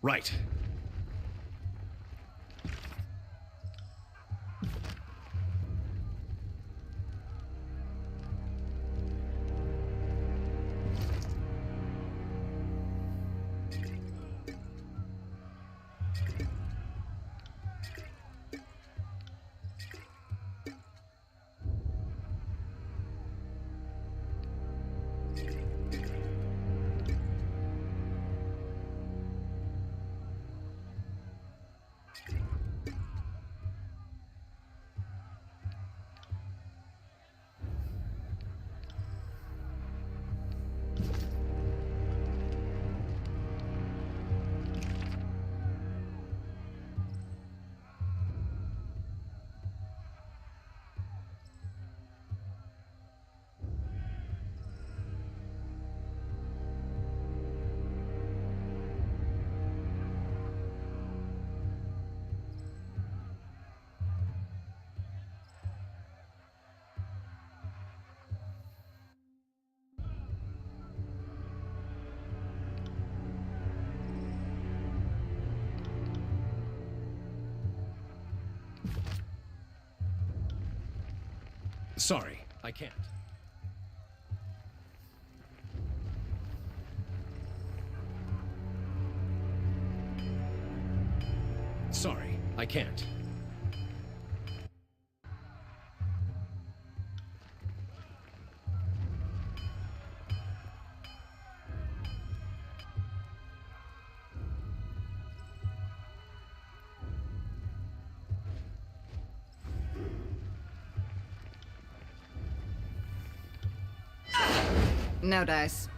Right. Sorry, I can't. Sorry, I can't. No dice.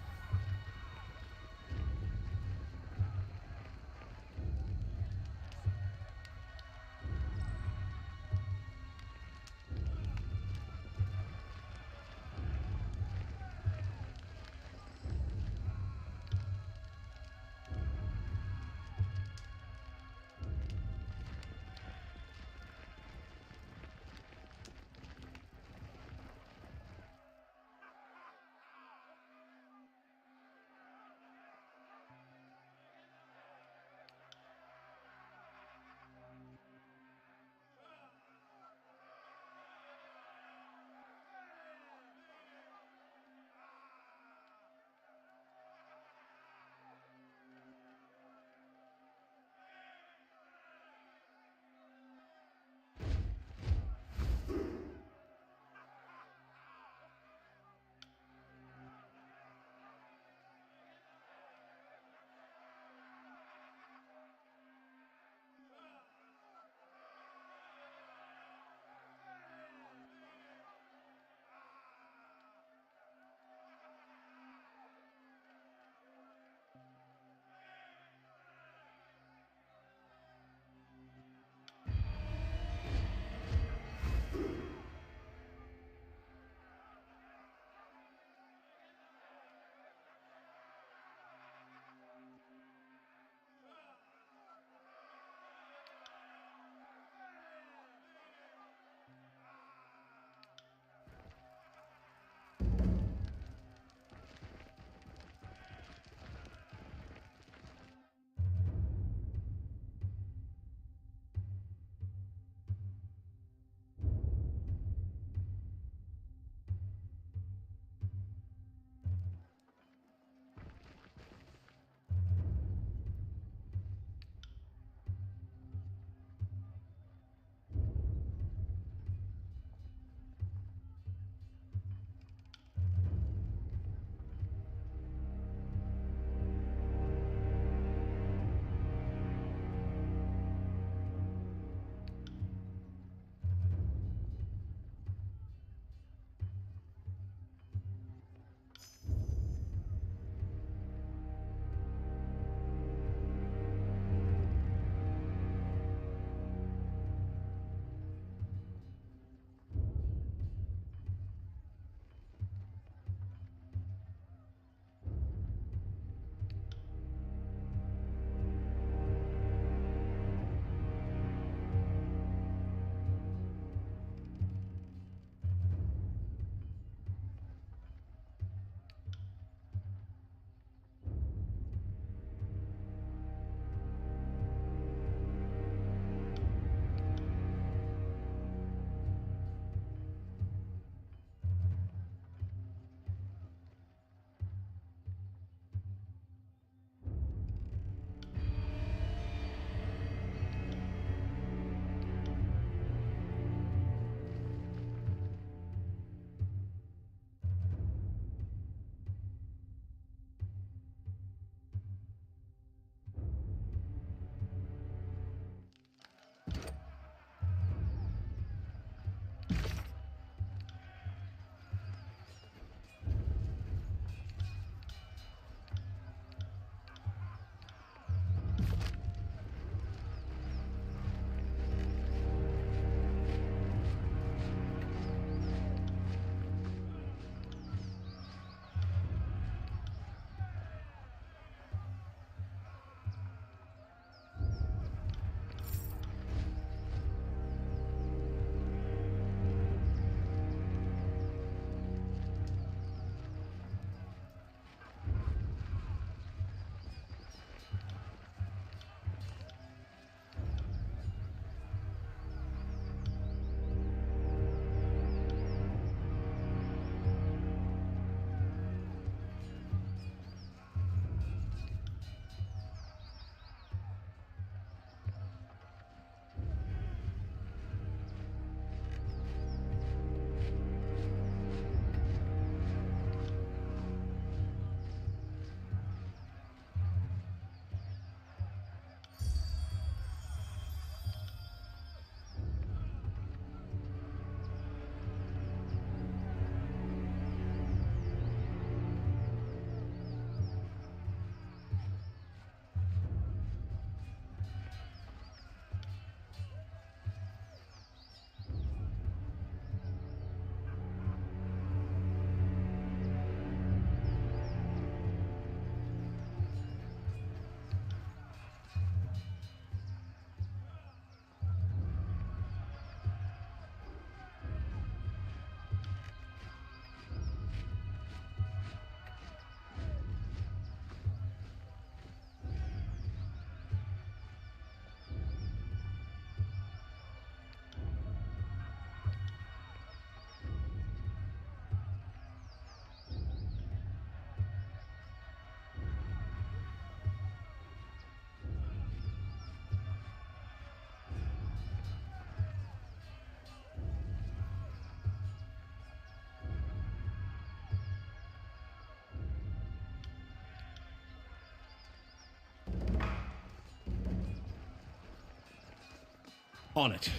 On it.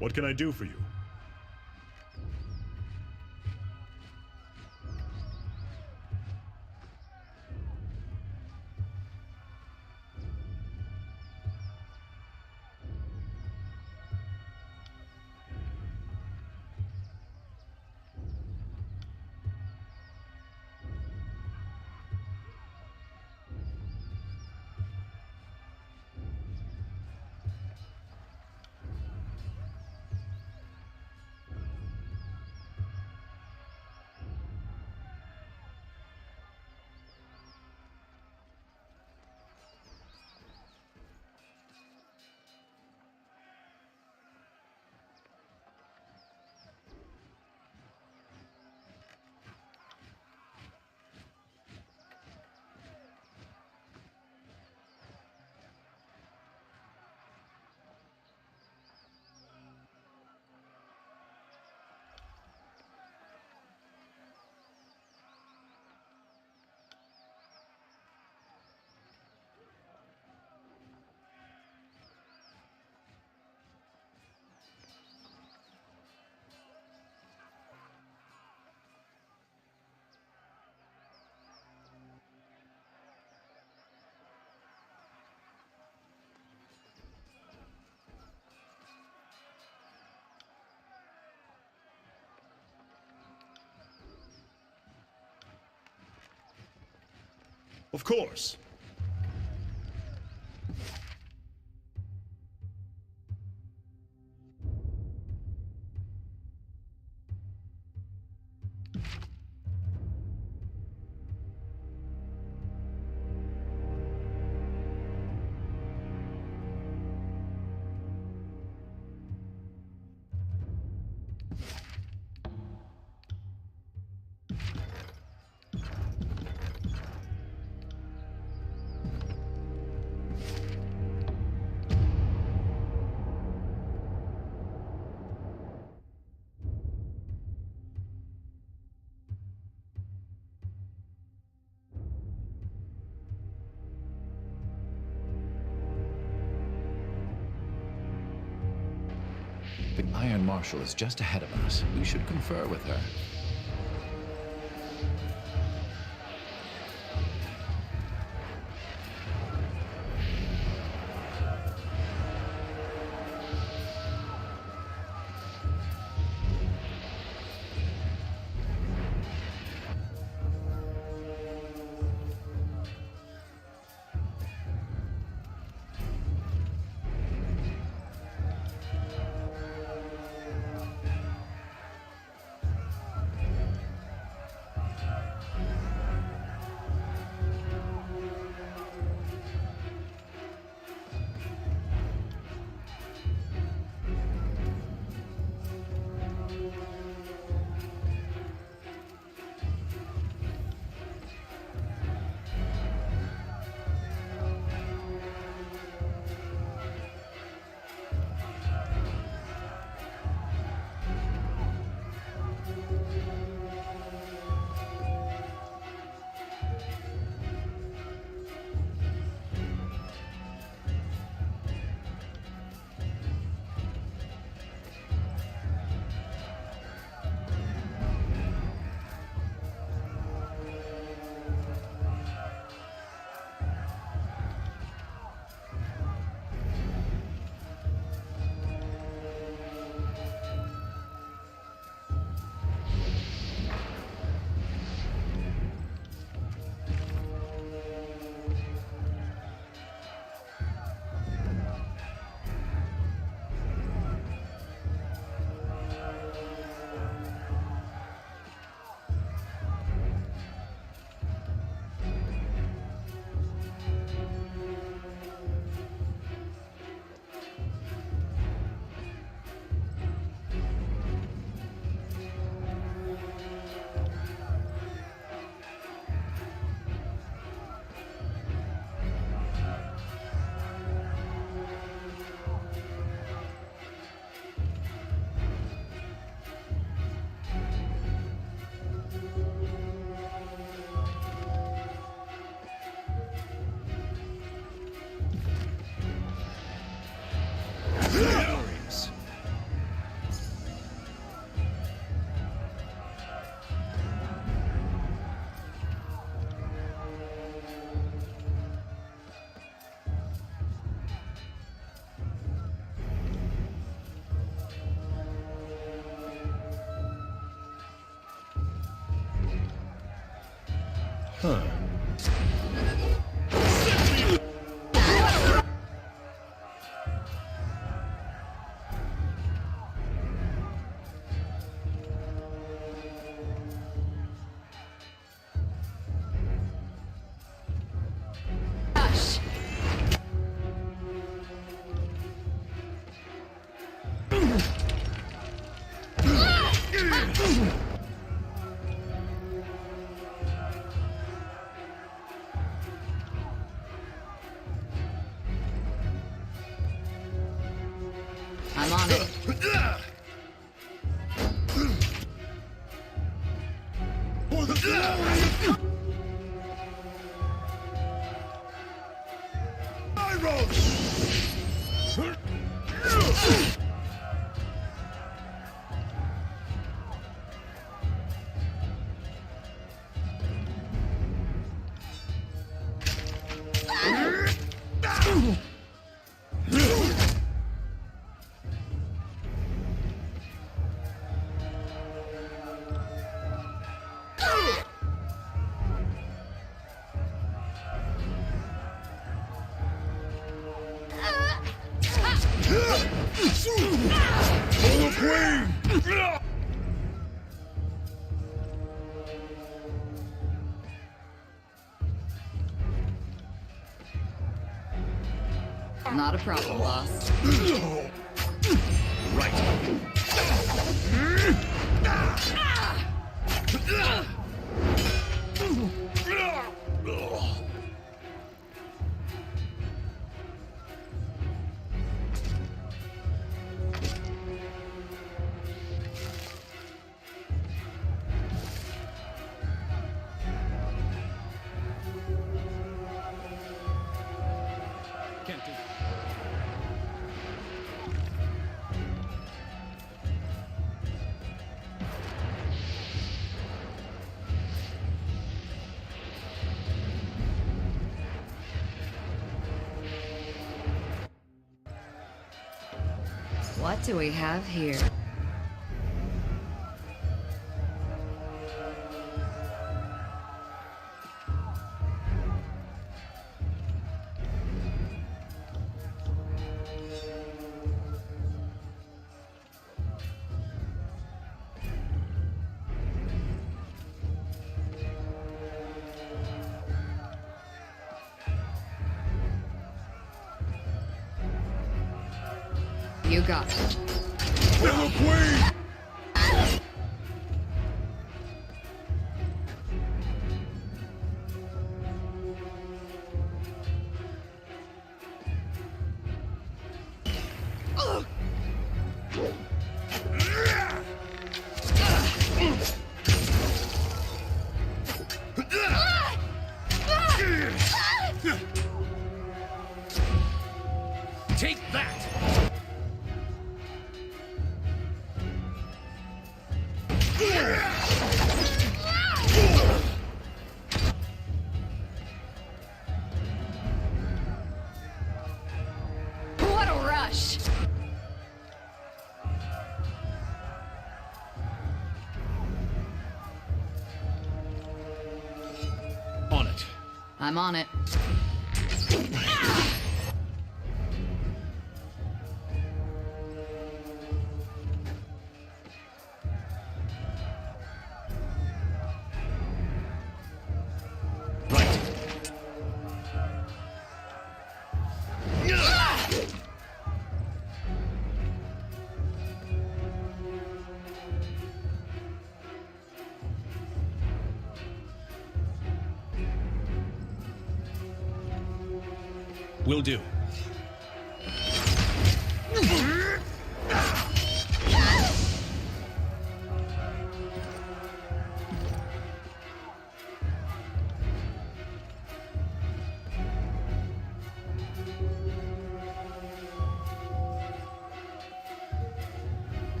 What can I do for you? Of course. The Iron Marshal is just ahead of us. We should confer with her. Huh. I'm on it. Not a problem, boss. Right. Can't do. What do we have here? You got it. Take that! What a rush! On it. I'm on it. Right. Will do.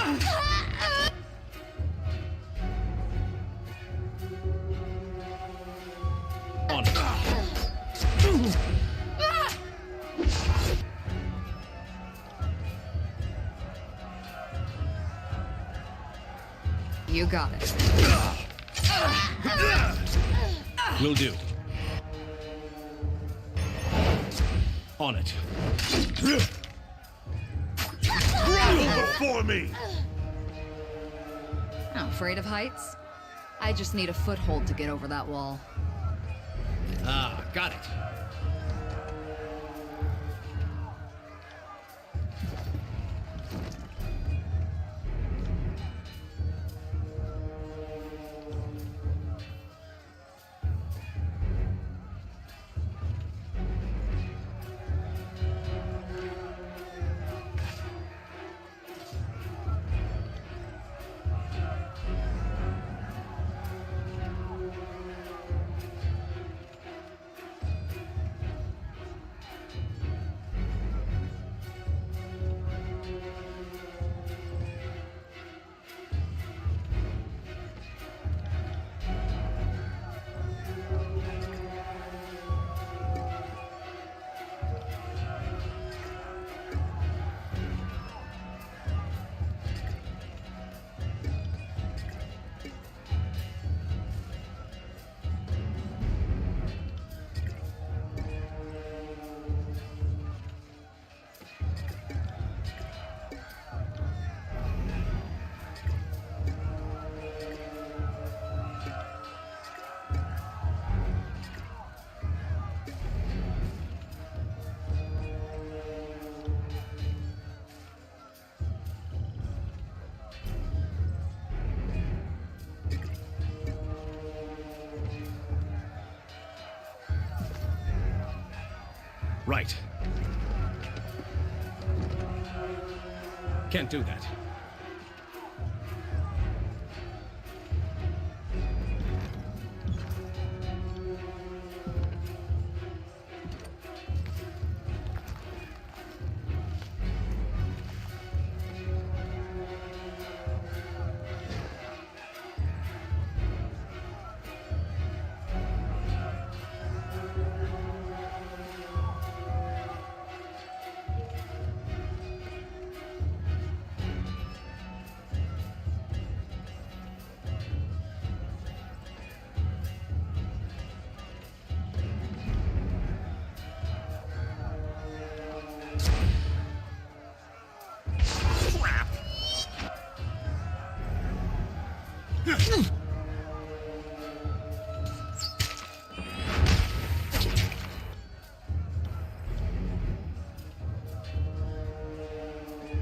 On it. You got it. Will do. On it. Crumble before me! I'm afraid of heights. I just need a foothold to get over that wall. Ah, got it. Right. Can't do that.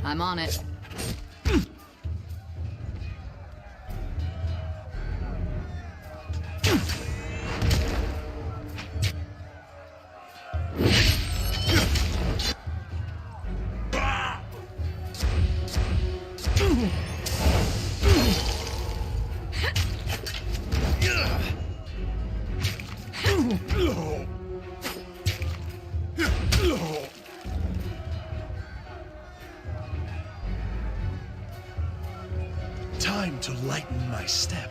I'm on it. Time to lighten my step.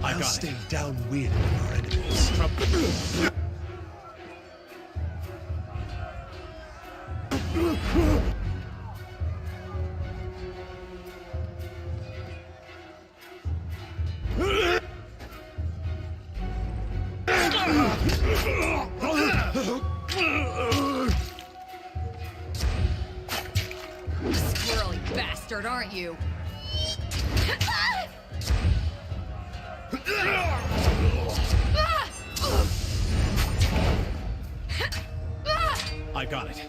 I'll stay downwind of our enemies. Squirrely bastard, aren't you? I got it.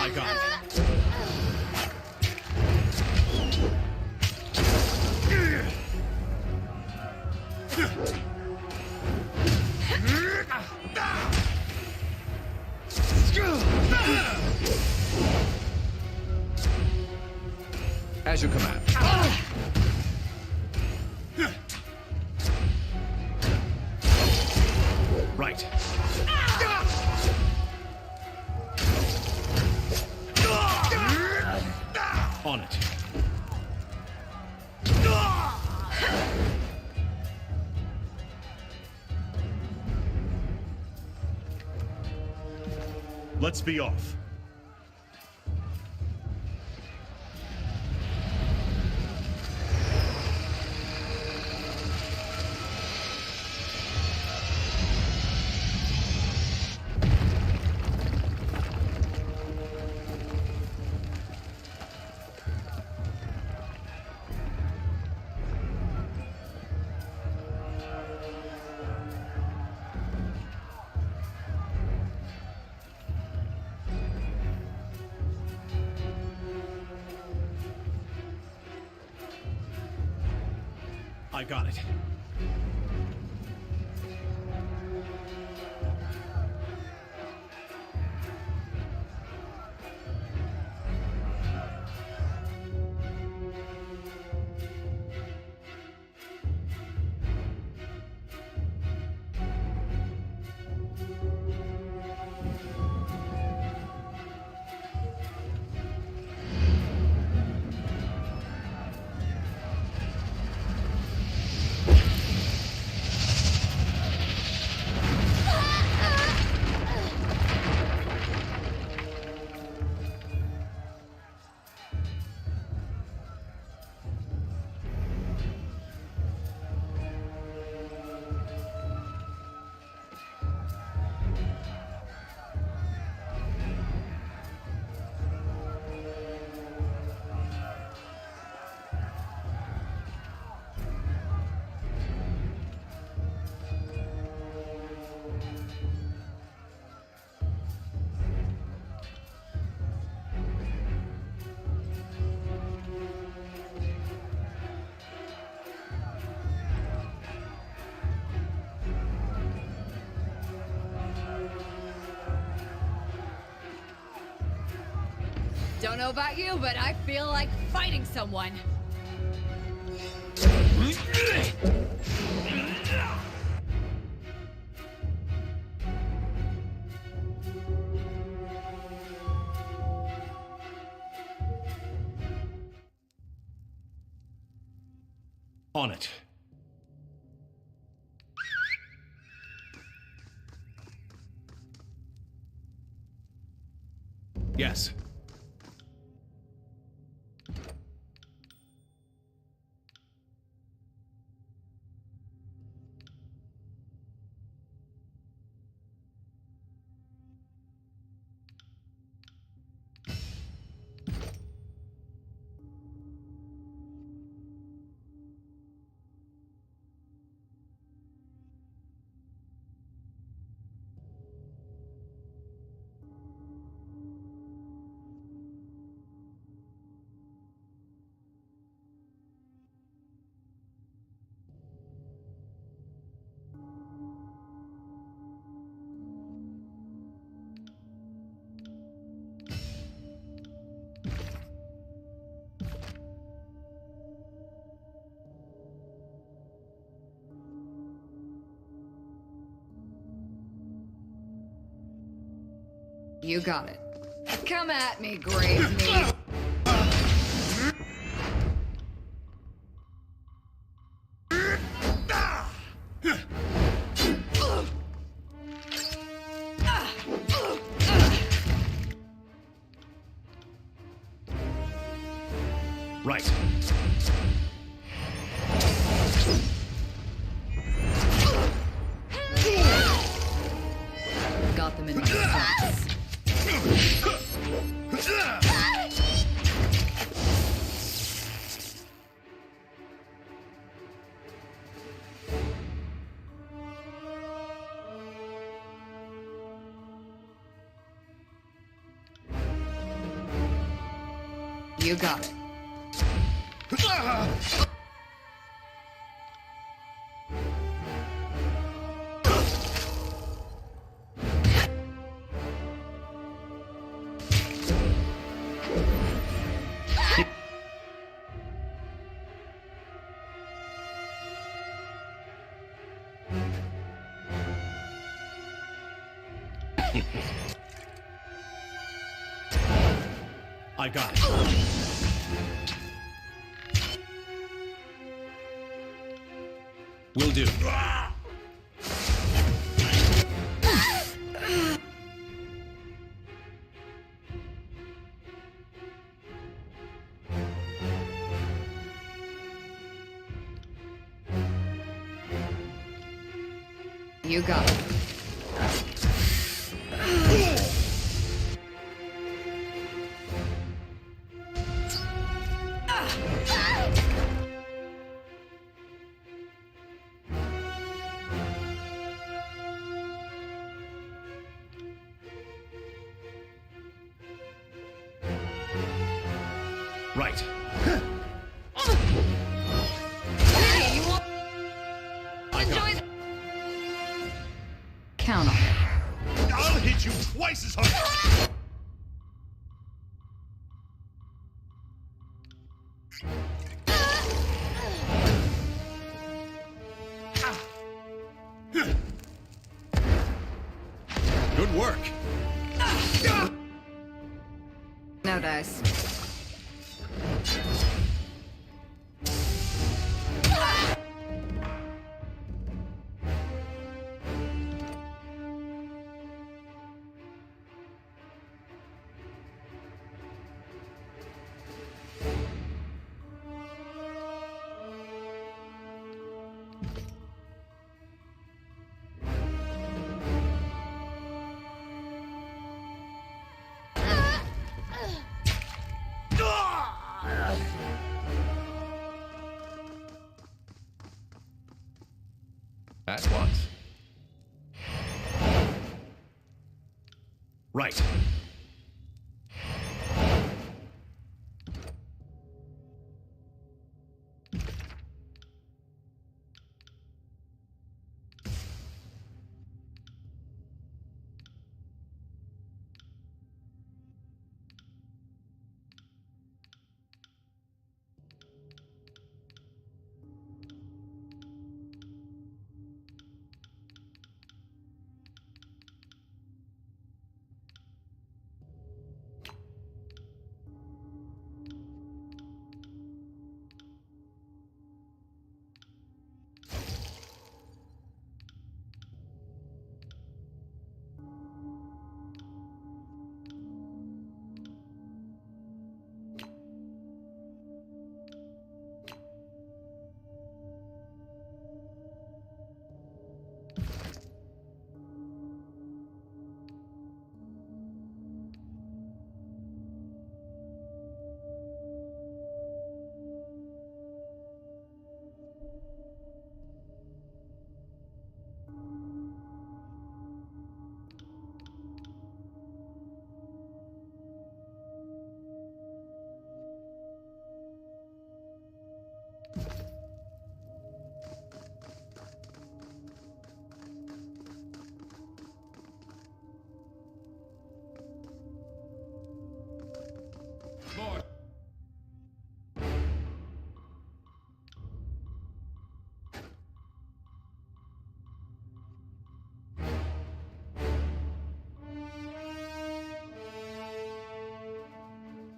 I got it. As you command. Right. On it. Let's be off. I got it. Don't know about you, but I feel like fighting someone. On it. Yes. You got it. Come at me, grave meat. Right. Got them in my sights. You got it. I got it. Will do. You got it. Right. Hey, you want I got enjoy it. Count on it. I'll hit you twice as hard. Good work. No dice. At once. Right.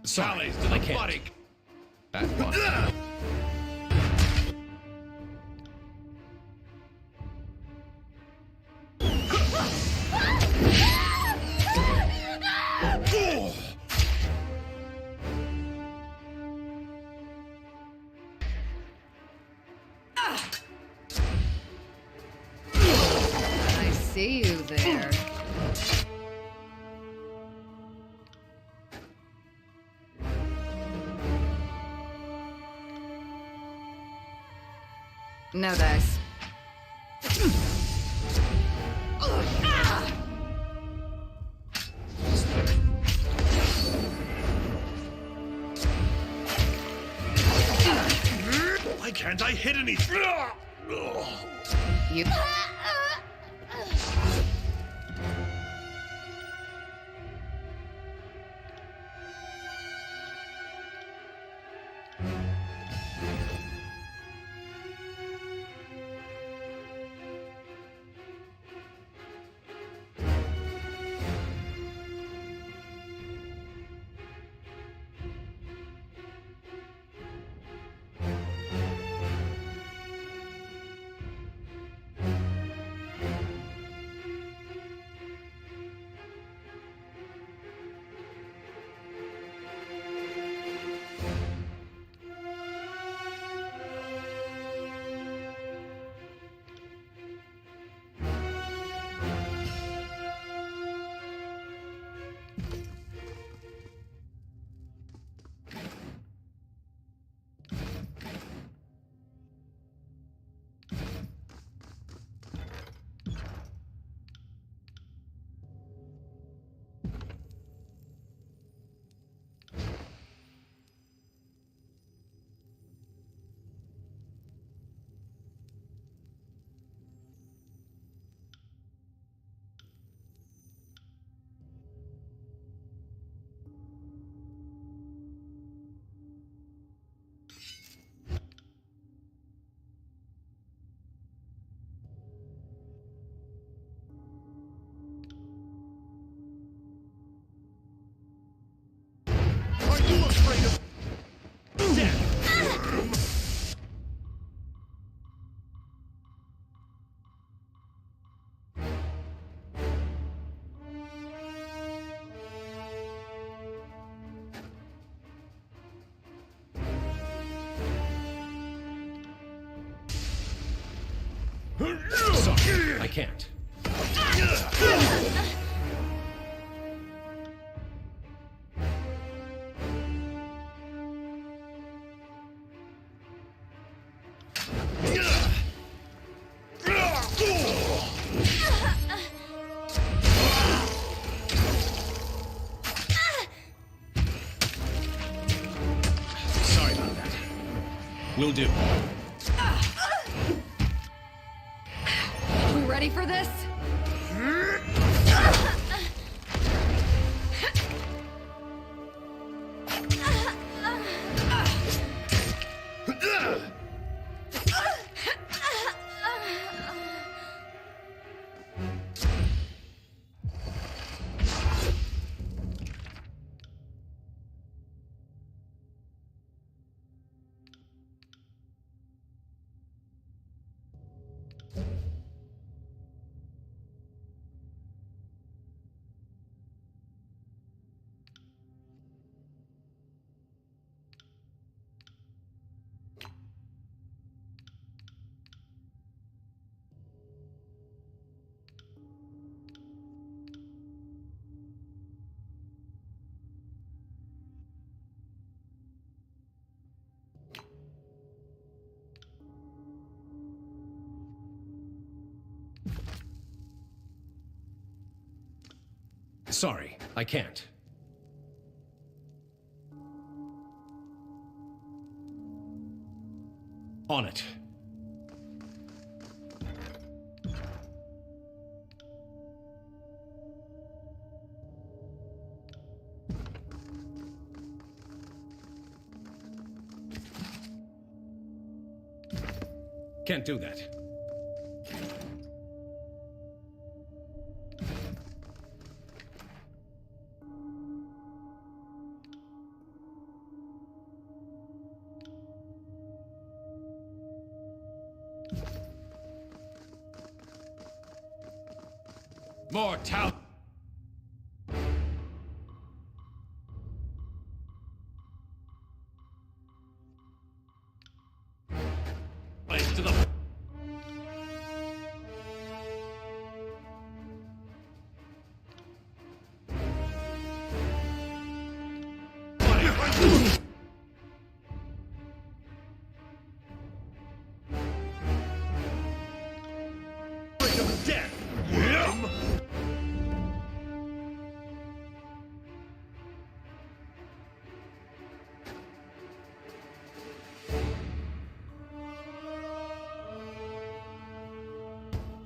Sorry, Valleys to the I can't. body. At once. I see you there. No dice. Why can't I hit anything? You. Are you afraid of death? Sorry, I can't. Sorry about that. Will do. We ready for this? Sorry, I can't. On it. Can't do that. Mortal. Place to the. Afraid of death, Vellum.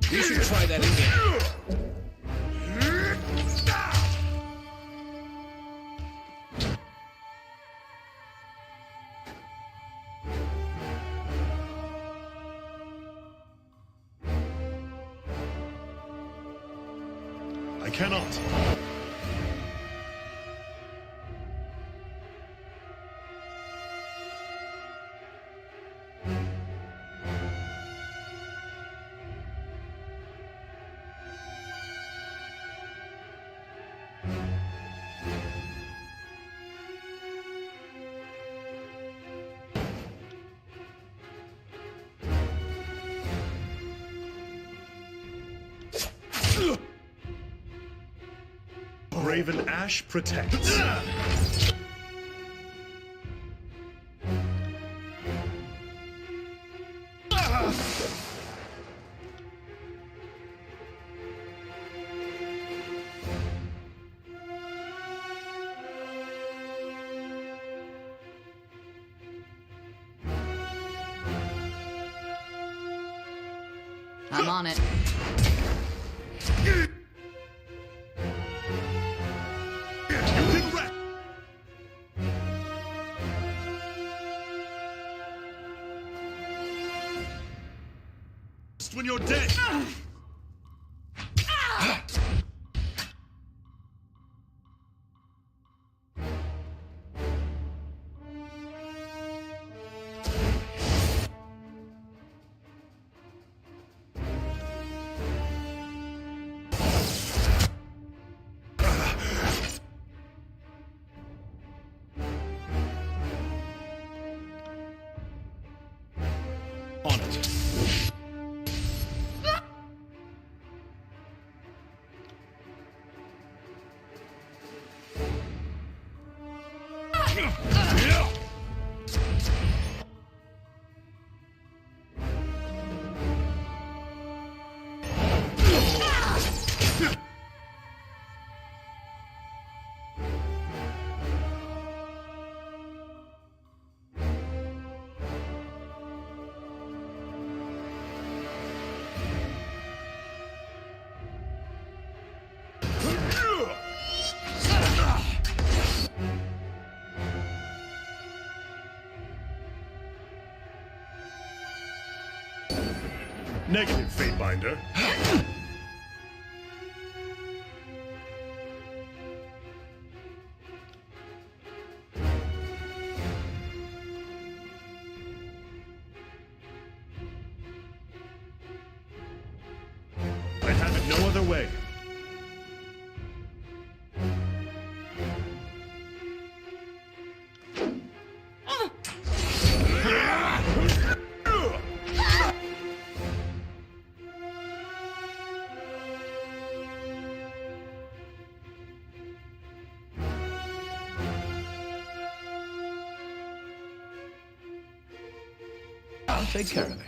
You should try that again. I cannot. Raven Ash protects. I'm on it. You can rest when you're dead. On it. Negative, Fatebinder. I have it no other way. I'll take care of it.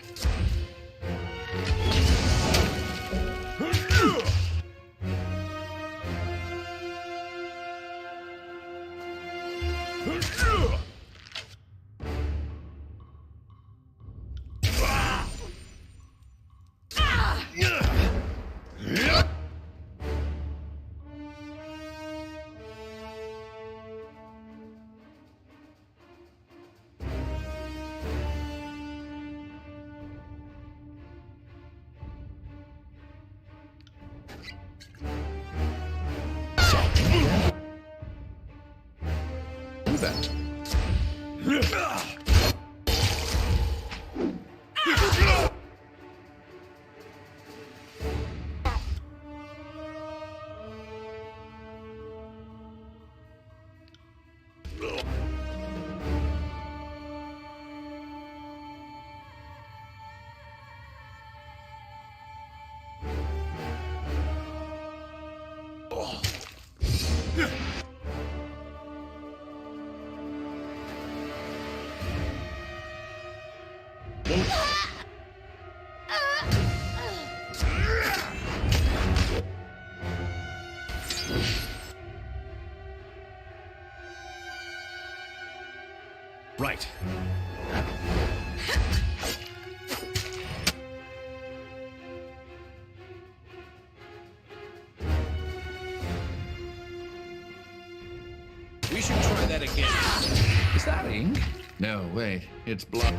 Right. We should try that again. Is that ink? No, wait. It's blood.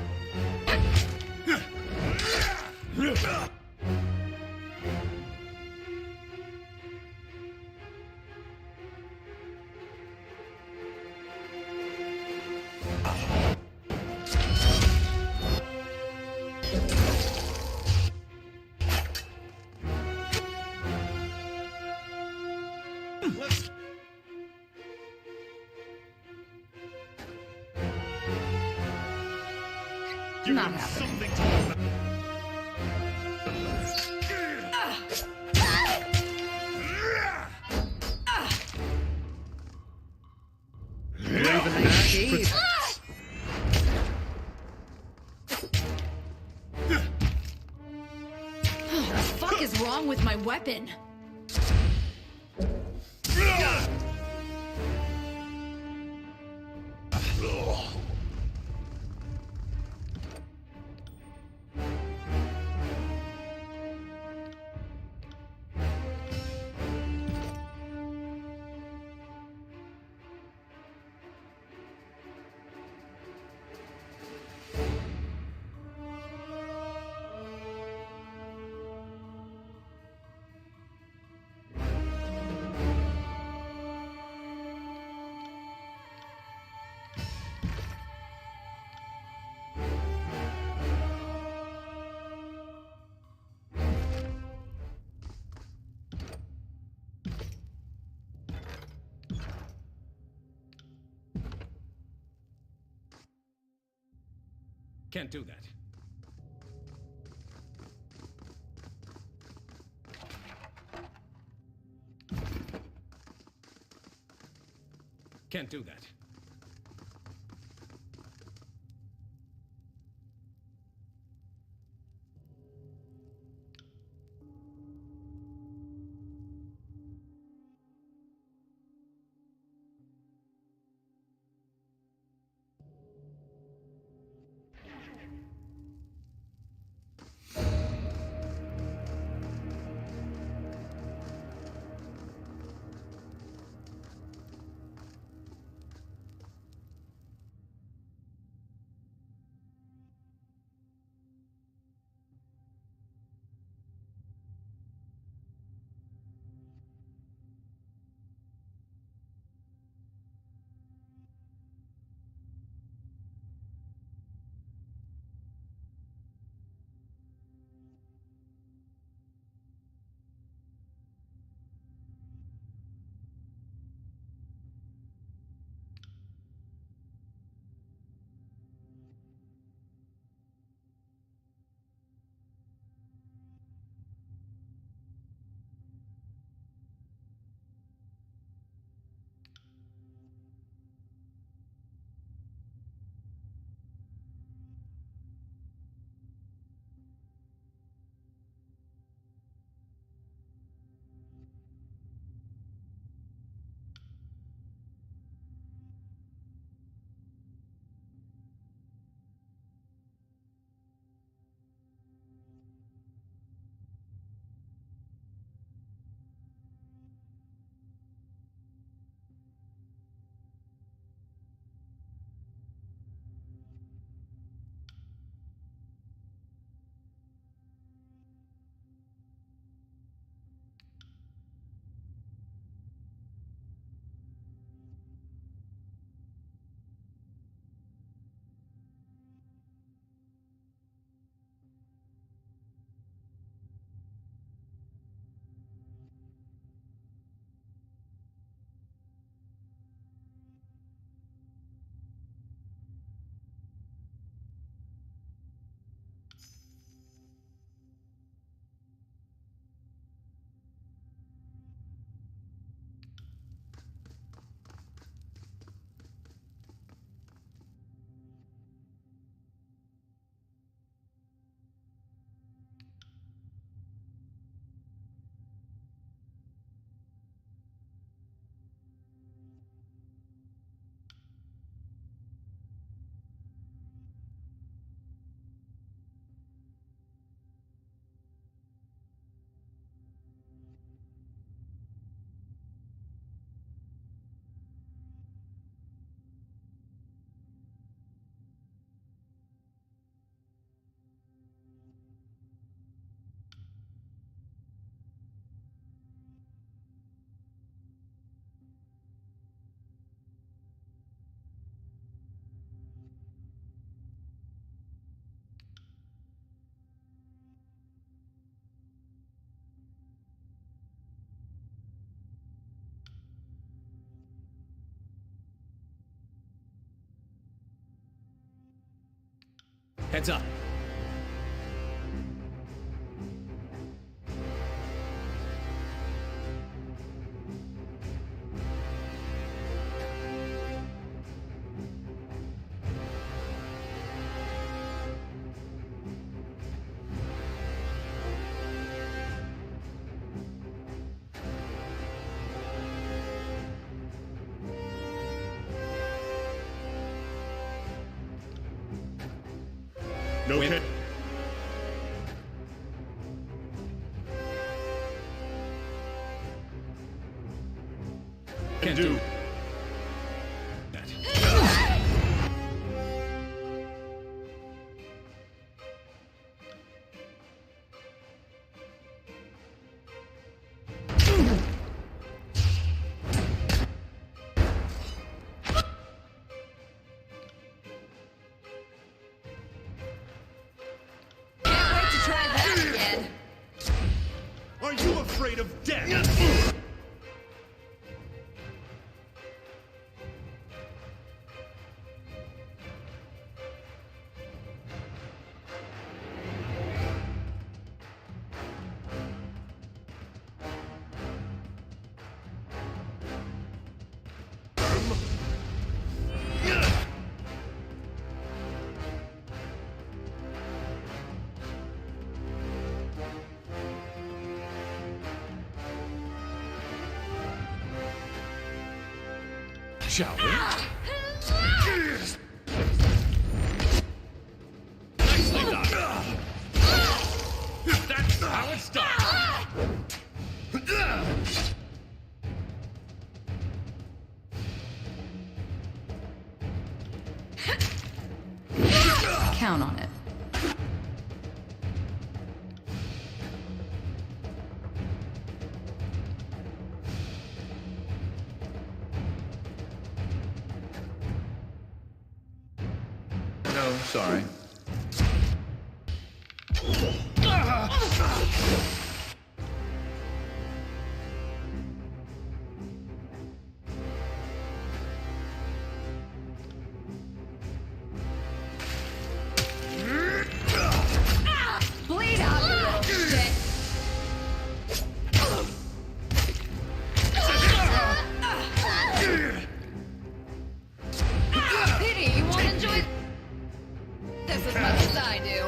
Give Not him happening. something to remember. Raven Ash protects. What the fuck is wrong with my weapon? Can't do that. Can't do that. Heads up. No Win. hit. Can't do. do that. Can't wait to try that again. Are you afraid of death? Shall we? Nicely done. That's how it's done. Count on it. No, sorry. Bleed out, you little shit. Pity, you won't enjoy this as much as I do.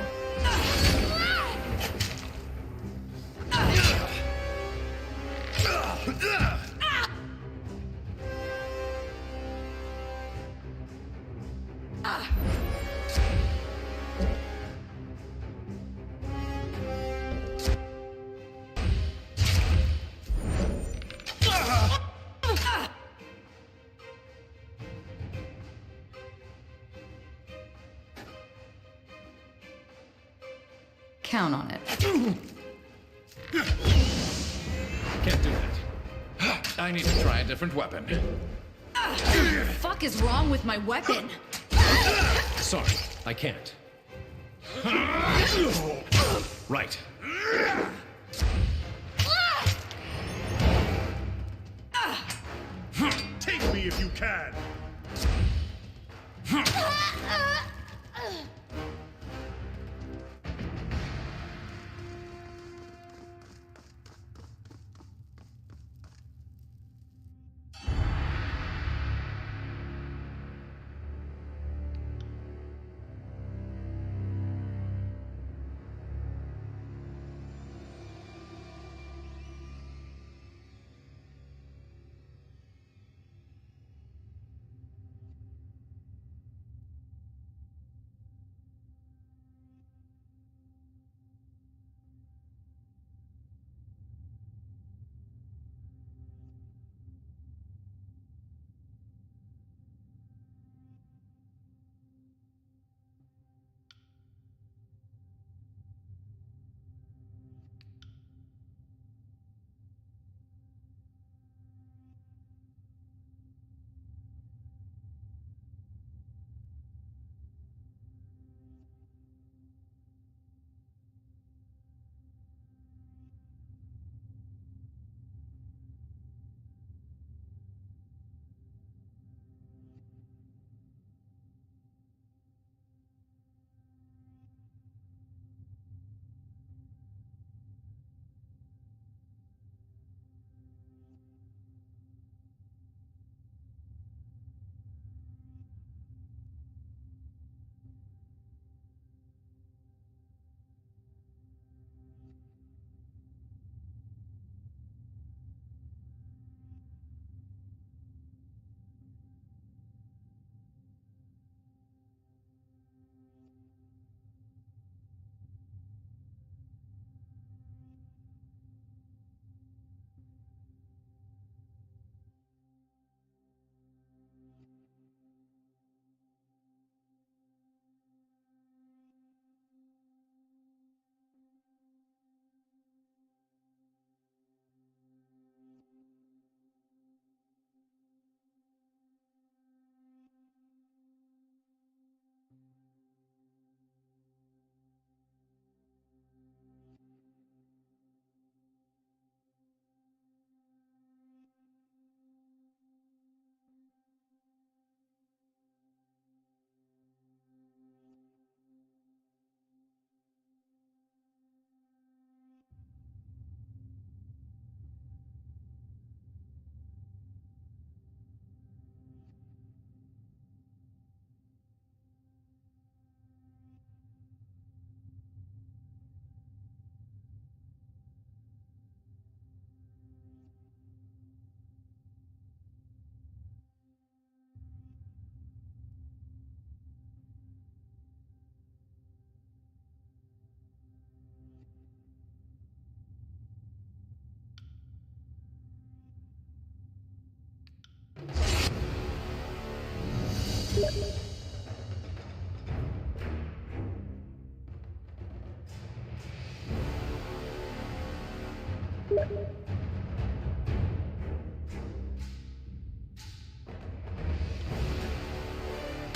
Count on it. Can't do that. I need to try a different weapon. What the fuck is wrong with my weapon? Sorry, I can't. Right. Take me if you can.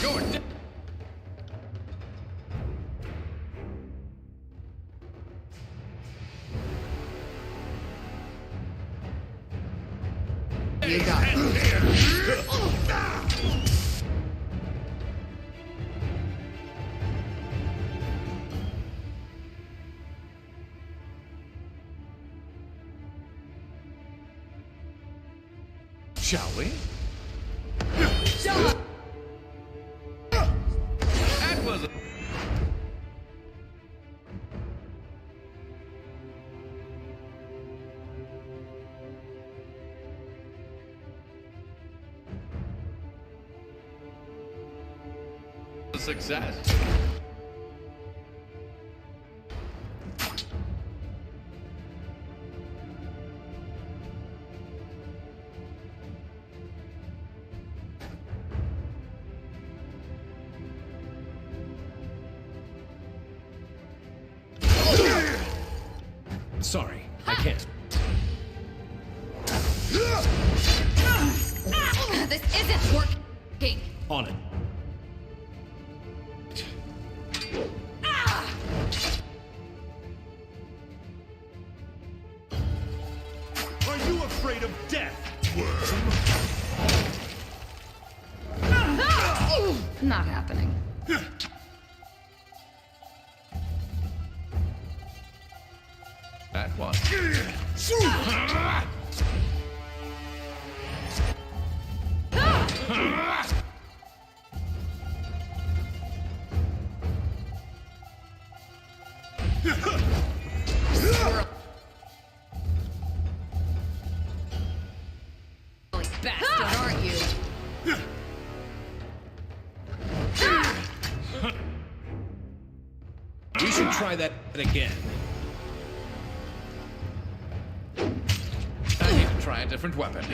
You're dead. You got it. Shall we? Stop! That was a... success. Sorry, I can't. This isn't working. On it. Are you afraid of death? Not happening. That one. Really bastard, aren't you? We should try that again. I need to try a different weapon.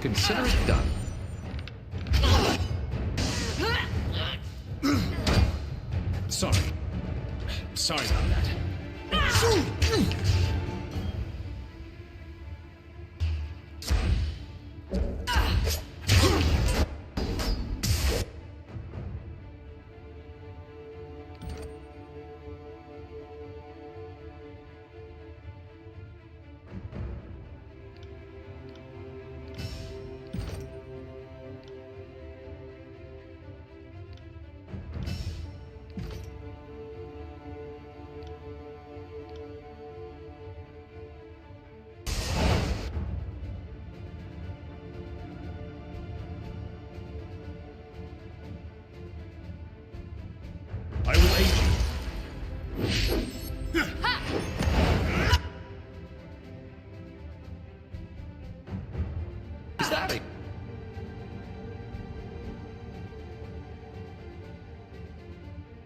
Consider it done. Sorry. Sorry about that. I will aid you. Is that it?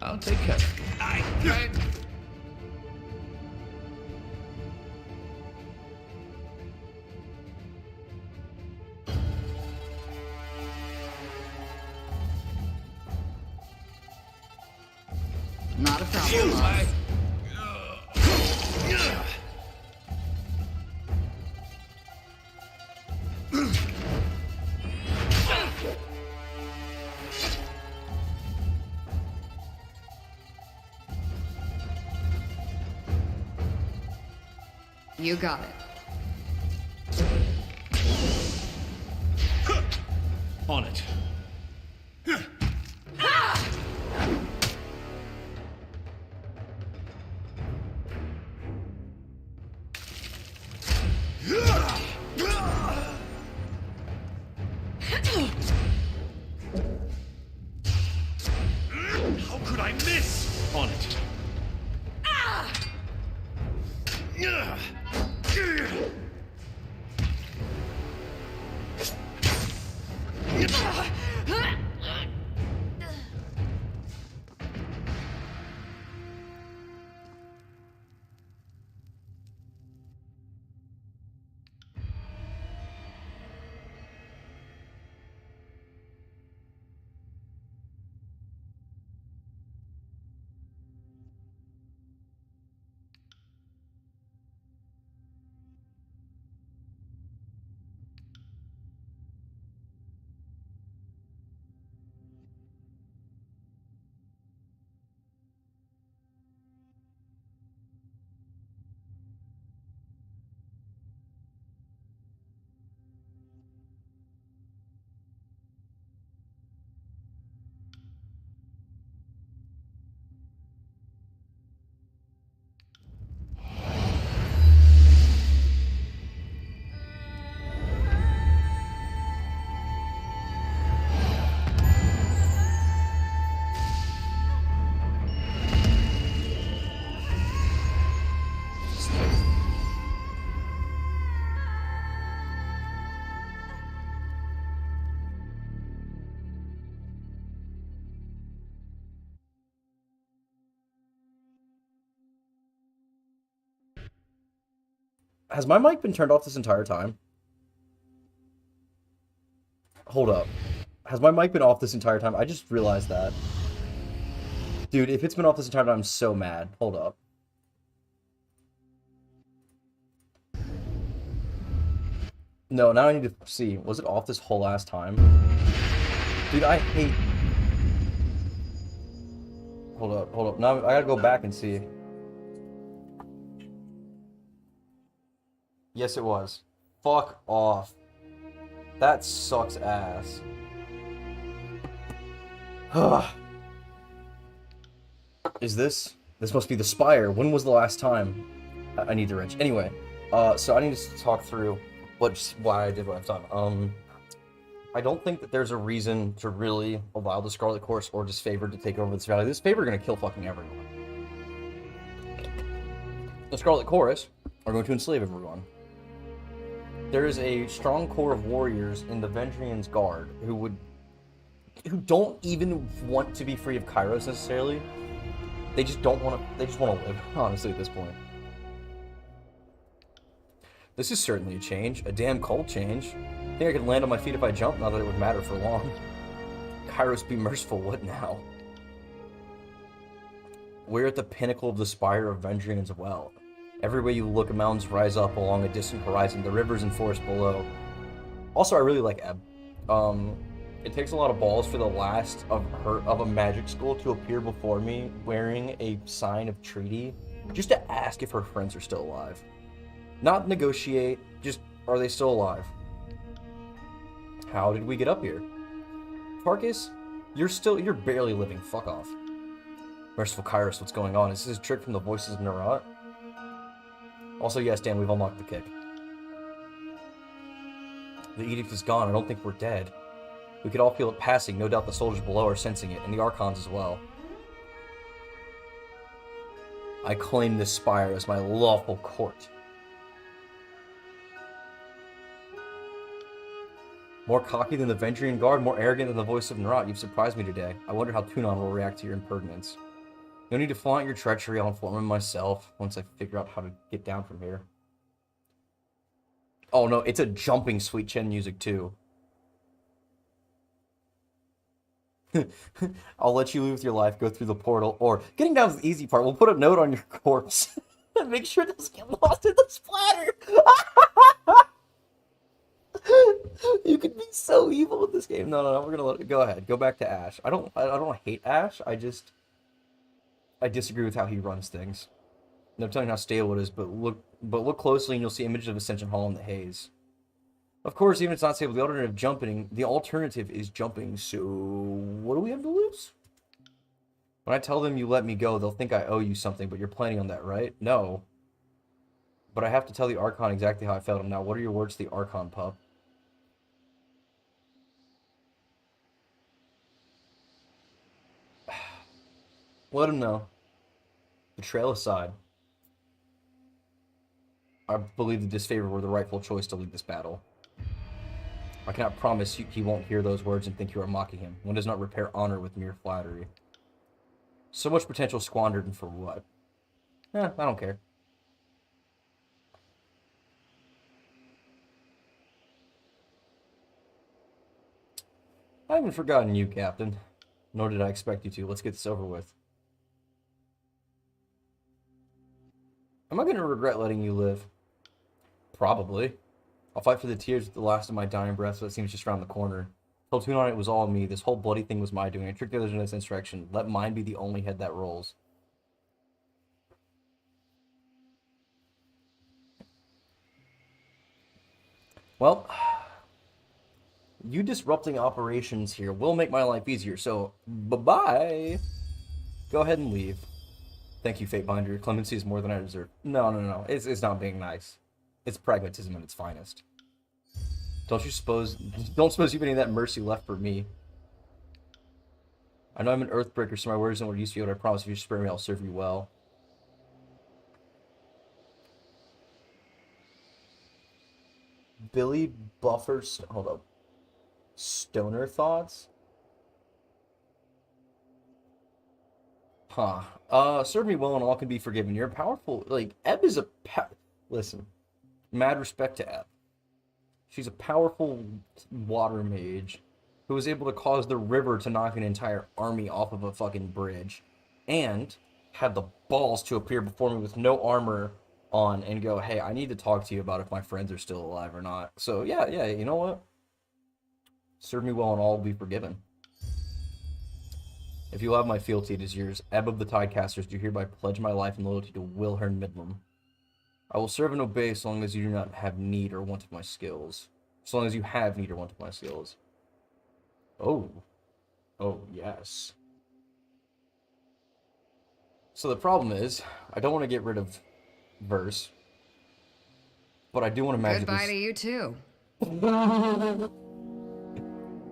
I'll take care of you. Right. Not a problem. boss. You got it. On it. How could I miss? On it. Has my mic been turned off this entire time? Hold up. Has my mic been off this entire time? I just realized that. Dude, if it's been off this entire time, I'm so mad. Hold up. No, now I need to see. Was it off this whole ass time? Dude, I hate... Hold up, hold up. Now I gotta go back and see. Yes, it was. Fuck off. That sucks ass. Is this? This must be the Spire. When was the last time? I need the wrench. Anyway, so I need to talk through why I did what I've done. I don't think that there's a reason to really allow the Scarlet Chorus or Disfavor to take over this valley. This favor are going to kill fucking everyone. The Scarlet Chorus are going to enslave everyone. There is a strong core of warriors in the Vendrian's Guard who don't even want to be free of Kairos necessarily. They just don't want to. They just want to live, honestly, at this point. This is certainly a change, a damn cold change. I think I could land on my feet if I jump, not that it would matter for long. Kairos be merciful, what now? We're at the pinnacle of the Spire of Vendrian as well. Every way you look, mountains rise up along a distant horizon, the rivers and forests below. Also, I really like Ebb. It takes a lot of balls for the last of a magic school to appear before me wearing a sign of treaty, just to ask if her friends are still alive. Not negotiate, just are they still alive? How did we get up here? Tarkus, you're barely living, fuck off. Merciful Kairos, what's going on? Is this a trick from the voices of Nerat? Also, yes, Dan, we've unlocked the kick. The edict is gone, I don't think we're dead. We could all feel it passing, no doubt the soldiers below are sensing it, and the Archons as well. I claim this spire as my lawful court. More cocky than the Vendrian Guard, more arrogant than the voice of Nerat. You've surprised me today. I wonder how Tunon will react to your impertinence. No need to flaunt your treachery, I'll inform him myself once I figure out how to get down from here. Oh no, it's a jumping Sweet Chen music too. I'll let you live your life, go through the portal, or getting down is the easy part. We'll put a note on your corpse and make sure it doesn't get lost in the splatter. You can be so evil with this game. No, we're gonna let it go ahead. Go back to Ash. I don't hate Ash. I disagree with how he runs things. No telling how stable it is, but look closely and you'll see images of Ascension Hall in the haze. Of course, even if it's not stable, the alternative is jumping, so what do we have to lose? When I tell them you let me go, they'll think I owe you something, but you're planning on that, right? No. But I have to tell the Archon exactly how I felt him. Now, what are your words to the Archon, pup? Let him know. Betrayal aside, I believe the Disfavor were the rightful choice to lead this battle. I cannot promise he won't hear those words and think you are mocking him. One does not repair honor with mere flattery. So much potential squandered, and for what? I don't care. I haven't forgotten you, Captain. Nor did I expect you to. Let's get this over with. Am I going to regret letting you live? Probably. I'll fight for the tears with the last of my dying breath, so it seems just around the corner. Told Tunon it was all me. This whole bloody thing was my doing. I tricked the others in this insurrection. Let mine be the only head that rolls. Well, you disrupting operations here will make my life easier, so bye-bye. Go ahead and leave. Thank you, Fatebinder. Your clemency is more than I deserve. No. It's not being nice. It's pragmatism at its finest. Don't suppose you have any of that mercy left for me. I know I'm an earthbreaker, so my words don't used to be what I promise. If you spare me, I'll serve you well. Billy Buffer's... Hold up. Stoner thoughts? Serve me well and all can be forgiven. You're powerful. Like, Ebb is a... Listen. Mad respect to Eb. She's a powerful water mage who was able to cause the river to knock an entire army off of a fucking bridge, and had the balls to appear before me with no armor on and go, hey, I need to talk to you about if my friends are still alive or not. So yeah, you know what? Serve me well and all will be forgiven. If you have my fealty, it is yours. Ebb of the Tidecasters, do hereby pledge my life and loyalty to Wilhern Midlam. I will serve and obey so long as you do not have need or want of my skills. So long as you have need or want of my skills. Oh. Oh, yes. So the problem is, I don't want to get rid of verse, but I do want to magically... Goodbye to you too.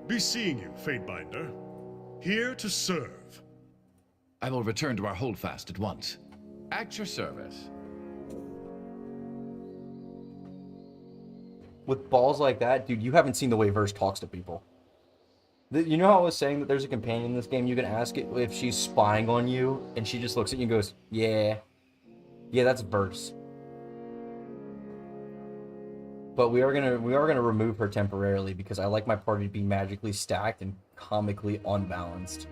Be seeing you, Fatebinder. Here to serve. I will return to our holdfast at once. At your service. With balls like that, dude, you haven't seen the way verse talks to people. You know how I was saying that there's a companion in this game, you can ask it if she's spying on you, and she just looks at you and goes, yeah. Yeah, that's verse. But we are gonna remove her temporarily because I like my party to be magically stacked and comically unbalanced.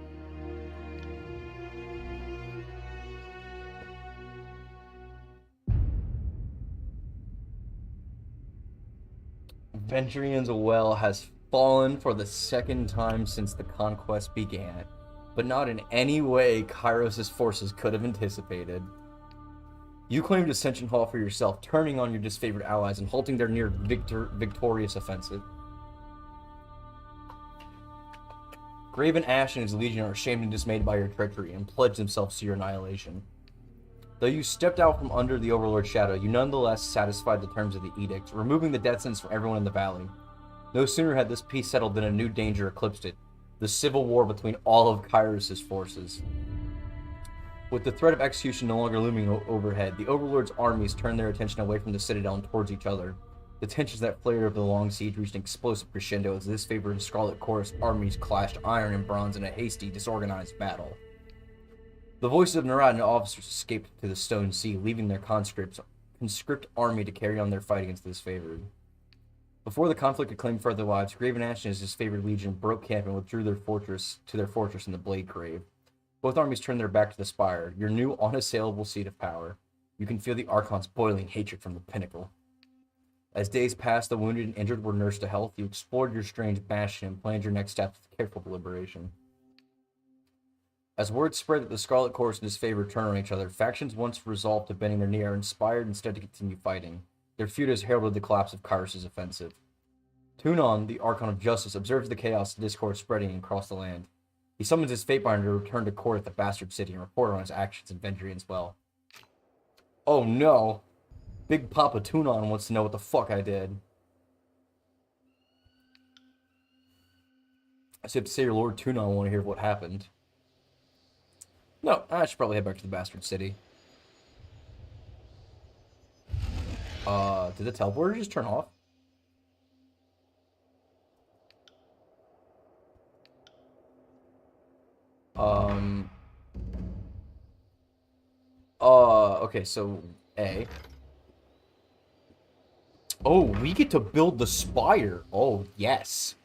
Venturian's well has fallen for the second time since the conquest began, but not in any way Kairos' forces could have anticipated. You claimed Ascension Hall for yourself, turning on your disfavored allies and halting their near victorious offensive. Graven Ash and his legion are ashamed and dismayed by your treachery and pledge themselves to your annihilation. Though you stepped out from under the Overlord's shadow, you nonetheless satisfied the terms of the edict, removing the death sentence from everyone in the valley. No sooner had this peace settled than a new danger eclipsed it, the civil war between all of Kairos' forces. With the threat of execution no longer looming overhead, the Overlord's armies turned their attention away from the Citadel and towards each other. The tensions that flared over the long siege reached an explosive crescendo as this favored Scarlet Chorus armies clashed iron and bronze in a hasty, disorganized battle. The voices of Narad and officers escaped to the Stone Sea, leaving their conscript army to carry on their fight against the disfavored. Before the conflict could claim further lives, Graven Ash and his disfavored legion broke camp and withdrew their fortress in the Blade Grave. Both armies turned their back to the Spire, your new unassailable seat of power. You can feel the Archon's boiling hatred from the pinnacle. As days passed, the wounded and injured were nursed to health. You explored your strange bastion and planned your next steps with careful deliberation. As word spread that the Scarlet Chorus and disfavored turned on each other, factions once resolved to bending their knee are inspired instead to continue fighting. Their feud has heralded the collapse of Kairos' offensive. Tunon, the Archon of Justice, observes the chaos and discord spreading across the land. He summons his Fatebinder to return to court at the Bastard City and report on his actions in Venturian's well. Oh no! Big Papa Tunon wants to know what the fuck I did. I have to say your Lord Tunon want to hear what happened. No, I should probably head back to the Bastard City. Did the teleporter just turn off? Okay, so A. Oh, we get to build the spire. Oh, yes.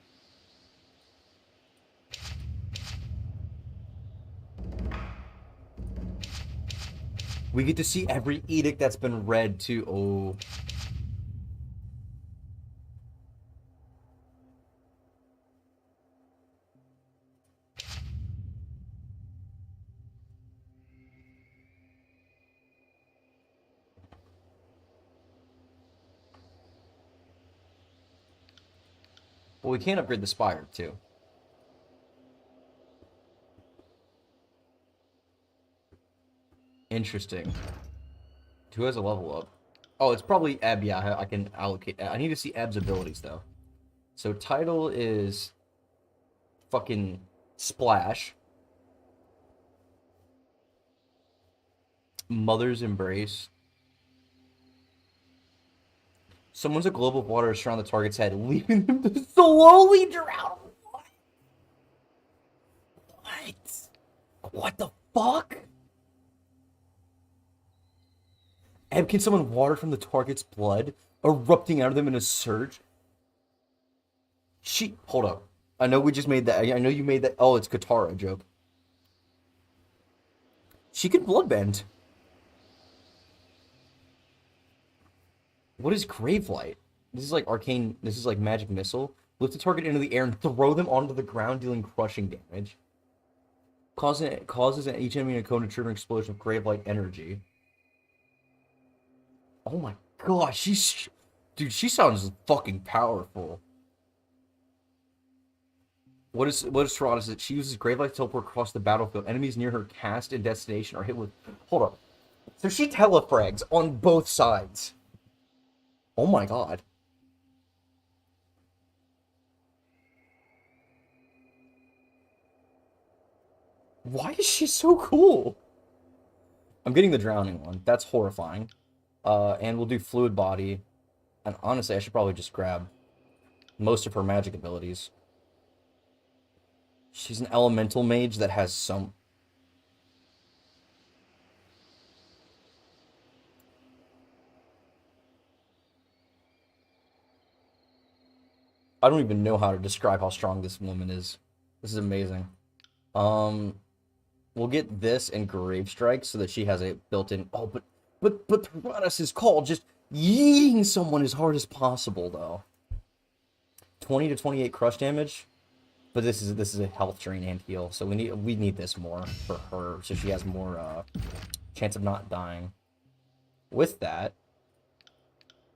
We get to see every edict that's been read too. Oh. Well, we can upgrade the spire, too. Interesting. Who has a level up? Oh, it's probably Ebb. Yeah, I can allocate. I need to see Ebb's abilities, though. So, title is... fucking Splash. Mother's Embrace. Someone's a globe of water around the target's head, leaving them to slowly drown. What? What the fuck? Ebb can summon water from the target's blood, erupting out of them in a surge. Hold up. I know we just made that. I know you made that. Oh, it's Katara joke. She can bloodbend. What is Gravelight? This is like arcane. This is like magic missile. Lift the target into the air and throw them onto the ground, dealing crushing damage. Causes each enemy in a cone to trigger an explosion of Gravelight energy. Oh my gosh, dude, she sounds fucking powerful. What is Tirada's? She uses Gravelight to teleport across the battlefield. Enemies near her cast and destination are hit with. Hold up. So she telefrags on both sides. Oh my god. Why is she so cool? I'm getting the drowning one. That's horrifying. And we'll do fluid body. And honestly, I should probably just grab most of her magic abilities. She's an elemental mage that has some... I don't even know how to describe how strong this woman is. This is amazing. We'll get this and Grave Strike so that she has a built-in... Oh, but Tyrannus is called just yeeting someone as hard as possible, though. 20 to 28 crush damage. But this is a health drain and heal, so we need this more for her, so she has more chance of not dying. With that,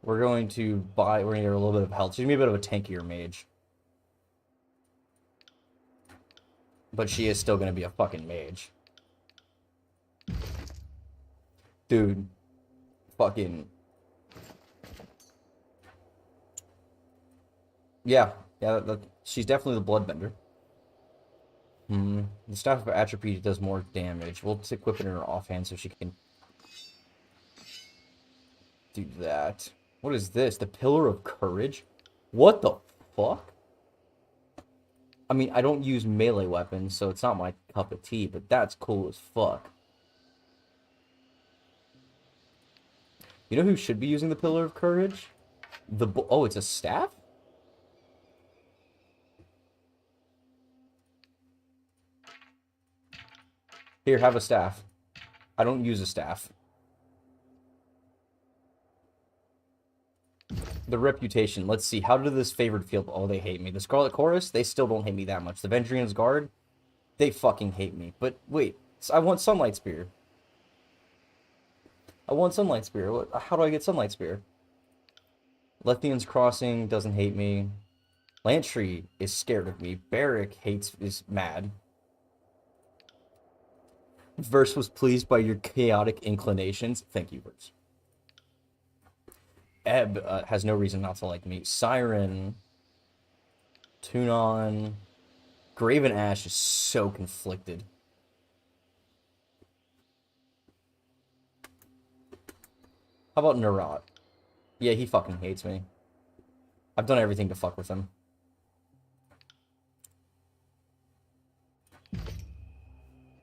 we're going to get her a little bit of health. She's gonna be a bit of a tankier mage. But she is still gonna be a fucking mage. Dude. Fucking... Yeah, she's definitely the bloodbender. The Staff of Atrophy does more damage. We'll equip it in her offhand so she can do that. What is this? The Pillar of Courage? What the fuck? I mean, I don't use melee weapons, so it's not my cup of tea, but that's cool as fuck. You know who should be using the Pillar of Courage? Oh, it's a staff? Here, have a staff. I don't use a staff. The reputation. Let's see. How did this favored feel? Oh, they hate me. The Scarlet Chorus, they still don't hate me that much. The Vendrian's Guard, they fucking hate me. But wait, I want Sunlight Spear. I want Sunlight Spear. How do I get Sunlight Spear? Lethian's Crossing doesn't hate me. Lantry is scared of me. Barrack is mad. Verse was pleased by your chaotic inclinations. Thank you, Verse. Ebb has no reason not to like me. Siren, Tunon, Graven Ash is so conflicted. How about Nerat? Yeah, he fucking hates me. I've done everything to fuck with him.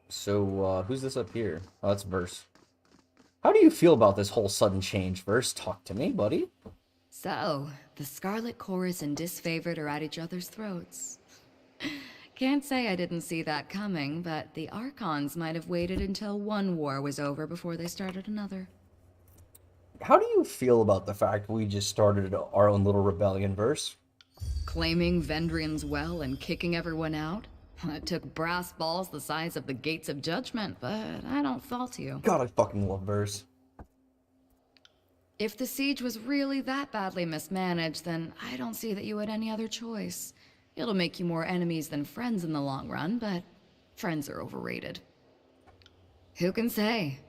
So, who's this up here? Oh, that's Verse. How do you feel about this whole sudden change, Verse? Talk to me, buddy. So, the Scarlet Chorus and Disfavored are at each other's throats. Can't say I didn't see that coming, but the Archons might have waited until one war was over before they started another. How do you feel about the fact we just started our own little rebellion, Verse? Claiming Vendrian's Well and kicking everyone out? It took brass balls the size of the Gates of Judgment, but I don't fault you. God, I fucking love Verse. If the siege was really that badly mismanaged, then I don't see that you had any other choice. It'll make you more enemies than friends in the long run, but friends are overrated. Who can say?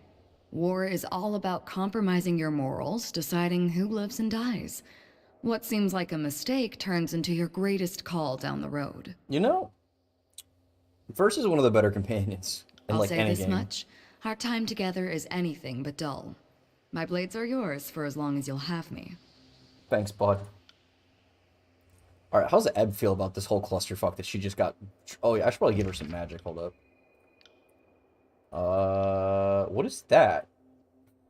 War is all about compromising your morals, deciding who lives and dies. What seems like a mistake turns into your greatest call down the road. You know, Verse is one of the better companions in I'll say any this game. much. Our time together is anything but dull. My blades are yours for as long as you'll have me. Thanks, bud. Alright, how's Ebb feel about this whole clusterfuck that she just got... Oh, yeah, I should probably give her some magic. Hold up. What is that?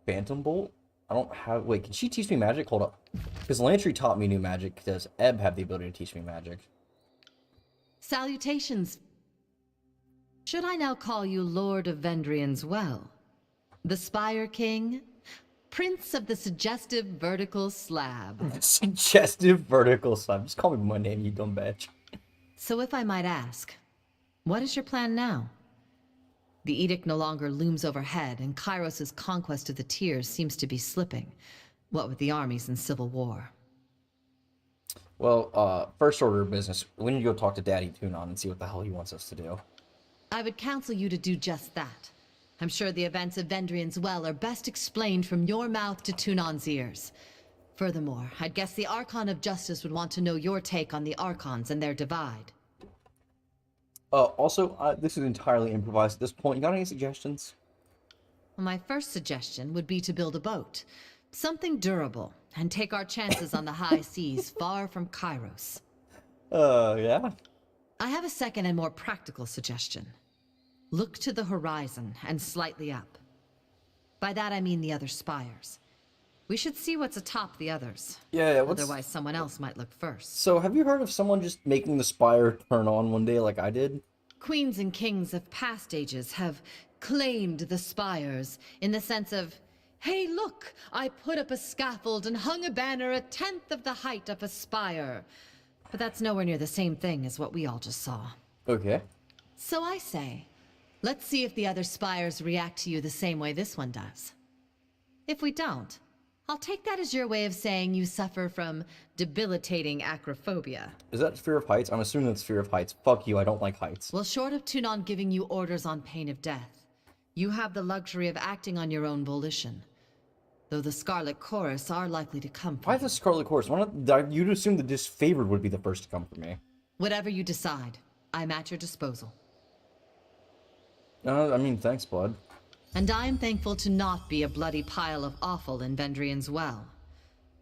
Phantom Bolt? I don't have... Wait, can she teach me magic? Hold up. Because Lantry taught me new magic, does Ebb have the ability to teach me magic? Salutations. Should I now call you Lord of Vendrian's Well? The Spire King? Prince of the Suggestive Vertical Slab? Suggestive vertical slab. Just call me by my name, you dumb bitch. So if I might ask, what is your plan now? The edict no longer looms overhead, and Kairos' conquest of the tiers seems to be slipping. What with the armies and civil war. Well, first order of business, we need to go talk to Daddy Tunon and see what the hell he wants us to do. I would counsel you to do just that. I'm sure the events of Vendrian's Well are best explained from your mouth to Tunon's ears. Furthermore, I'd guess the Archon of Justice would want to know your take on the Archons and their divide. Also, this is entirely improvised at this point. You got any suggestions? Well, my first suggestion would be to build a boat. Something durable, and take our chances on the high seas far from Kairos. Yeah? I have a second and more practical suggestion. Look to the horizon and slightly up. By that I mean the other spires. We should see what's atop the others. Yeah, Otherwise someone else might look first. So, have you heard of someone just making the spire turn on one day like I did? Queens and kings of past ages have claimed the spires in the sense of, hey look, I put up a scaffold and hung a banner 1/10 of the height of a spire. But that's nowhere near the same thing as what we all just saw. Okay. So I say, let's see if the other spires react to you the same way this one does. If we don't, I'll take that as your way of saying you suffer from debilitating acrophobia. Is that fear of heights? I'm assuming that's fear of heights. Fuck you, I don't like heights. Well, short of Tunon giving you orders on pain of death, you have the luxury of acting on your own volition. Though the Scarlet Chorus are likely to come for Why you. the Scarlet Chorus? Why not? You'd assume the disfavored would be the first to come for me. Whatever you decide, I'm at your disposal. I mean, thanks, bud. And I'm thankful to not be a bloody pile of offal in Vendrian's Well.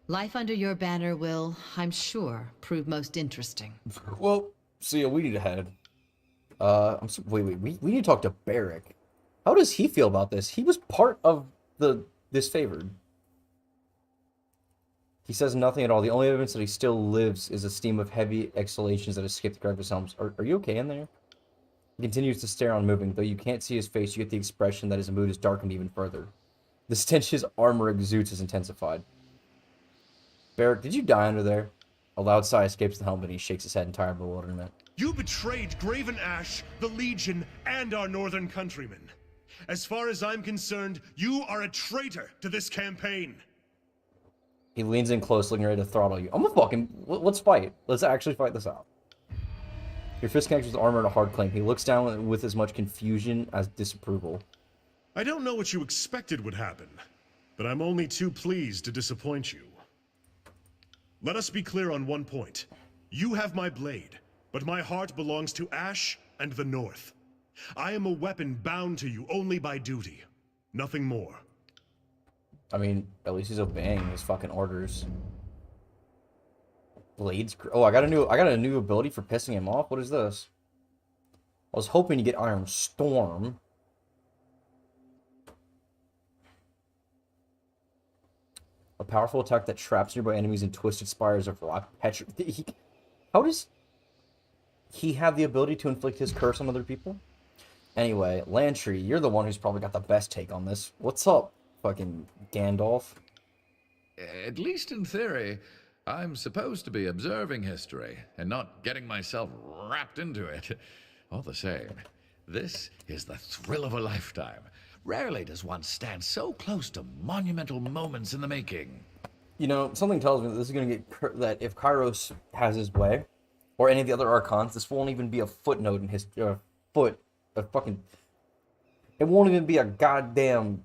Life under your banner will, I'm sure, prove most interesting. Well, so yeah, we need to head. Wait, we need to talk to Barrick. How does he feel about this? He was part of the disfavored. He says nothing at all. The only evidence that he still lives is a steam of heavy exhalations that escape the crevice helms. Are you okay in there? He continues to stare unmoving. Though you can't see his face, you get the expression that his mood is darkened even further. The stench his armor exudes is intensified. Barrick, did you die under there? A loud sigh escapes the helmet and he shakes his head in tired bewilderment. You betrayed Graven Ash, the Legion, and our northern countrymen. As far as I'm concerned, you are a traitor to this campaign. He leans in close, looking ready to throttle you. I'm a fucking... Let's fight. Let's actually fight this out. Your fist connects with armor in a hard clank. He looks down with as much confusion as disapproval. I don't know what you expected would happen, but I'm only too pleased to disappoint you. Let us be clear on one point. You have my blade, but my heart belongs to Ash and the North. I am a weapon bound to you only by duty. Nothing more. I mean, at least he's obeying his fucking orders. Blades. Oh, I got a new ability for pissing him off. What is this? I was hoping to get Iron Storm. A powerful attack that traps nearby enemies in twisted spires of rock. How does he have the ability to inflict his curse on other people? Anyway, Lantry, you're the one who's probably got the best take on this. What's up, fucking Gandalf? At least in theory, I'm supposed to be observing history and not getting myself wrapped into it. All the same, this is the thrill of a lifetime. Rarely does one stand so close to monumental moments in the making. You know, something tells me that this is going to get... that if Kairos has his way, or any of the other Archons, this won't even be a footnote in his... a fucking... It won't even be a goddamn,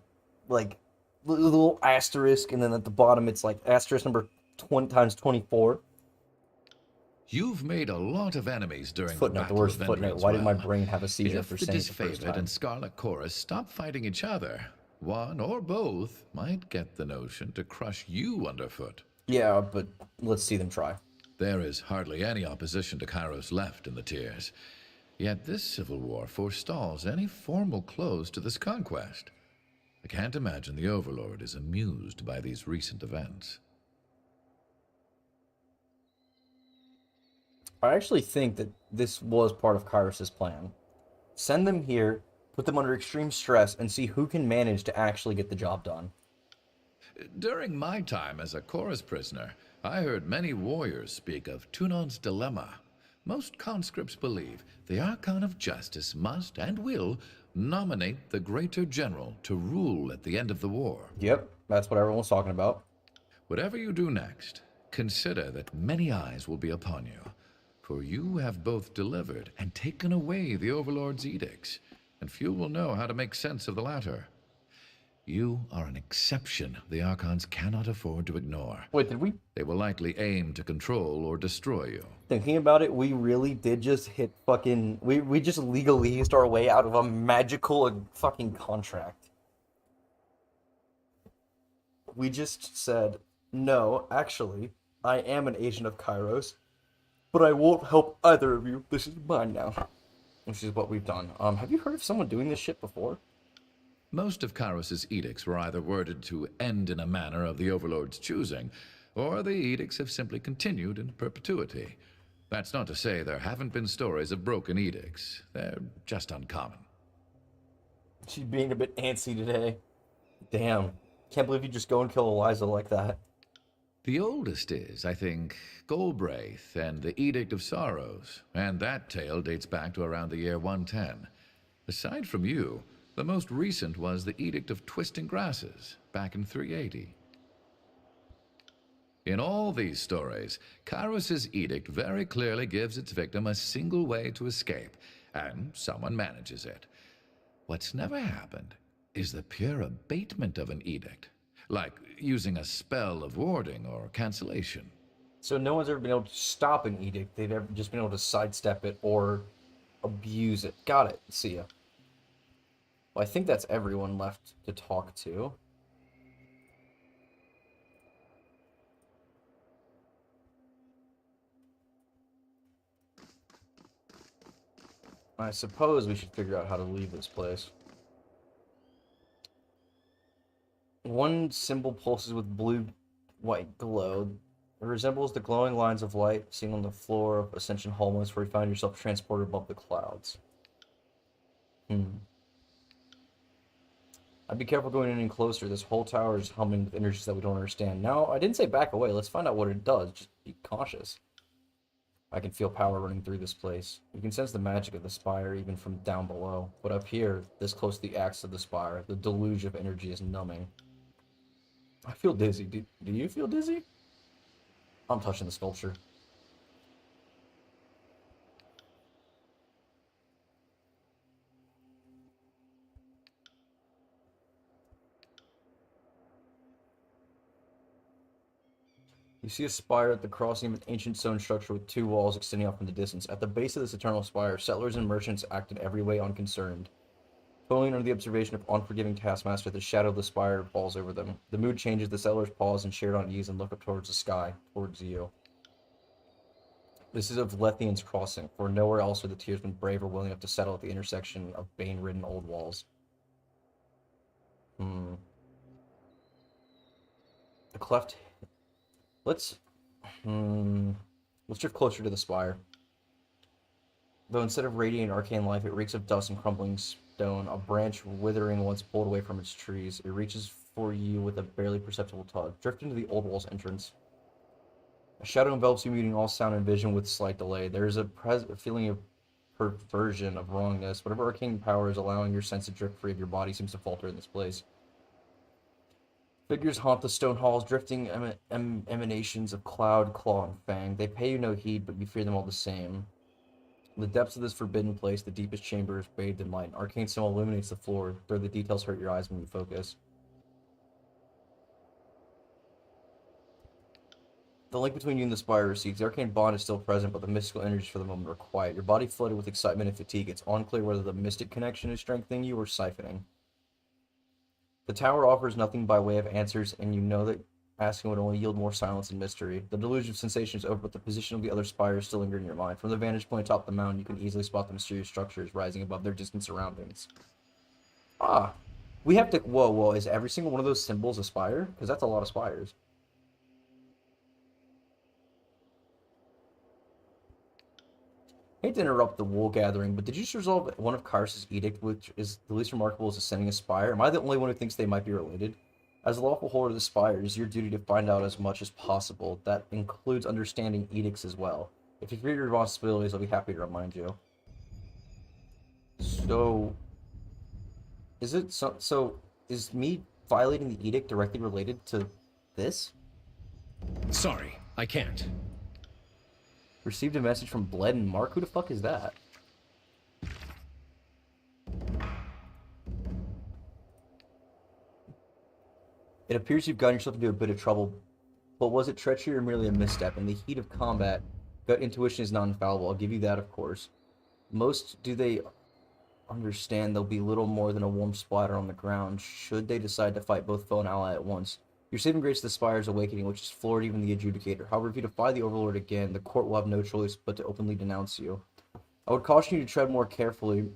like, little asterisk, and then at the bottom it's like asterisk number 20 times 24. You've made a lot of enemies during Footnote, the worst footnote. Why did my brain have a seizure for saying it the first If the time? disfavored and Scarlet Chorus stop fighting each other, one or both might get the notion to crush you underfoot. Yeah, but let's see them try. There is hardly any opposition to Kairos left in the tiers. Yet this civil war forestalls any formal close to this conquest. I can't imagine the Overlord is amused by these recent events. I actually think that this was part of Kyros's plan. Send them here, put them under extreme stress, and see who can manage to actually get the job done. During my time as a chorus prisoner, I heard many warriors speak of Tunon's dilemma. Most conscripts believe the Archon of Justice must and will nominate the Greater General to rule at the end of the war. Yep, that's what everyone was talking about. Whatever you do next, consider that many eyes will be upon you, for you have both delivered and taken away the Overlord's edicts, and few will know how to make sense of the latter. You are an exception the Archons cannot afford to ignore. Wait, did we... They will likely aim to control or destroy you. Thinking about it, we really did just hit fucking... We just legalese our way out of a magical fucking contract. We just said, no, actually, I am an agent of Kairos, but I won't help either of you. This is mine now. Which is what we've done. Have you heard of someone doing this shit before? Most of Kairos' edicts were either worded to end in a manner of the Overlord's choosing, or the edicts have simply continued in perpetuity. That's not to say there haven't been stories of broken edicts. They're just uncommon. She's being a bit antsy today. Damn. Can't believe you just go and kill Eliza like that. The oldest is, I think, Golbraith and the Edict of Sorrows, and that tale dates back to around the year 110. Aside from you, the most recent was the Edict of Twisting Grasses, back in 380. In all these stories, Kairos' edict very clearly gives its victim a single way to escape, and someone manages it. What's never happened is the pure abatement of an edict, like using a spell of warding or cancellation. So no one's ever been able to stop an edict. They've ever just been able to sidestep it or abuse it. Got it. See ya. Well, I think that's everyone left to talk to. I suppose we should figure out how to leave this place. One symbol pulses with blue-white glow. It resembles the glowing lines of light seen on the floor of Ascension Hallways where you find yourself transported above the clouds. I'd be careful going in any closer. This whole tower is humming with energies that we don't understand. Now, I didn't say back away. Let's find out what it does. Just be cautious. I can feel power running through this place. You can sense the magic of the spire even from down below. But up here, this close to the axe of the spire, the deluge of energy is numbing. I feel dizzy. Do you feel dizzy? I'm touching the sculpture. You see a spire at the crossing of an ancient stone structure with two walls extending off in the distance. At the base of this eternal spire, settlers and merchants act in every way unconcerned. Toiling under the observation of unforgiving taskmaster, the shadow of the spire falls over them. The mood changes, the settlers pause and share unease and look up towards the sky, towards you. This is of Lethian's crossing, for nowhere else are the tearsmen brave or willing enough to settle at the intersection of bane-ridden old walls. The cleft... Let's drift closer to the spire. Though instead of radiating arcane life, it reeks of dust and crumbling stone, a branch withering once pulled away from its trees. It reaches for you with a barely perceptible tug. Drift into the old wall's entrance. A shadow envelops you, muting all sound and vision with slight delay. There is a feeling of perversion, of wrongness. Whatever arcane power is allowing your sense to drift free of your body seems to falter in this place. Figures haunt the stone halls, drifting emanations of cloud, claw, and fang. They pay you no heed, but you fear them all the same. In the depths of this forbidden place, the deepest chamber is bathed in light. An arcane symbol illuminates the floor, though the details hurt your eyes when you focus. The link between you and the spire recedes. The arcane bond is still present, but the mystical energies for the moment are quiet. Your body flooded with excitement and fatigue. It's unclear whether the mystic connection is strengthening you or siphoning. The tower offers nothing by way of answers, and you know that asking would only yield more silence and mystery. The deluge of sensation is over, but the position of the other spires still linger in your mind. From the vantage point atop the mountain, you can easily spot the mysterious structures rising above their distant surroundings. Ah, we have to... Whoa, is every single one of those symbols a spire? Because that's a lot of spires. hate to interrupt the wool gathering, but did you just resolve one of Kars's edict, which is the least remarkable is ascending a spire? Am I the only one who thinks they might be related? As a lawful holder of the spire, it is your duty to find out as much as possible. That includes understanding edicts as well. If you forget your responsibilities, I'll be happy to remind you. So, is it so is me violating the edict directly related to this? Sorry, I can't. Received a message from Bled and Mark. Who the fuck is that? It appears you've gotten yourself into a bit of trouble, but was it treachery or merely a misstep? In the heat of combat, gut intuition is not infallible. I'll give you that, of course. Most do they understand there'll be little more than a warm splatter on the ground should they decide to fight both foe and ally at once. Your saving grace is the Spire's awakening, which has floored even the Adjudicator. However, if you defy the Overlord again, the court will have no choice but to openly denounce you. I would caution you to tread more carefully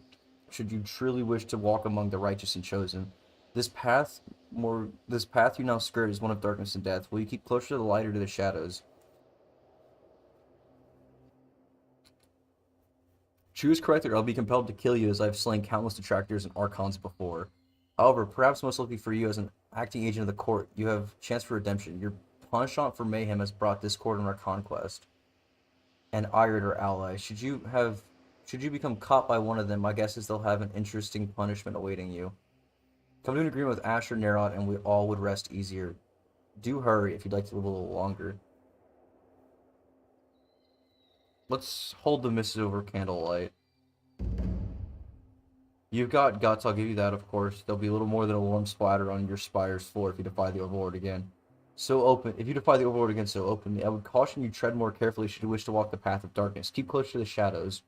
should you truly wish to walk among the righteous and chosen. This path you now skirt is one of darkness and death. Will you keep closer to the light or to the shadows? Choose correctly or I'll be compelled to kill you as I've slain countless detractors and archons before. However, perhaps most likely for you as an acting agent of the court, you have chance for redemption. Your penchant for mayhem has brought discord in our conquest. And Irid are allies. Should you become caught by one of them, my guess is they'll have an interesting punishment awaiting you. Come to an agreement with Asher Nerot and we all would rest easier. Do hurry if you'd like to live a little longer. Let's hold the missive over candlelight. You've got guts, I'll give you that, of course. There'll be a little more than a warm splatter on your spire's floor if you defy the Overlord again. If you defy the Overlord again so openly, I would caution you tread more carefully should you wish to walk the path of darkness. Keep close to the shadows,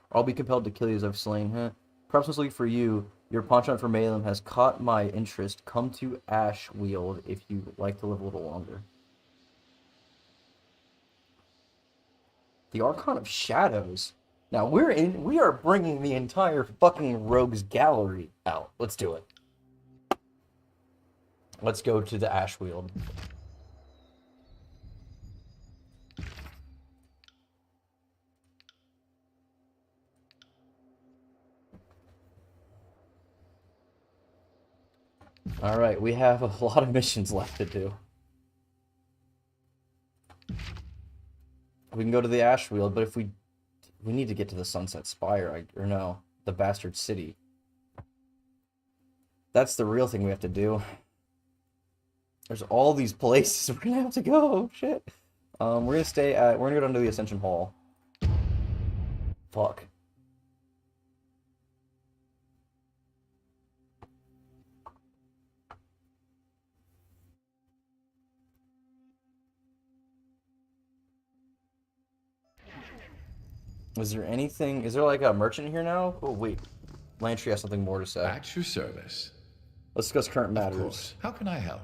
or I'll be compelled to kill you as I've slain. Perhaps mostly for you, your penchant for Vellum has caught my interest. Come to Ashweald if you'd like to live a little longer. The Archon of Shadows. Now we are bringing the entire fucking Rogues Gallery out. Let's do it. Let's go to the Ashweald. Alright, we have a lot of missions left to do. We can go to the Ashweald, but if we need to get to the Sunset Spire, or no, the Bastard City. That's the real thing we have to do. There's all these places we're gonna have to go. Shit. We're gonna go down to the Ascension Hall. Fuck. Is there like a merchant here now? Oh wait, Lantry has something more to say. At your service. Let's discuss current matters. Of course. How can I help?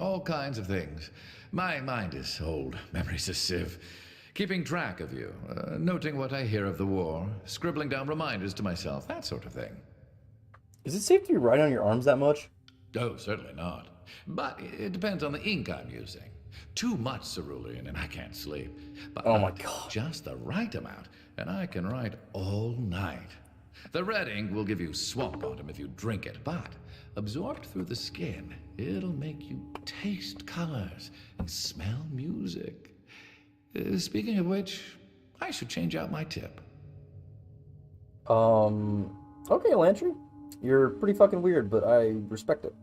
All kinds of things. My mind is old, memory's a sieve. Keeping track of you, noting what I hear of the war, scribbling down reminders to myself, that sort of thing. Is it safe to be writing on your arms that much? Oh, certainly not. But it depends on the ink I'm using. Too much cerulean and I can't sleep. But oh my god. Just the right amount, and I can write all night. The red ink will give you swamp bottom if you drink it, but absorbed through the skin, it'll make you taste colors and smell music. Speaking of which, I should change out my tip. Okay, Lantry. You're pretty fucking weird, but I respect it.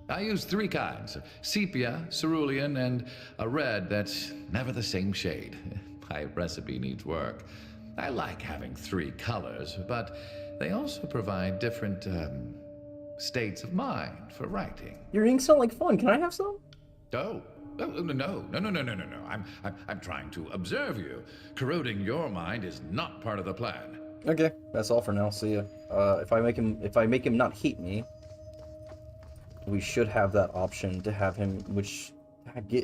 I use 3 kinds, sepia, cerulean, and a red that's never the same shade. My recipe needs work. I like having 3 colors, but they also provide different, states of mind for writing. Your inks sound like fun. Can I have some? Oh, no. I'm trying to observe you. Corroding your mind is not part of the plan. Okay, that's all for now. See ya. If I make him not hate me, we should have that option to have him,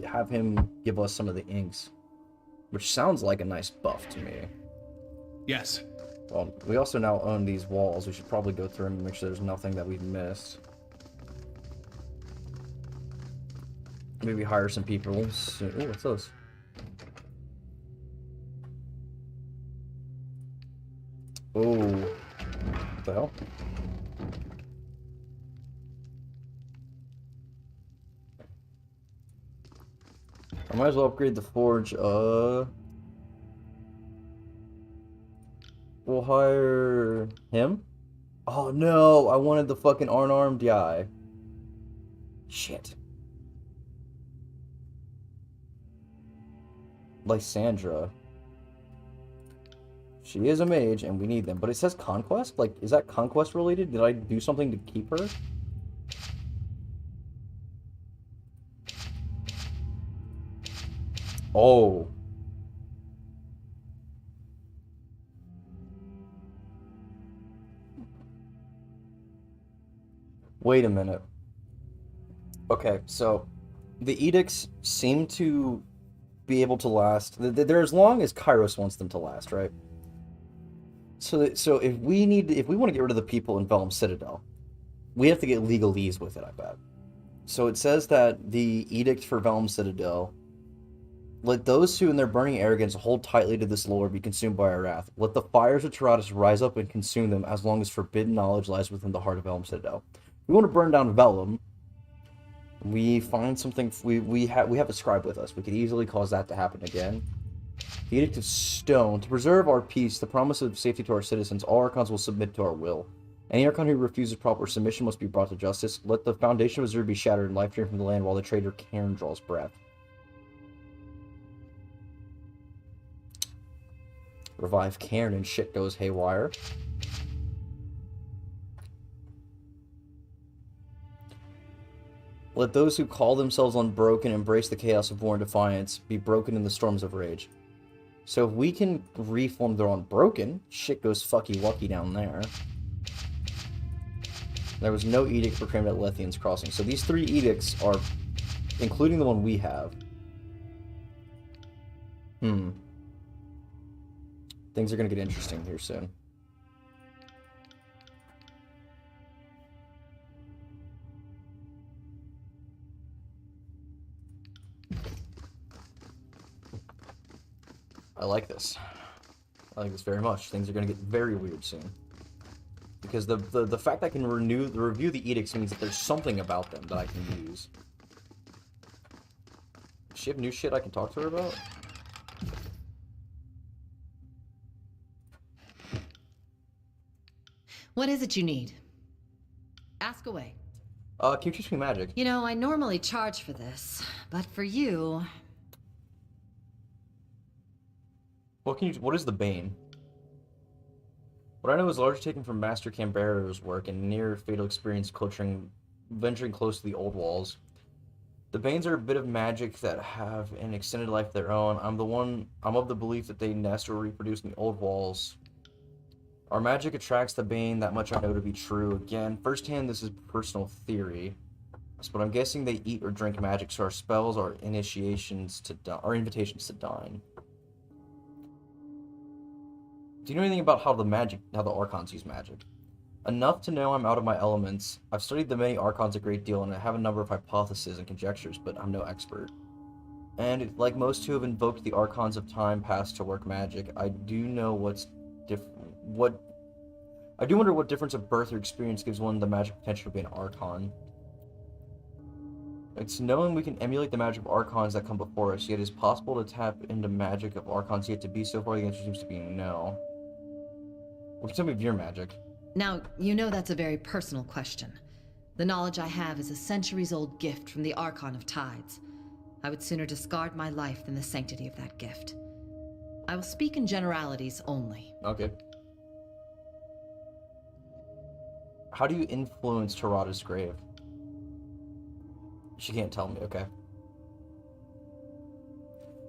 have him give us some of the inks, which sounds like a nice buff to me. Yes. Well, we also now own these walls. We should probably go through them and make sure there's nothing that we've missed. Maybe hire some people soon. Ooh, what's this? Oh. What the hell? I might as well upgrade the forge. We'll hire him. Oh no, I wanted the fucking unarmed guy. Shit. Lysandra. She is a mage, and we need them. But it says conquest? Like, is that conquest related? Did I do something to keep her? Oh. Wait a minute. Okay, so the edicts seem to be able to last. They're as long as Kairos wants them to last, right? So if we want to get rid of the people in Vellum Citadel, we have to get legalese with it, I bet. So it says that the edict for Vellum Citadel: let those who in their burning arrogance hold tightly to this lore be consumed by our wrath. Let the fires of Tyranny rise up and consume them as long as forbidden knowledge lies within the heart of Vellum Citadel. We want to burn down Vellum. We find something. We have a scribe with us. We could easily cause that to happen again. The Edict of Stone. To preserve our peace, the promise of safety to our citizens, all Archons will submit to our will. Any Archon who refuses proper submission must be brought to justice. Let the foundation of Azure be shattered and life drained from the land while the traitor Cairn draws breath. Revive Cairn and shit goes haywire. Let those who call themselves unbroken embrace the chaos of war and defiance, be broken in the storms of rage. So if we can reform their unbroken, shit goes fucky-wucky down there. There was no edict proclaimed at Lethian's Crossing. So these 3 edicts are, including the one we have. Things are going to get interesting here soon. I like this. I like this very much. Things are going to get very weird soon. Because the fact I can review the edicts means that there's something about them that I can use. Does she have new shit I can talk to her about? What is it you need? Ask away. Can you teach me magic? You know, I normally charge for this, but for you... What is the Bane? What I know is largely taken from Master Canberra's work and near fatal experience venturing close to the old walls. The Banes are a bit of magic that have an extended life of their own. I'm of the belief that they nest or reproduce in the old walls. Our magic attracts the Bane, that much I know to be true. Again, firsthand, this is personal theory. But I'm guessing they eat or drink magic, so our spells are invitations to dine. Do you know anything about how the Archons use magic? Enough to know I'm out of my elements. I've studied the many Archons a great deal, and I have a number of hypotheses and conjectures, but I'm no expert. And like most who have invoked the Archons of time past to work magic, I do wonder what difference of birth or experience gives one the magic potential to be an Archon. It's knowing we can emulate the magic of Archons that come before us, yet it's possible to tap into magic of Archons yet to be. So far the answer seems to be no. What can you tell me of your magic? Now, you know that's a very personal question. The knowledge I have is a centuries-old gift from the Archon of Tides. I would sooner discard my life than the sanctity of that gift. I will speak in generalities only. Okay. How do you influence Tarada's grave? She can't tell me, okay.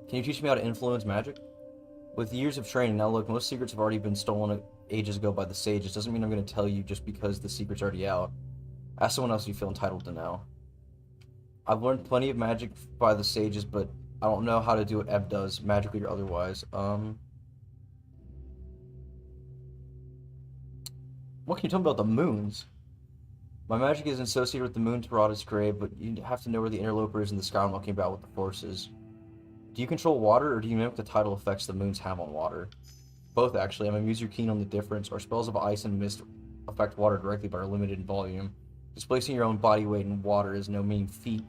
Can you teach me how to influence magic? With years of training, now look, most secrets have already been stolen ages ago by the sages. Doesn't mean I'm going to tell you just because the secret's already out. Ask someone else you feel entitled to know. I've learned plenty of magic by the sages, but I don't know how to do what Ev does, magically or otherwise. What can you tell me about the moons? My magic is associated with the moon Tarada's grave, but you have to know where the interloper is in the sky when looking about with the forces. Do you control water, or do you mimic the tidal effects the moons have on water? Both, actually. I'm amused you're keen on the difference. Our spells of ice and mist affect water directly but are limited in volume. Displacing your own body weight in water is no mean feat.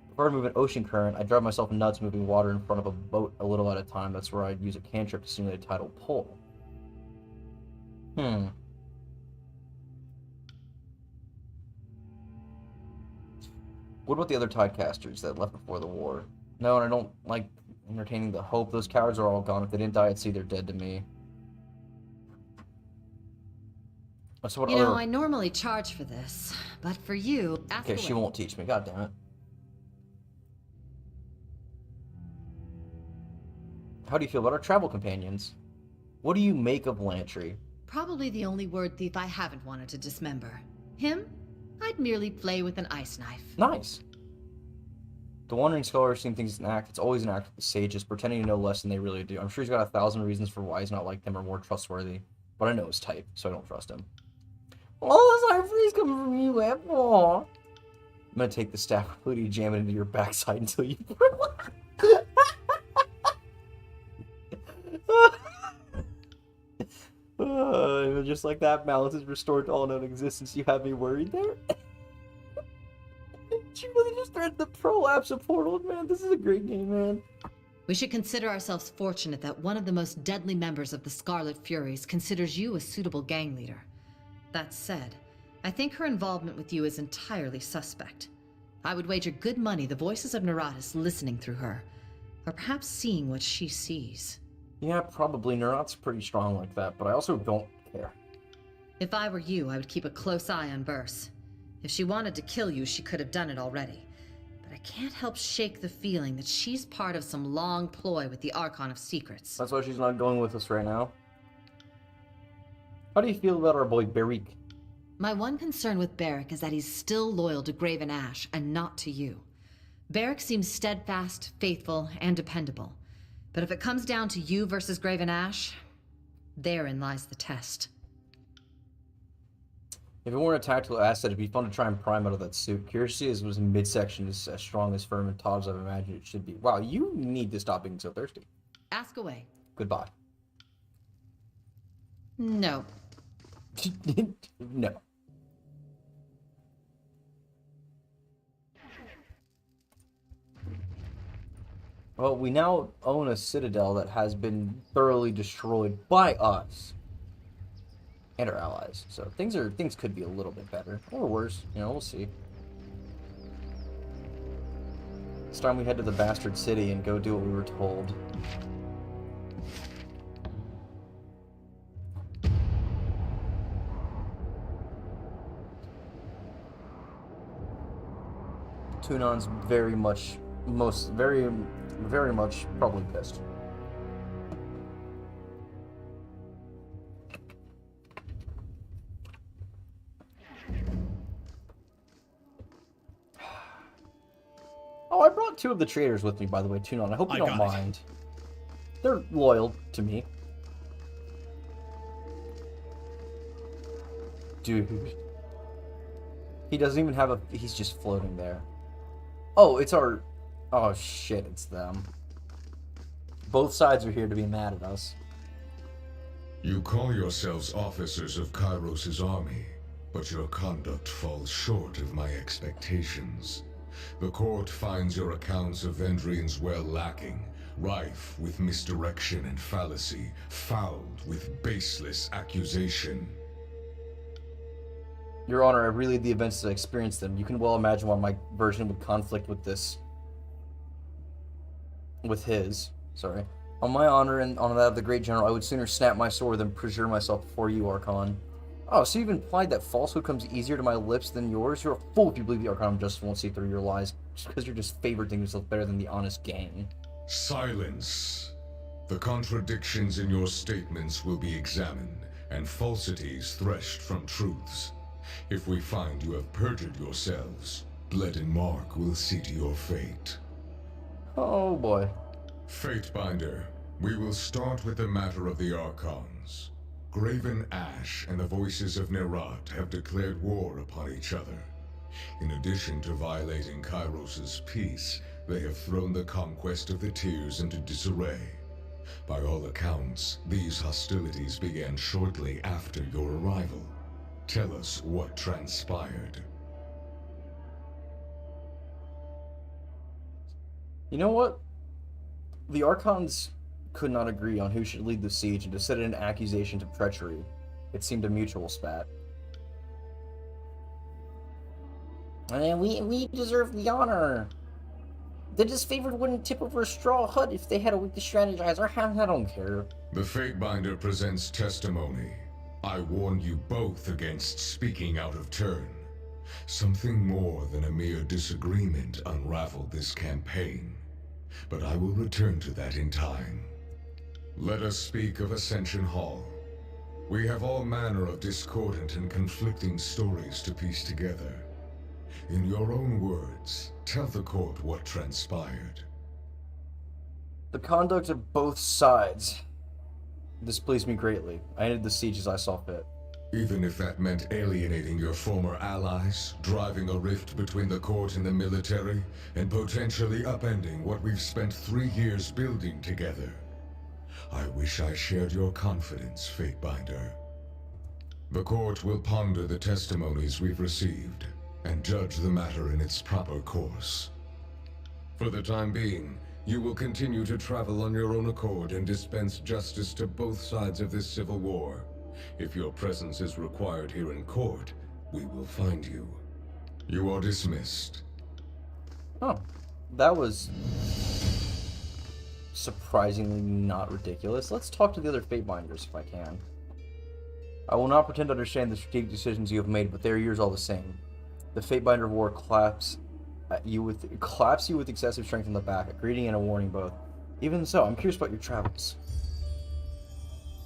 If I were to move an ocean current, I'd drive myself nuts moving water in front of a boat a little at a time. That's where I'd use a cantrip to simulate a tidal pull. What about the other tidecasters that left before the war? No, and I don't like entertaining the hope. Those cowards are all gone. If they didn't die, I'd see they're dead to me. So what other... I normally charge for this, but for you, ask Okay, she away. won't teach me. God damn it. How do you feel about our travel companions? What do you make of Lantry? Probably the only word thief I haven't wanted to dismember. Him? I'd merely play with an ice knife. Nice. The Wandering Scholar seems thinks it's an act. It's always an act with the sages, pretending to know less than they really do. I'm sure he's got 1,000 reasons for why he's not like them or more trustworthy. But I know his type, so I don't trust him. Oh, this freeze coming from you, Apple. I'm gonna take the staff, completely jam it into your backside until you... just like that, balance is restored to all known existence. You have me worried there? She really just threatened the prolapse of Portal. Man, this is a great game, man. We should consider ourselves fortunate that one of the most deadly members of the Scarlet Furies considers you a suitable gang leader. That said, I think her involvement with you is entirely suspect. I would wager good money the voices of Neratis listening through her, or perhaps seeing what she sees. Yeah, probably. Nerat's pretty strong like that, but I also don't care. If I were you, I would keep a close eye on Burse. If she wanted to kill you, she could have done it already. But I can't help shake the feeling that she's part of some long ploy with the Archon of Secrets. That's why she's not going with us right now. How do you feel about our boy Barik? My one concern with Barrick is that he's still loyal to Graven Ash and not to you. Barrick seems steadfast, faithful, and dependable. But if it comes down to you versus Graven Ash, therein lies the test. If it weren't a tactical asset, it'd be fun to try and prime out of that suit. Curiosity was midsection is as strong as firm and taut as I've imagined it should be. Wow, you need to stop being so thirsty. Ask away. Goodbye. No. No. Well, we now own a Citadel that has been thoroughly destroyed by us and our allies. So things could be a little bit better or worse. We'll see. It's time we head to the bastard city and go do what we were told. Tunon's very much probably pissed. Oh, I brought 2 of the traders with me, by the way, Tunon. I hope you don't mind. They're loyal to me. Dude. He doesn't even have a... He's just floating there. Oh, it's our... Oh, shit, it's them. Both sides are here to be mad at us. You call yourselves officers of Kairos' army, but your conduct falls short of my expectations. The court finds your accounts of Vendrian's well lacking, rife with misdirection and fallacy, fouled with baseless accusation. Your Honor, I relayed the events as I experienced them. You can well imagine why my version would conflict with this. With his. Sorry. On my honor and on that of the great general, I would sooner snap my sword than perjure myself before you, Archon. Oh, so you've implied that falsehood comes easier to my lips than yours? You're a fool if you believe the Archon of Justice won't see through your lies, just because you're just favoriting yourself better than the honest gang. Silence. The contradictions in your statements will be examined, and falsities threshed from truths. If we find you have perjured yourselves, Bled and Mark will see to your fate. Oh boy. Fatebinder, we will start with the matter of the Archons. Graven Ash and the voices of Nerat have declared war upon each other. In addition to violating Kairos's peace, they have thrown the conquest of the Tears into disarray. By all accounts, these hostilities began shortly after your arrival. Tell us what transpired. You know what? The Archons could not agree on who should lead the siege, and to set in accusations of treachery. It seemed a mutual spat. And we deserve the honor. The disfavored wouldn't tip over a straw hut if they had a week to strategize. I don't care. The Fatebinder presents testimony. I warn you both against speaking out of turn. Something more than a mere disagreement unraveled this campaign. But I will return to that in time. Let us speak of Ascension Hall. We have all manner of discordant and conflicting stories to piece together. In your own words, tell the court what transpired. The conduct of both sides displeased me greatly. I ended the siege as I saw fit. Even if that meant alienating your former allies, driving a rift between the court and the military, and potentially upending what we've spent 3 years building together. I wish I shared your confidence, Fatebinder. The court will ponder the testimonies we've received, and judge the matter in its proper course. For the time being, you will continue to travel on your own accord and dispense justice to both sides of this civil war. If your presence is required here in court, we will find you. You are dismissed. Oh, that was surprisingly not ridiculous. Let's talk to the other Fatebinders if I can. I will not pretend to understand the strategic decisions you have made, but they are yours all the same. The Fatebinder War claps you with excessive strength in the back, a greeting and a warning both. Even so, I'm curious about your travels.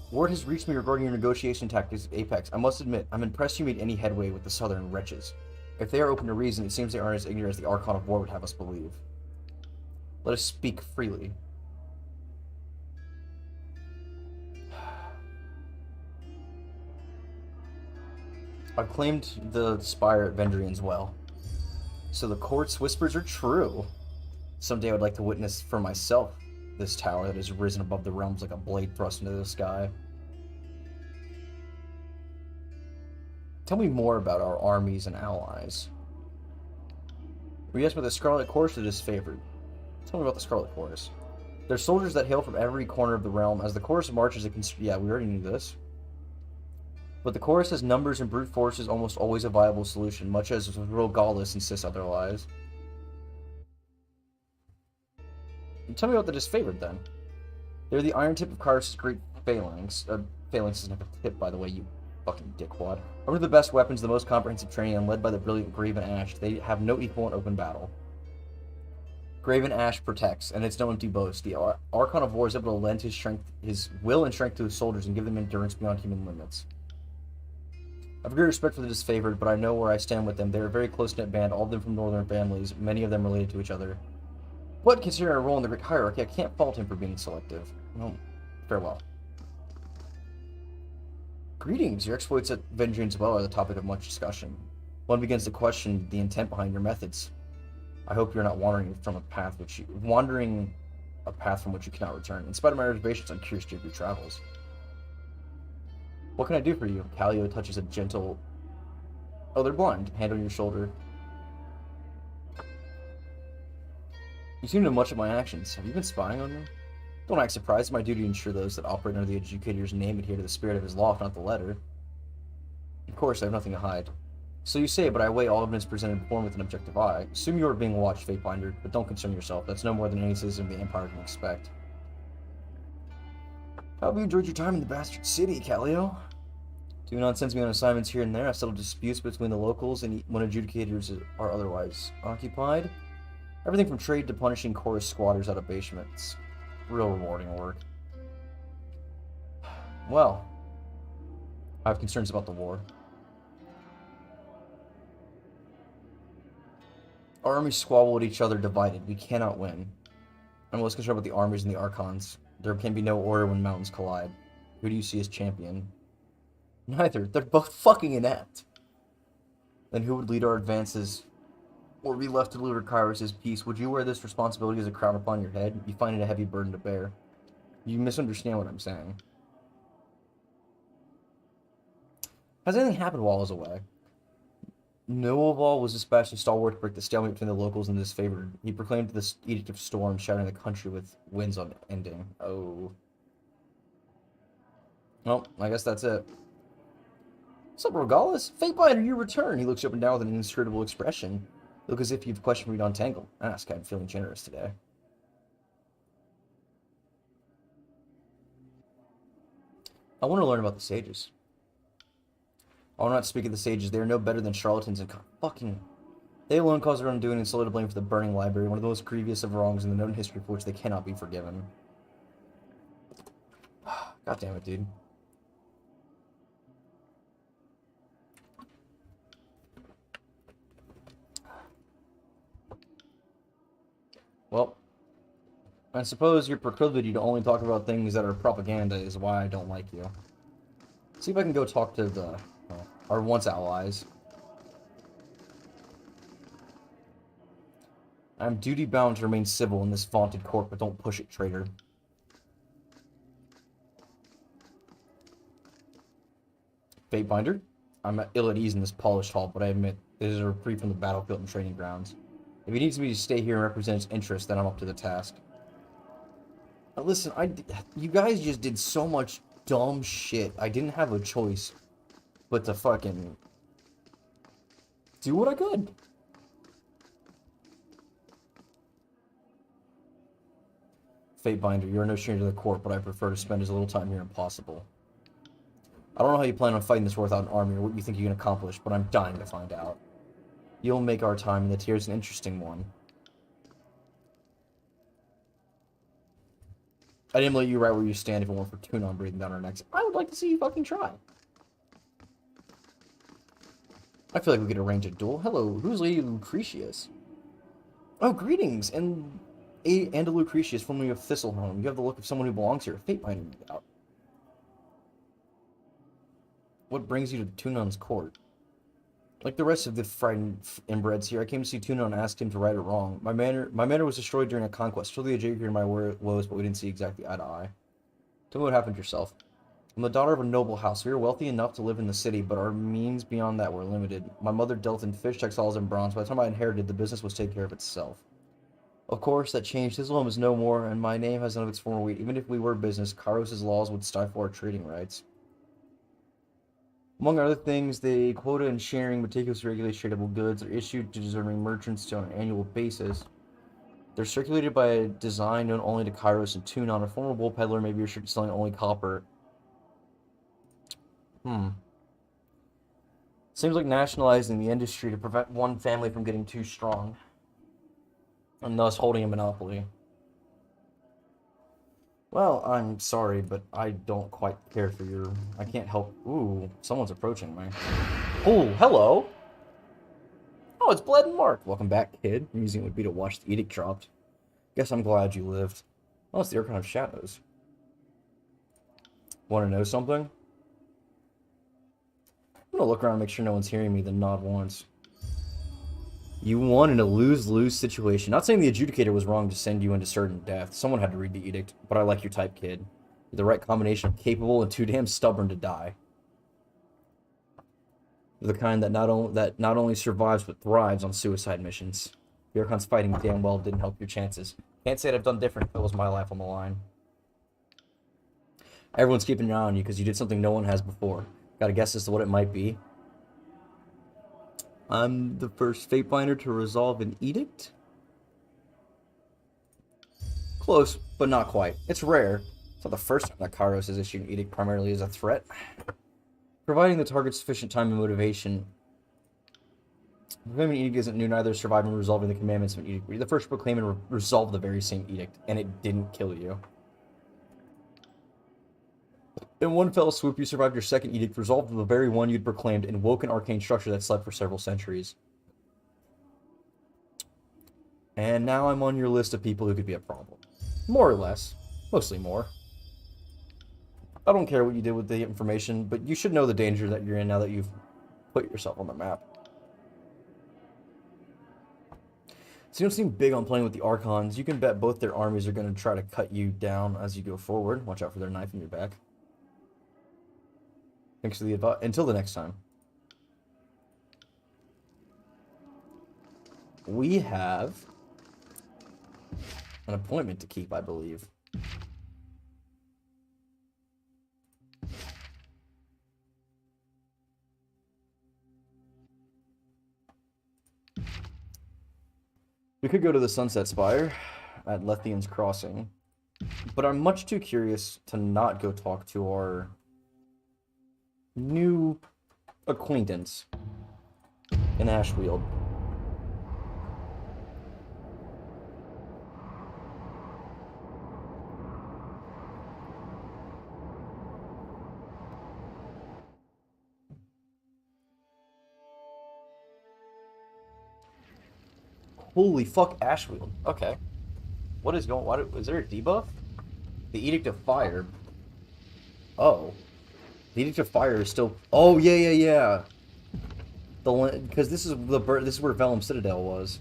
Word has reached me regarding your negotiation tactics at Apex. I must admit, I'm impressed you made any headway with the Southern wretches. If they are open to reason, it seems they aren't as ignorant as the Archon of War would have us believe. Let us speak freely. I've claimed the spire at Vendrian's Well. So the court's whispers are true. Someday I would like to witness for myself this tower that has risen above the realms like a blade thrust into the sky. Tell me more about our armies and allies. Were you asked about the Scarlet Chorus or the Disfavored? Tell me about the Scarlet Chorus. They're soldiers that hail from every corner of the realm. As the chorus marches, it can... Yeah, we already knew this. But the chorus has numbers and brute force is almost always a viable solution, much as Rogalis insists otherwise. Tell me about the Disfavored, then. They're the iron tip of Kairos' great phalanx. Phalanx doesn't have a tip, by the way, you fucking dickwad. One of the best weapons, the most comprehensive training, and led by the brilliant Graven Ash, they have no equal in open battle. Graven Ash protects, and it's no empty boast. The Archon of War is able to lend his will and strength to his soldiers and give them endurance beyond human limits. I have great respect for the Disfavored, but I know where I stand with them. They're a very close-knit band, all of them from northern families, many of them related to each other. But considering our role in the Great Hierarchy, I can't fault him for being selective. Well, farewell. Greetings. Your exploits at Vendrian's Well are the topic of much discussion. One begins to question the intent behind your methods. I hope you're not wandering a path from which you cannot return. In spite of my reservations, I'm curious to your travels. What can I do for you? Callio touches a gentle... Oh, they're blind. Hand on your shoulder. You seem to know much of my actions. Have you been spying on me? Don't act surprised. It's my duty to ensure those that operate under the Educator's name adhere to the spirit of his law, if not the letter. Of course, I have nothing to hide. So you say, but I weigh all evidence presented before me with an objective eye. Assume you are being watched, Fatebinder, but don't concern yourself. That's no more than any citizen of the Empire can expect. How have you enjoyed your time in the Bastard City, Callio? Do not send me on assignments here and there. I've settled disputes between the locals and when adjudicators are otherwise occupied. Everything from trade to punishing chorus squatters out of basements. Real rewarding work. Well, I have concerns about the war. Our armies squabble at each other, divided. We cannot win. I'm less concerned about the armies and the Archons. There can be no order when mountains collide. Who do you see as champion? Neither. They're both fucking inept. then who would lead our advances or be left to deliver Kairos' peace? Would you wear this responsibility as a crown upon your head? You find it a heavy burden to bear. You misunderstand what I'm saying. Has anything happened while I was away? Noval was dispatched to stalwart to break the stalemate between the locals and the disfavored. He proclaimed the Edict of Storm, shattering the country with winds on ending. Oh. Well, I guess that's it. What's up, Rogalis? Fatebinder, you return. He looks up and down with an inscrutable expression. Look as if you've questioned me on Tangle. Ask, I'm feeling generous today. I want to learn about the sages. I will not speak of the sages. They are no better than charlatans and fucking... They alone cause their undoing and solely to blame for the burning library, one of the most grievous of wrongs in the known history for which they cannot be forgiven. God damn it, dude. Well, I suppose your proclivity to only talk about things that are propaganda is why I don't like you. See if I can go talk to the our once allies. I'm duty-bound to remain civil in this vaunted court, but don't push it, traitor. Fatebinder, I'm ill at ease in this polished hall, but I admit it is a reprieve from the battlefield and training grounds. If he needs me to stay here and represent his interests, then I'm up to the task. Now listen, you guys just did so much dumb shit. I didn't have a choice but to fucking do what I could. Fatebinder, you're no stranger to the court, but I prefer to spend as little time here as possible. I don't know how you plan on fighting this war without an army or what you think you can accomplish, but I'm dying to find out. You'll make our time in the tiers an interesting one. I didn't let you right where you stand if it weren't for Tunon breathing down our necks. I would like to see you fucking try. I feel like we could arrange a duel. Hello, who's Lady Lucretius? Oh, greetings, and Lucretius, formerly of Thistlehelm. You have the look of someone who belongs here. Fatebinder, no doubt. What brings you to Tunon's court? Like the rest of the frightened inbreds here, I came to see Tunon and asked him to right or wrong. My manor was destroyed during a conquest. Surely a jade here in my woes, but we didn't see exactly eye to eye. Tell me what happened to yourself. I'm the daughter of a noble house. We were wealthy enough to live in the city, but our means beyond that were limited. My mother dealt in fish, textiles, and bronze. By the time I inherited, the business was taking care of itself. Of course, that changed. His home is no more, and my name has none of its former weight. Even if we were business, Kairos' laws would stifle our trading rights. Among other things, the quota and sharing meticulously regulates tradable goods are issued to deserving merchants on an annual basis. They're circulated by a design known only to Kairos and Tunon. A former bull peddler may be restricted to selling only copper. Seems like nationalizing the industry to prevent one family from getting too strong, and thus holding a monopoly. Well, I'm sorry, but I don't quite care for your... I can't help... Ooh, someone's approaching me. Oh, hello! Oh, it's Bled and Mark. Welcome back, kid. Amusing it would be to watch the edict dropped. Guess I'm glad you lived. Oh, it's the Archon of Shadows. Want to know something? I'm gonna look around and make sure no one's hearing me, then nod once. You won in a lose-lose situation. Not saying the adjudicator was wrong to send you into certain death. Someone had to read the edict, but I like your type, kid. You're the right combination of capable and too damn stubborn to die. You're the kind that not only survives but thrives on suicide missions. The Archon's fighting damn well didn't help your chances. Can't say I'd have done different if it was my life on the line. Everyone's keeping an eye on you because you did something no one has before. Got a guess as to what it might be? I'm the first Fatebinder to resolve an edict? Close, but not quite. It's rare. It's not the first time that Kairos has issued an edict primarily as a threat. Providing the target sufficient time and motivation. Proclaiming an edict isn't new, neither surviving and resolving the commandments of an edict. You're the first to proclaim and resolve the very same edict, and it didn't kill you. In one fell swoop, you survived your second edict, resolved the very one you'd proclaimed, and woke an arcane structure that slept for several centuries. And now I'm on your list of people who could be a problem. More or less. Mostly more. I don't care what you did with the information, but you should know the danger that you're in now that you've put yourself on the map. So you don't seem big on playing with the Archons. You can bet both their armies are going to try to cut you down as you go forward. Watch out for their knife in your back. Thanks for the advice. Until the next time. We have an appointment to keep, I believe. We could go to the Sunset Spire at Lethian's Crossing, but I'm much too curious to not go talk to our new acquaintance in Ashfield. Holy fuck, Ashfield. Okay. What is going... What is there a debuff? The Edict of Fire. Oh. The Edict of Fire is still... Oh, yeah. Because this is where Vellum Citadel was.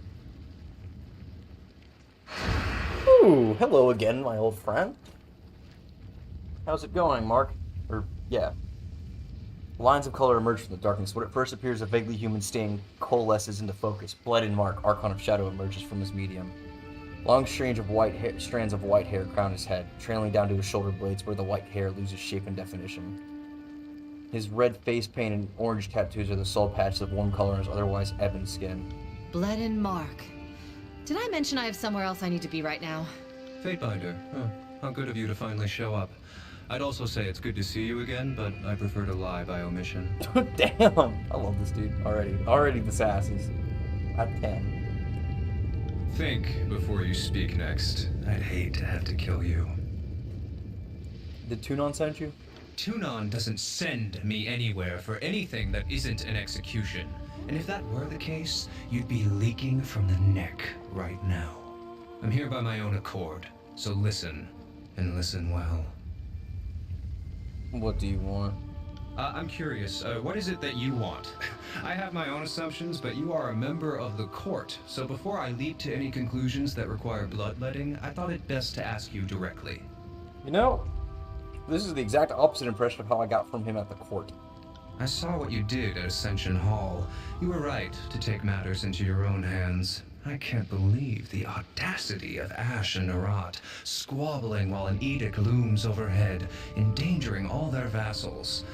Ooh, hello again, my old friend. How's it going, Mark? Yeah. Lines of color emerge from the darkness. What at first appears a vaguely human stain coalesces into focus. Blood and Mark, Archon of Shadow, emerges from his medium. Long strands of white hair crown his head, trailing down to his shoulder blades where the white hair loses shape and definition. His red face paint and orange tattoos are the sole patches of warm color on his otherwise ebon skin. Blood and Mark. Did I mention I have somewhere else I need to be right now? Fatebinder. Huh. How good of you to finally show up. I'd also say it's good to see you again, but I prefer to lie by omission. Damn! I love this dude already. Already the sass is at 10. Think before you speak next. I'd hate to have to kill you. Did Tunon send you? Tunon doesn't send me anywhere for anything that isn't an execution. And if that were the case, you'd be leaking from the neck right now. I'm here by my own accord, so listen, and listen well. What do you want? I'm curious, what is it that you want? I have my own assumptions, but you are a member of the court, so before I leap to any conclusions that require bloodletting, I thought it best to ask you directly. You know, this is the exact opposite impression of how I got from him at the court. I saw what you did at Ascension Hall. You were right to take matters into your own hands. I can't believe the audacity of Ash and Narat, squabbling while an edict looms overhead, endangering all their vassals.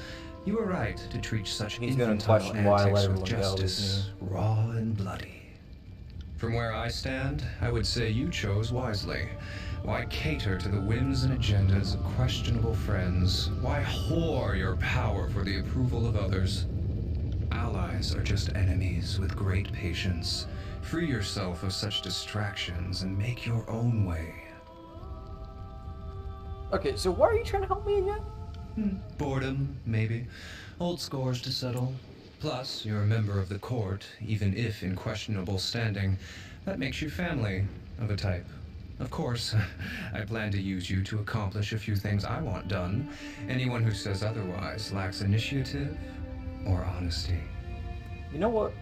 You were right to treat such infantile antics with justice, raw and bloody. From where I stand, I would say you chose wisely. Why cater to the whims and agendas of questionable friends? Why whore your power for the approval of others? Allies are just enemies with great patience. Free yourself of such distractions and make your own way. Okay, so why are you trying to help me again? Boredom, maybe. Old scores to settle. Plus, you're a member of the court, even if in questionable standing. That makes you family of a type. Of course, I plan to use you to accomplish a few things I want done. Anyone who says otherwise lacks initiative or honesty. You know what?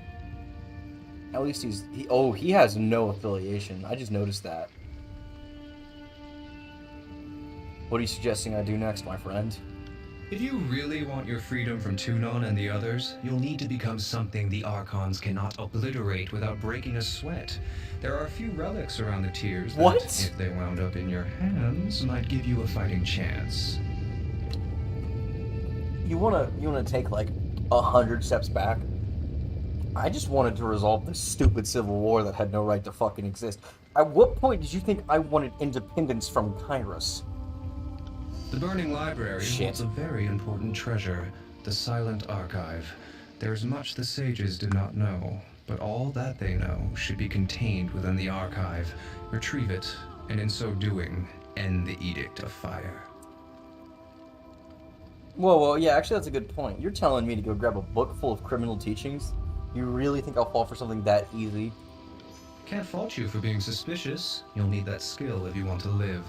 At least he has no affiliation. I just noticed that. What are you suggesting I do next, my friend? If you really want your freedom from Tunon and the others, you'll need to become something the Archons cannot obliterate without breaking a sweat. There are a few relics around the tiers that, if they wound up in your hands, might give you a fighting chance. You wanna take like 100 steps back? I just wanted to resolve this stupid civil war that had no right to fucking exist. At what point did you think I wanted independence from Kairos? The Burning Library holds a very important treasure, the Silent Archive. There's much the sages do not know, but all that they know should be contained within the archive. Retrieve it, and in so doing, end the Edict of Fire. Whoa, yeah, actually that's a good point. You're telling me to go grab a book full of criminal teachings? You really think I'll fall for something that easy? Can't fault you for being suspicious. You'll need that skill if you want to live.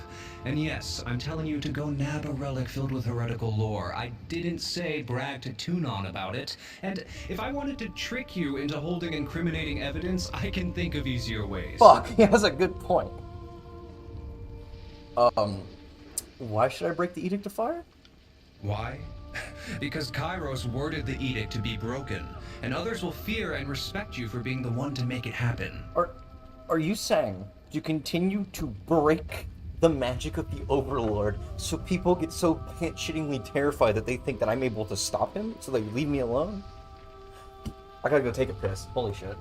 And yes, I'm telling you to go nab a relic filled with heretical lore. I didn't say brag to Tunon about it. And if I wanted to trick you into holding incriminating evidence, I can think of easier ways. Fuck, he has a good point. Why should I break the Edict of Fire? Why? Because Kairos worded the edict to be broken, and others will fear and respect you for being the one to make it happen. Are you saying you continue to break the magic of the Overlord so people get so shittingly terrified that they think that I'm able to stop him, so they leave me alone? I gotta go take a piss. Holy shit.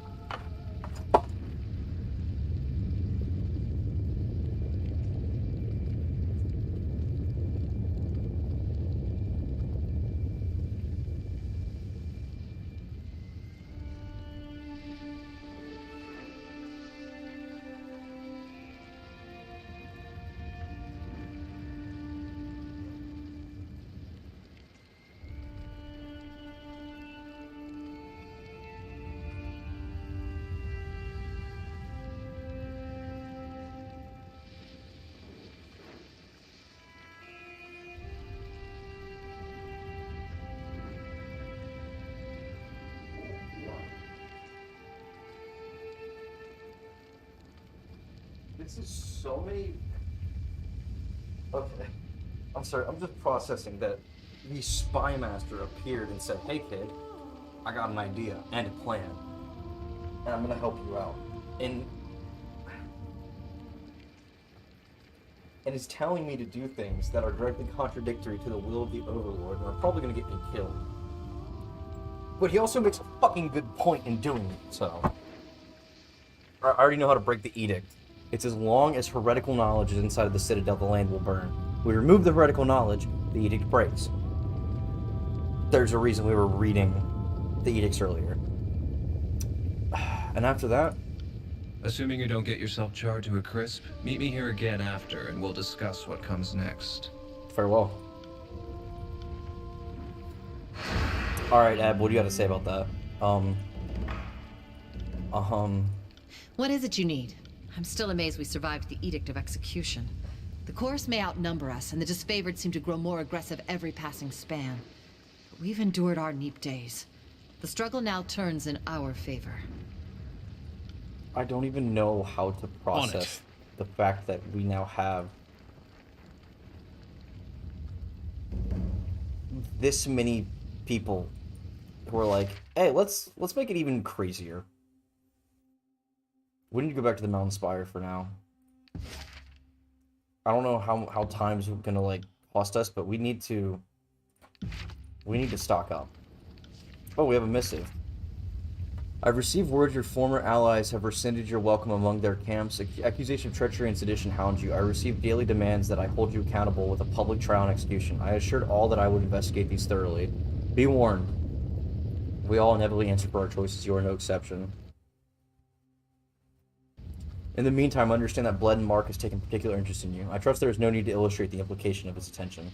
This is so many... Okay. I'm sorry, I'm just processing that the Spy Master appeared and said, "Hey kid, I got an idea and a plan, and I'm gonna help you out." And is telling me to do things that are directly contradictory to the will of the Overlord and are probably gonna get me killed. But he also makes a fucking good point in doing it, so... I already know how to break the edict. It's as long as heretical knowledge is inside of the Citadel, the land will burn. We remove the heretical knowledge, the edict breaks. There's a reason we were reading the edicts earlier. And after that... Assuming you don't get yourself charred to a crisp, meet me here again after, and we'll discuss what comes next. Farewell. Alright, Ab, what do you got to say about that? What is it you need? I'm still amazed we survived the Edict of Execution. The Chorus may outnumber us, and the disfavored seem to grow more aggressive every passing span. But we've endured our Neep days. The struggle now turns in our favor. I don't even know how to process the fact that we now have this many people who are like, "Hey, let's make it even crazier. We need to go back to the Mountain Spire for now." I don't know how time's gonna like cost us, but we need to stock up. Oh, we have a missive. I've received word your former allies have rescinded your welcome among their camps. Accusation of treachery and sedition hounds you. I received daily demands that I hold you accountable with a public trial and execution. I assured all that I would investigate these thoroughly. Be warned. We all inevitably answer for our choices. You are no exception. In the meantime, understand that Bled and Mark has taken particular interest in you. I trust there is no need to illustrate the implication of his attention.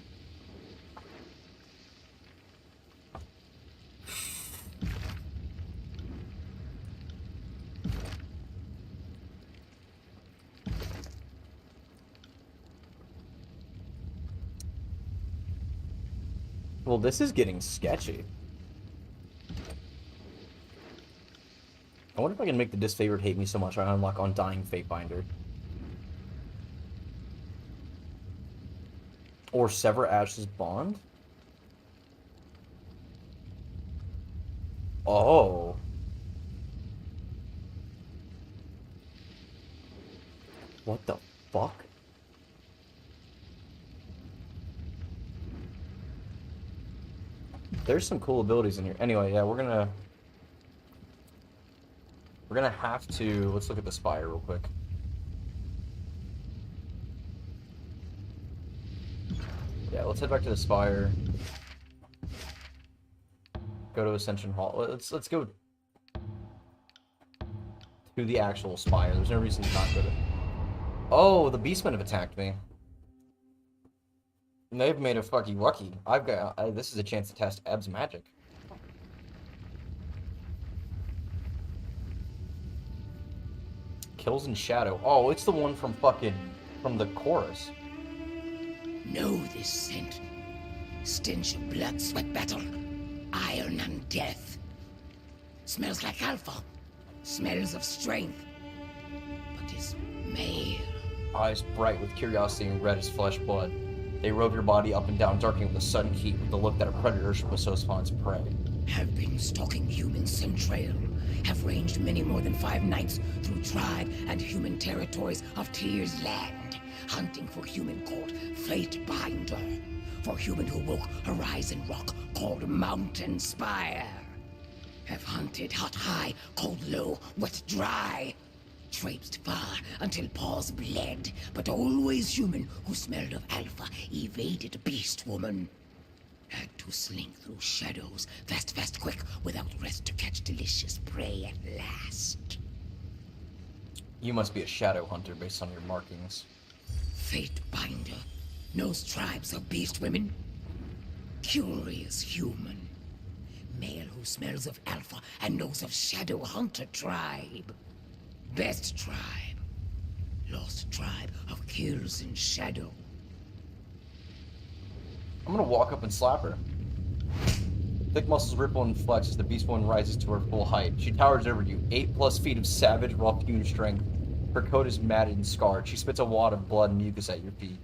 Well, this is getting sketchy. I wonder if I can make the disfavored hate me so much I unlock Undying Fatebinder. Or sever Ash's bond? Oh. What the fuck? There's some cool abilities in here. Anyway, yeah, we're gonna have to... Let's look at the spire real quick. Yeah, let's head back to the spire. Go to Ascension Hall. Let's go to the actual spire. There's no reason to not go to... Oh, the beastmen have attacked me. And they've made a fucky wucky. This is a chance to test Eb's magic. Kills in Shadow. Oh, it's the one from from the chorus. Know this scent. Stench of blood, sweat, battle, iron and death. Smells like alpha. Smells of strength. But is male. Eyes bright with curiosity and red as flesh blood. They rove your body up and down, darkening with a sudden heat with the look that a predator should bestow upon its prey. Have been stalking humans centrail. Have ranged many more than 5 nights through tribe and human territories of Tyr's land, hunting for human called Fate Binder, for human who woke Horizon Rock called Mountain Spire. Have hunted hot high, cold low, wet dry. Traipsed far until paws bled, but always human who smelled of alpha evaded beast woman. Had to slink through shadows, fast, fast, quick, without rest to catch delicious prey at last. You must be a shadow hunter based on your markings. Fate Binder knows tribes of beast women. Curious human. Male who smells of alpha and knows of shadow hunter tribe. Best tribe. Lost tribe of kills in shadow. I'm gonna walk up and slap her. Thick muscles ripple and flex as the beast woman rises to her full height. She towers over you, 8+ feet of savage, rough-hewn strength. Her coat is matted and scarred. She spits a wad of blood and mucus at your feet.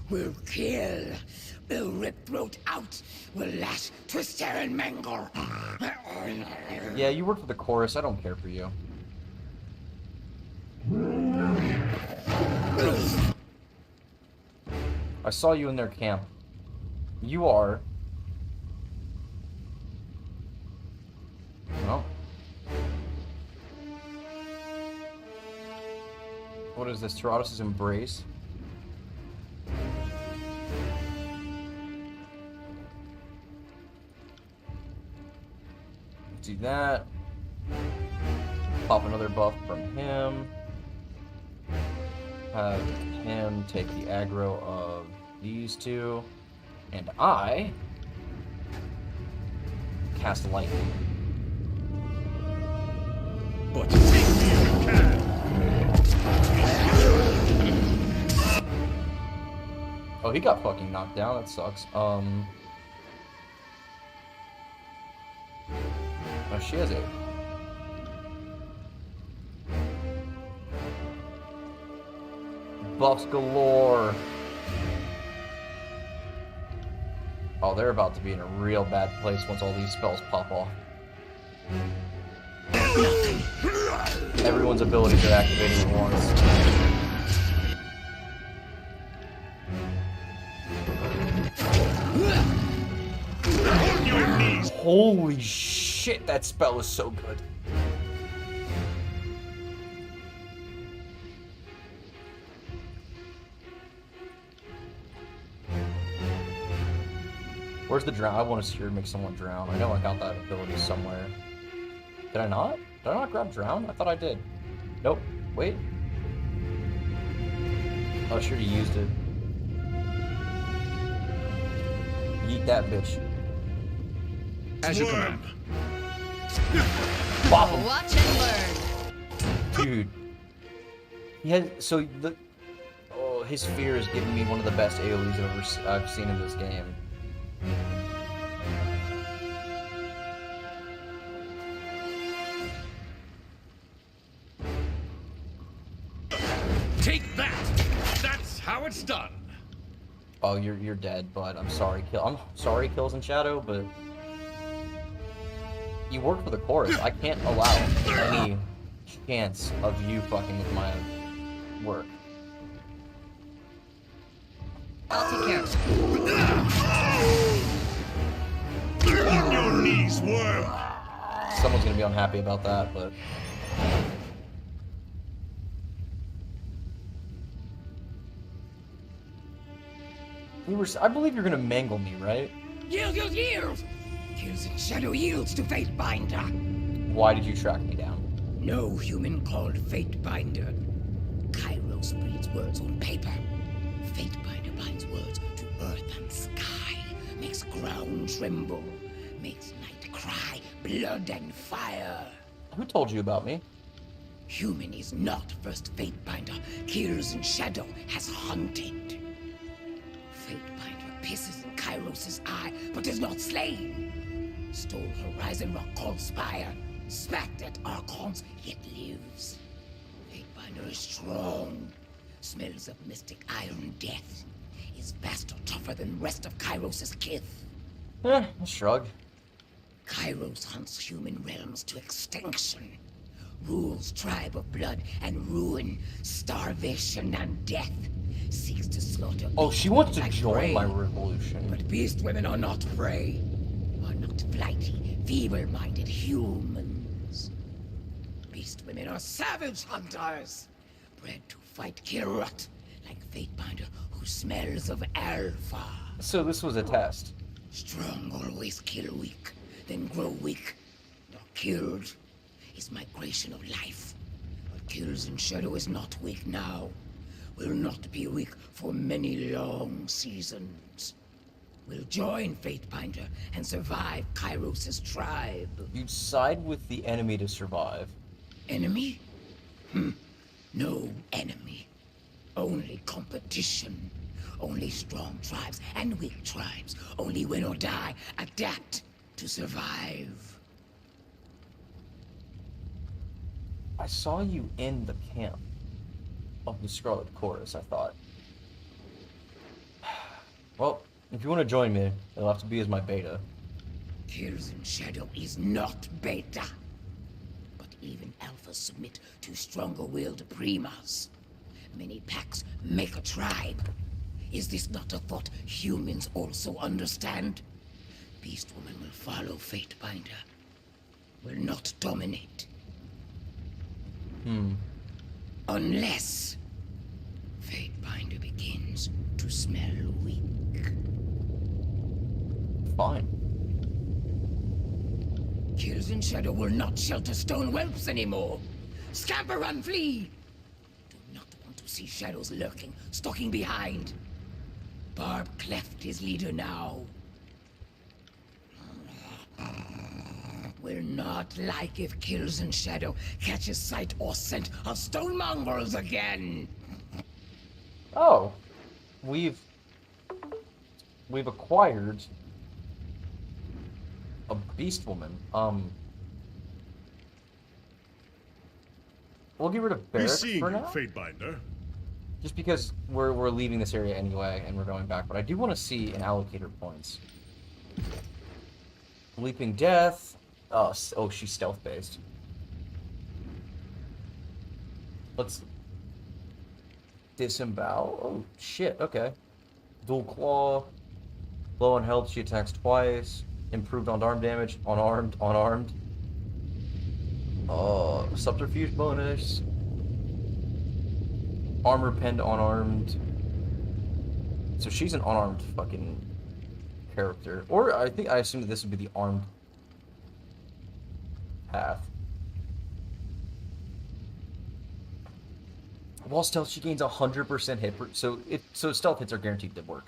We'll kill. We'll rip throat out. We'll lash, twist, tear, and mangle. Yeah, you work for the chorus. I don't care for you. I saw you in their camp. You are... Well... What is this? Tyrannos' embrace? Do that. Pop another buff from him. Have him take the aggro of these two. And I cast lightning. But take me if you can! Oh, he got fucking knocked down. That sucks. Oh, she has it. Buffs galore. Oh, they're about to be in a real bad place once all these spells pop off. Everyone's abilities are activating at once. Holy shit, that spell is so good. Where's the drown? I want to see her make someone drown. I know I got that ability somewhere. Did I not? Did I not grab drown? I thought I did. Nope. Wait. Oh, sure you used it. Yeet that bitch. As you command. Bop him. Watch and learn. Dude. He had so the his fear is giving me one of the best AoEs I've seen in this game. Take that! That's how it's done. Oh, you're dead, bud. I'm sorry, I'm sorry, Kills in Shadow, but you work for the chorus. I can't allow any chance of you fucking with my work. I'll take care of it. On your knees, worm! Someone's gonna be unhappy about that, but I believe you're gonna mangle me, right? Yield, yield, yield! Kills in shadow yields to Fate Binder. Why did you track me down? No human called Fate Binder. Kairos breeds words on paper. Fate Binder binds words to earth and sky. Makes ground tremble. Makes night cry, blood and fire. Who told you about me? Human is not first Fatebinder. Kills in shadow has hunted. Fatebinder pisses in Kairos' eye, but is not slain. Stole Horizon Rock called Spire. Smacked at Archons, yet lives. Fatebinder is strong. Smells of mystic iron death. Is vaster tougher than rest of Kairos' kith. Shrug. Kairos hunts human realms to extinction. Rules tribe of blood and ruin, starvation and death. Seeks to slaughter. Oh, she wants to like join prey. my revolution. But beast women are not prey. Are not flighty, feeble-minded humans. Beast women are savage hunters. Bred to fight Kirut, like Fatebinder who smells of alpha. So this was a test. Strong always kill weak, then grow weak. Nor killed is migration of life. What kills in shadow is not weak now. Will not be weak for many long seasons. Will join Fatebinder and survive Kairos' tribe. You'd side with the enemy to survive. Enemy? No enemy. Only competition. Only strong tribes and weak tribes. Only win or die. Adapt to survive. I saw you in the camp of the Scarlet Chorus, I thought. Well, if you want to join me, it'll have to be as my beta. Kills in Shadow is not beta. But even alphas submit to stronger-willed primas. Many packs make a tribe. Is this not a thought humans also understand? Beast Woman will follow Fatebinder. Will not dominate. Unless Fatebinder begins to smell weak. Fine. Kills in Shadow will not shelter stone whelps anymore. Scamper, run, flee! Do not want to see shadows lurking, stalking behind. Barb cleft his leader now. Will not like if Kills in Shadow catches sight or scent of stone mongrels again. Oh, we've acquired a beast woman. We'll get rid of Be Barrack seeing for you, now, Fatebinder. just because we're leaving this area anyway and we're going back. But I do want to see an allocator points. Leaping Death. Oh, she's stealth based. Let's disembowel. Oh shit. Okay. Dual claw. Low on health, she attacks twice. Improved on arm damage. Unarmed. Unarmed. Subterfuge bonus. Armor pinned unarmed. So she's an unarmed fucking character. Or I assume that this would be the armed path. While stealth, she gains 100% hit. So stealth hits are guaranteed to work.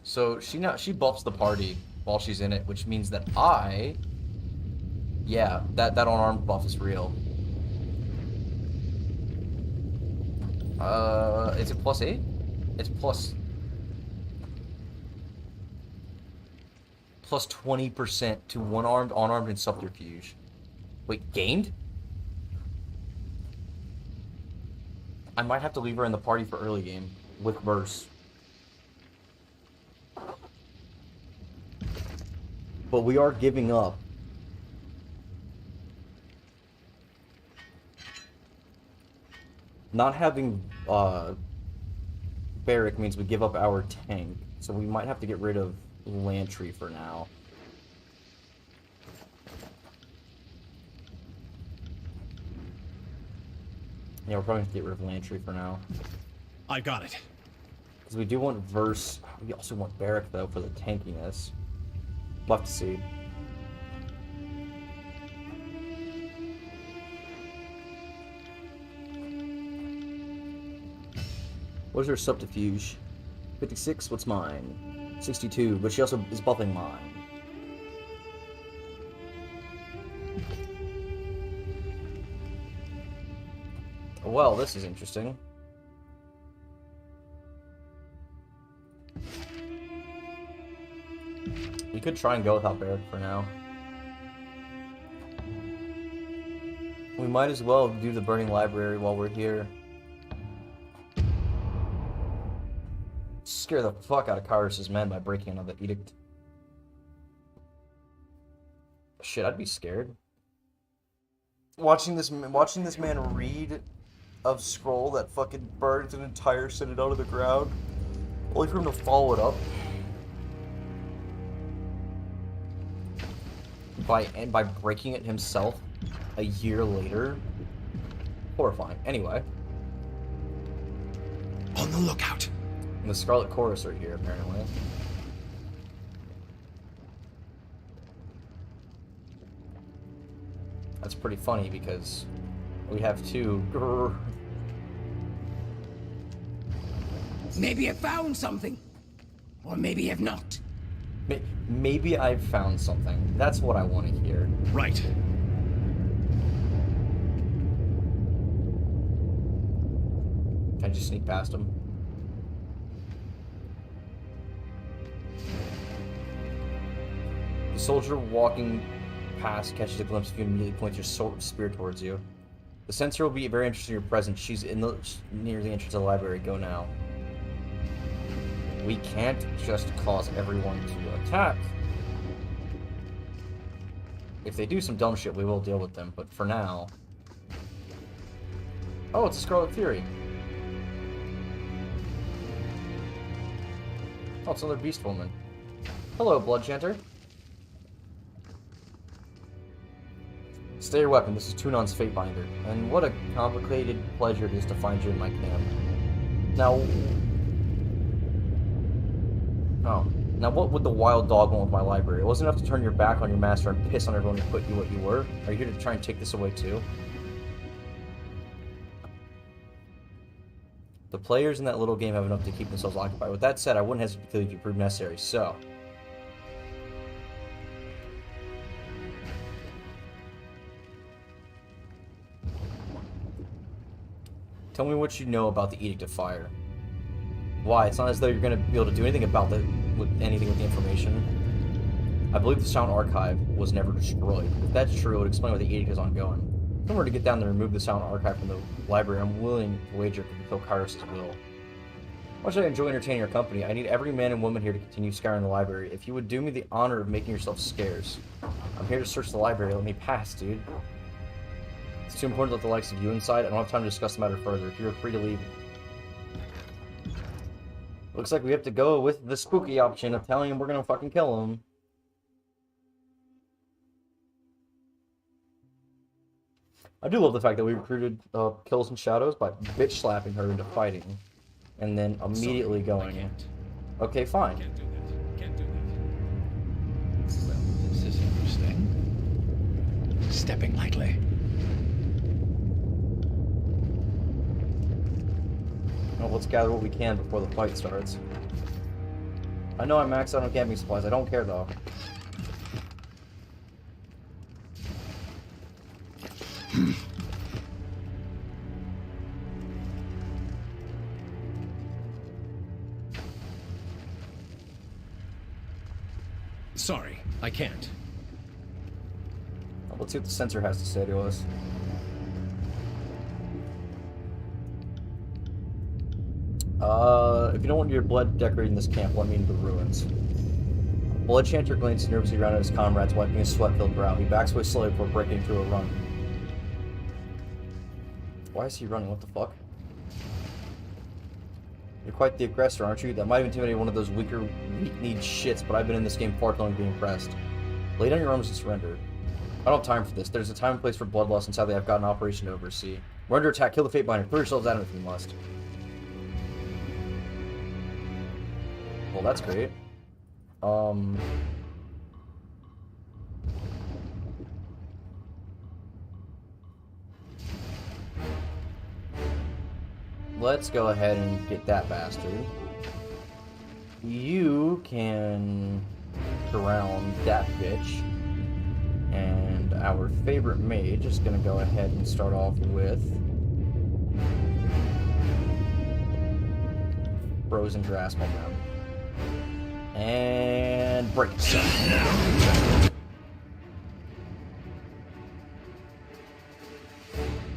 So she buffs the party while she's in it, which means that that unarmed buff is real. Is it +8? It's plus 20% to one-armed, unarmed, and subterfuge. Wait, gained? I might have to leave her in the party for early game with burst. But we are giving up not having Barrack means we give up our tank, so we might have to get rid of Lantry for now. Yeah, we're probably going to get rid of Lantry for now. I got it. Because we do want Verse. We also want Barrack, though, for the tankiness. We'll have to see. What's her subterfuge? 56, what's mine? 62, but she also is buffing mine. Well, this is interesting. We could try and go without Barrack for now. We might as well do the Burning Library while we're here. Scare the fuck out of Kyros's men by breaking another edict. Shit, I'd be scared. Watching this man read a scroll that fucking burns an entire Citadel to the ground, only for him to follow it up by breaking it himself a year later. Horrifying. Anyway. On the lookout. And the Scarlet Chorus are here, apparently. That's pretty funny because we have two. Maybe I've found something. Or maybe I've not. Maybe I've found something. That's what I want to hear. Right. Can I just sneak past him? The soldier walking past catches a glimpse of you and immediately points your spear towards you. The censor will be very interested in your presence. She's near the entrance of the library. Go now. We can't just cause everyone to attack. If they do some dumb shit, we will deal with them. But for now... Oh, it's a Scarlet Fury. Oh, it's another Beast Woman. Hello, Blood Chanter. Stay your weapon. This is Tunon's Fatebinder. And what a complicated pleasure it is to find you in my camp. Now... Oh. Now what would the wild dog want with my library? It wasn't enough to turn your back on your master and piss on everyone who put you what you were. Are you here to try and take this away too? The players in that little game have enough to keep themselves occupied. With that said, I wouldn't hesitate to kill you if you prove necessary, so... Tell me what you know about the Edict of Fire. Why? It's not as though you're going to be able to do anything about anything with the information. I believe the Sound Archive was never destroyed. If that's true, it would explain why the Edict is ongoing. If I were to get down there and remove the Sound Archive from the library, I'm willing to wager it could fulfill Kyros's will. Much I enjoy entertaining your company, I need every man and woman here to continue scouring the library. If you would do me the honor of making yourself scarce. I'm here to search the library. Let me pass, dude. It's too important to let the likes of you inside. I don't have time to discuss the matter further. If you're free to leave. Looks like we have to go with the spooky option of telling him we're gonna fucking kill him. I do love the fact that we recruited Kills and Shadows by bitch slapping her into fighting. And then immediately going. Okay, fine. Can't do that. Can't do that. Well, this is interesting. Stepping lightly. Well, let's gather what we can before the fight starts. I know I'm maxed out on camping supplies. I don't care though. Sorry, I can't. Let's see what the censor has to say to us. If you don't want your blood decorating this camp, let me into the ruins. Blood Chanter glances nervously around at his comrades, wiping his sweat-filled brow. He backs away slowly before breaking into a run. Why is he running? What the fuck? You're quite the aggressor, aren't you? That might have intimidated one of those weaker, weak-kneed shits, but I've been in this game far too long to be impressed. Lay down your arms and surrender. I don't have time for this. There's a time and place for bloodlust, and sadly I've got an operation to oversee. We're under attack. Kill the Fate Binder. Throw yourselves at him if you must. Well, that's great. Let's go ahead and get that bastard. You can surround that bitch. And our favorite mage is going to go ahead and start off with Frozen Grasp on them. And break.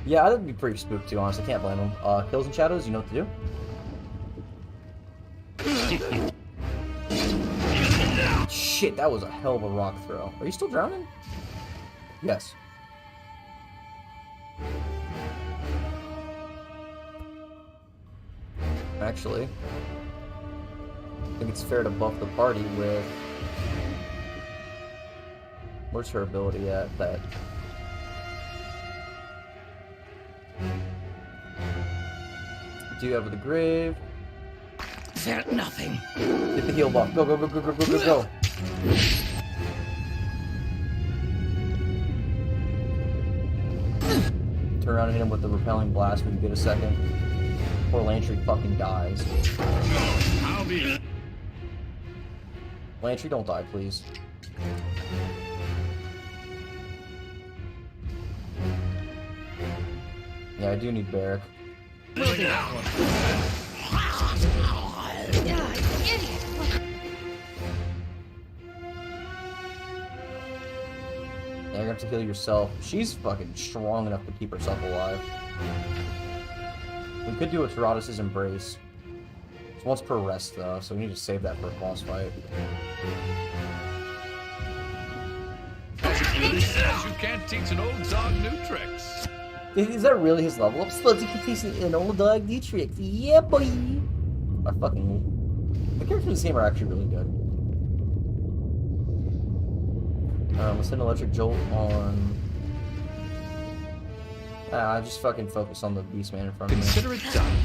Yeah, I'd be pretty spooked too, honestly. Can't blame him. Kills and Shadows, you know what to do? Shit, that was a hell of a rock throw. Are you still drowning? Yes. Actually, I think it's fair to buff the party with... Where's her ability at? That... Do you have the grave? Fear nothing. Get the heal buff. Go, go, go, go, go, go, go, go. Turn around and hit him with the repelling blast when you get a second. Poor Lantry fucking dies. I'll be. Lantry, don't die, please. Yeah, I do need Barrack. Yeah, you're gonna have to heal yourself. She's fucking strong enough to keep herself alive. We could do a Tyranny Embrace. It's once per rest though, so we need to save that for a boss fight. He says you can't teach an old dog new tricks. Is that really his level up? Sludgy can teach an old dog new tricks. Yeah, boy! I fucking... The characters in this game are actually really good. Let's hit an Electric Jolt on... I just fucking focus on the Beastman in front of me. Consider it done.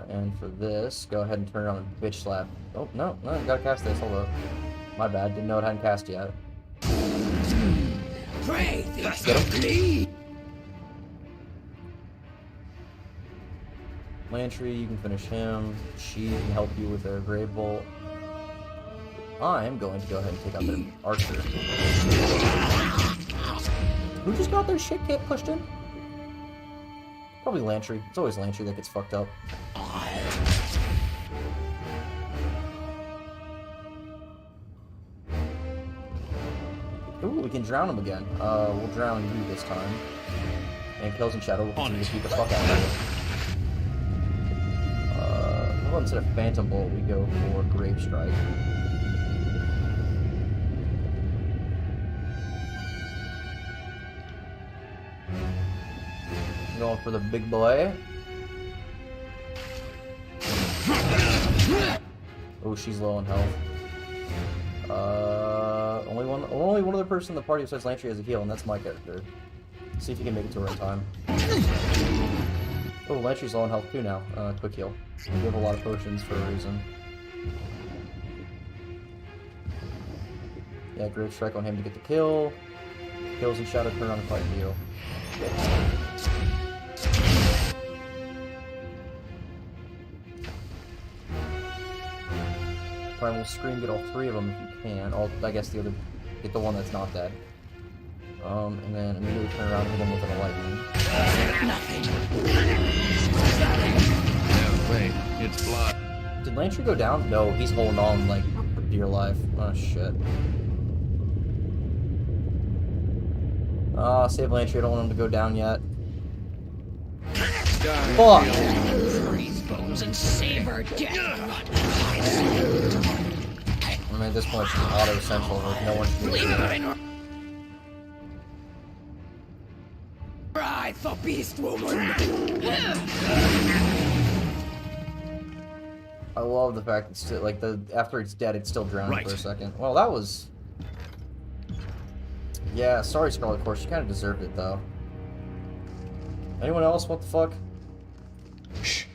And for this, go ahead and turn it on and bitch slap. Oh, no, I gotta cast this. Hold up. My bad, didn't know it hadn't cast yet. Pray this. Lantry, you can finish him. She can help you with a Grave Bolt. I'm going to go ahead and take out the Archer. Who just got their shit get pushed in? Probably Lantry. It's always Lantry that gets fucked up. Ooh, we can drown him again. We'll drown you this time. And Kills and Shadow will continue to beat the fuck out of you. Well, instead of Phantom Bolt, we go for Grave Strike. Going for the big boy. Oh, she's low on health. Only one other person in the party besides Lantry has a heal, and that's my character. See if you can make it to the right time. Oh, Lantry's low on health too now. Quick heal. We have a lot of potions for a reason. Yeah, Grave Strike on him to get the kill. Kills and Shadow turn on and fight and heal. Primal Scream, get all three of them if you can. I guess the other, get the one that's not dead. And then immediately turn around and hit him with an lightning. No, wait, it's blood. Did Lantry go down? No, he's holding on like for dear life. Oh shit. Save Lantry, I don't want him to go down yet. Fuck! Freeze bones and savor death. I mean, at this point, it's auto central, like no one should be able to do that. Ride for beast woman. I love the fact that still, like after it's dead, it's still drowning for a second. Well, that was Yeah, sorry, Scarlet Course. She kind of deserved it, though. Anyone else? What the fuck? Shh.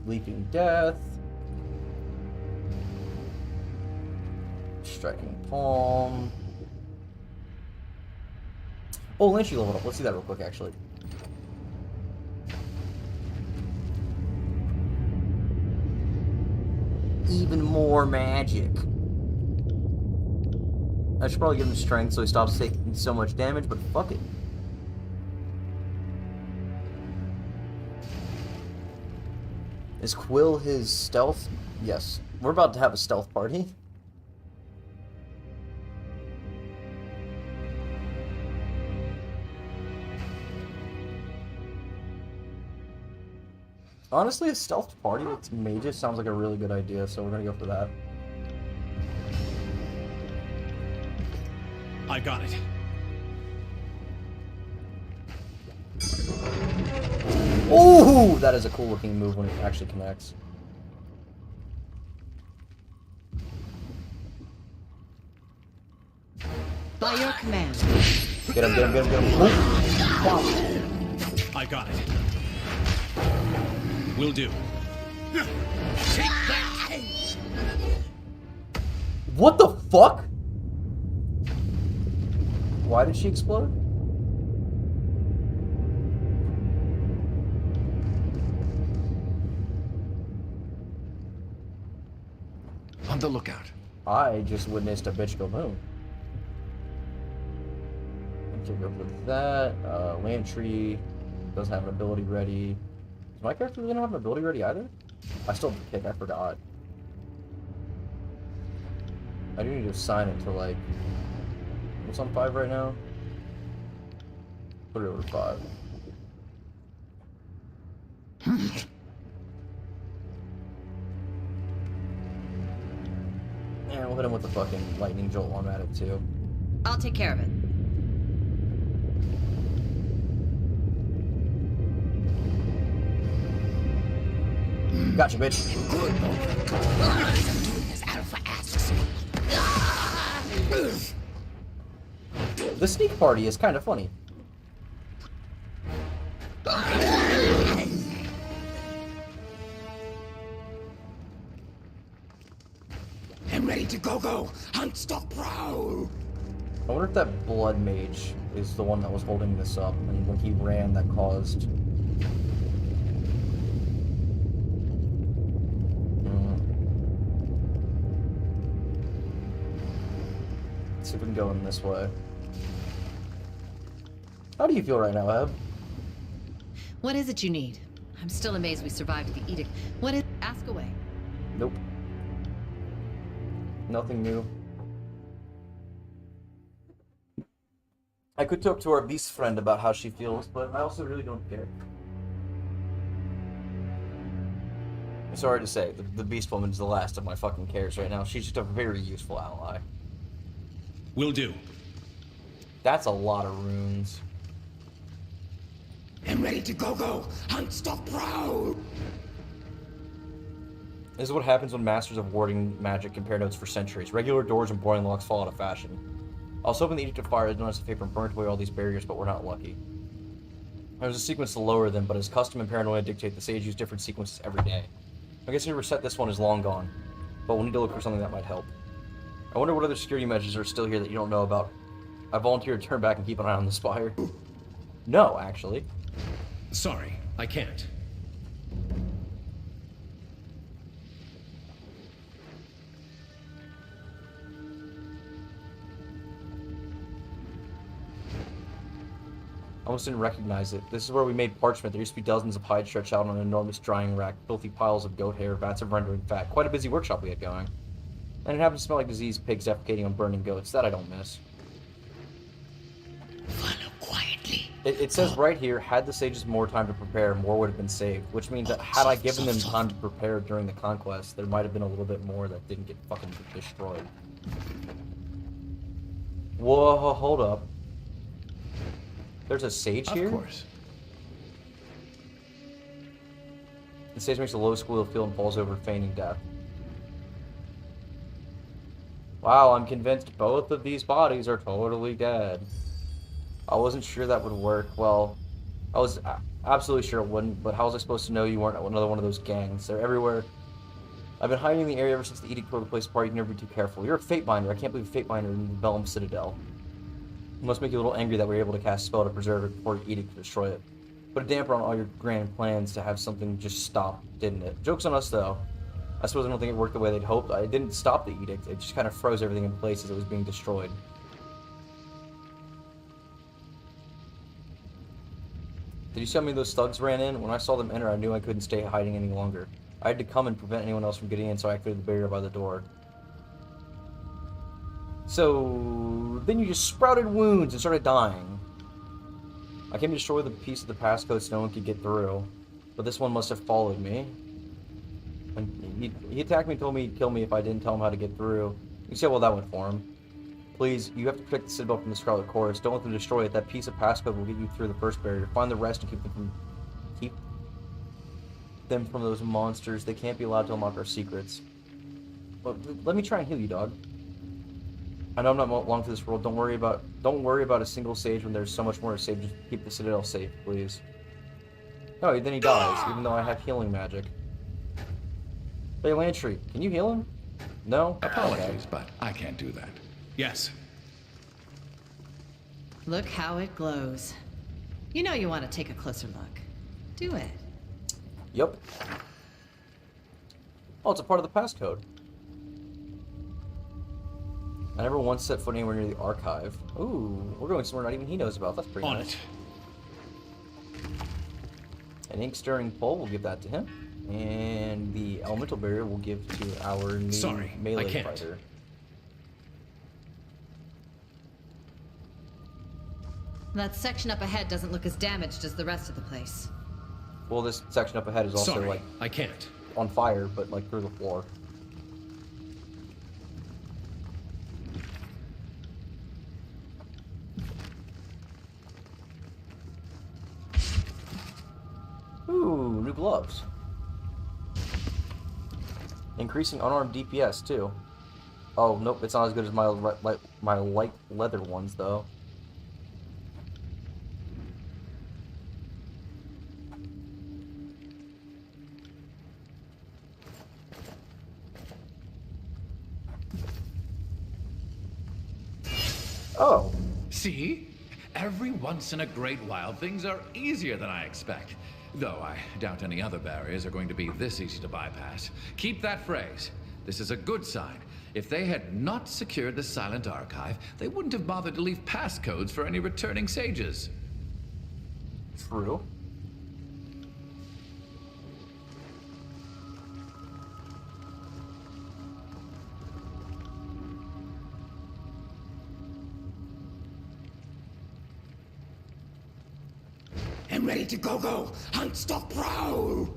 Leaping Death. Striking Palm. Oh, Lynchie leveled up. Let's see that real quick, actually. Even more magic. I should probably give him strength so he stops taking so much damage, but fuck it. Is Quill his stealth? Yes. We're about to have a stealth party. Honestly, a stealth party with mages sounds like a really good idea, so we're gonna go for that. I got it. Ooh, that is a cool looking move when it actually connects. By your command. Get him, get him, get him, get him. Wow. I got it. Will do. What the fuck? Why did she explode? On the lookout. I just witnessed a bitch go boom. Okay, go for that. Lantry doesn't have an ability ready. Does my character really not have an ability ready either? I still have the kick, I forgot. I do need to assign it to like... What's on 5 right now? Put it over to 5. And we'll hit him with the fucking lightning jolt while I'm at it too. I'll take care of it. Gotcha, bitch. As Alpha asks. The sneak party is kind of funny. I'm ready to go. Hunt, stalk, prowl. I wonder if that blood mage is the one that was holding this up, and when he ran, that caused. Let's see if we can go in this way. How do you feel right now, Eb? What is it you need? I'm still amazed we survived the edict. What is... Ask away. Nope. Nothing new. I could talk to our beast friend about how she feels, but I also really don't care. I'm sorry to say, the beast woman is the last of my fucking cares right now. She's just a very useful ally. Will do. That's a lot of runes. I'm ready to go. Hunt, stalk, prowl. This is what happens when masters of warding magic compare notes for centuries. Regular doors and boring locks fall out of fashion. I was hoping the Edict of Fire had done us a favor and burnt away all these barriers, but we're not lucky. There's a sequence to lower them, but as custom and paranoia dictate, the sage use different sequences every day. I guess to reset this one is long gone, but we'll need to look for something that might help. I wonder what other security measures are still here that you don't know about. I volunteer to turn back and keep an eye on the spire. No, actually. Sorry, I can't. I almost didn't recognize it. This is where we made parchment. There used to be dozens of hides stretched out on an enormous drying rack, filthy piles of goat hair, vats of rendering fat. Quite a busy workshop we had going. And it happened to smell like diseased pigs defecating on burning goats. That I don't miss. Follow quietly. It says right here, had the sages more time to prepare, more would have been saved. Which means that had I given them time to prepare during the conquest, there might have been a little bit more that didn't get fucking destroyed. Whoa, hold up. There's a sage here? Of course. The sage makes a low squeal of feel and falls over, feigning death. Wow, I'm convinced both of these bodies are totally dead. I wasn't sure that would work. Well, I was absolutely sure it wouldn't, but how was I supposed to know you weren't another one of those gangs? They're everywhere. I've been hiding in the area ever since the edict tore the place apart. You can never be too careful. You're a fate binder. I can't believe a fate binder in the Vellum Citadel. It must make you a little angry that we were able to cast a spell to preserve it before the edict to destroy it. Put a damper on all your grand plans to have something just stop, didn't it? Joke's on us, though. I suppose I don't think it worked the way they'd hoped. I didn't stop the edict. It just kind of froze everything in place as it was being destroyed. Did you tell me those thugs ran in? When I saw them enter, I knew I couldn't stay hiding any longer. I had to come and prevent anyone else from getting in, so I cleared the barrier by the door. So then you just sprouted wounds and started dying. I came to destroy the piece of the passcode so no one could get through, but this one must have followed me. And he attacked me, told me he'd kill me if I didn't tell him how to get through. You see how well that went for him. Please, you have to protect the Citadel from the Scarlet Chorus. Don't let them destroy it. That piece of passcode will get you through the first barrier. Find the rest and keep them from those monsters. They can't be allowed to unlock our secrets. Well, let me try and heal you, dog. I know I'm not long for this world. Don't worry about a single sage when there's so much more to save. Just keep the Citadel safe, please. Oh, then he dies, even though I have healing magic. Hey, Lantry, can you heal him? No? Apologies, but I can't do that. Yes. Look how it glows. You know you want to take a closer look. Do it. Yep. Oh, it's a part of the passcode. I never once set foot anywhere near the archive. Ooh, we're going somewhere not even he knows about. That's pretty nice. An ink-stirring pole, we'll give that to him. And the elemental barrier we'll give to our new melee fighter. That section up ahead doesn't look as damaged as the rest of the place. Well, this section up ahead is also like I can't. On fire, but like through the floor. Ooh, new gloves. Increasing unarmed DPS too. Oh nope, it's not as good as my light leather ones though. Oh. See? Every once in a great while, things are easier than I expect. Though I doubt any other barriers are going to be this easy to bypass. Keep that phrase. This is a good sign. If they had not secured the Silent Archive, they wouldn't have bothered to leave passcodes for any returning sages. True. I'm ready to go. Hunt, stalk, prowl.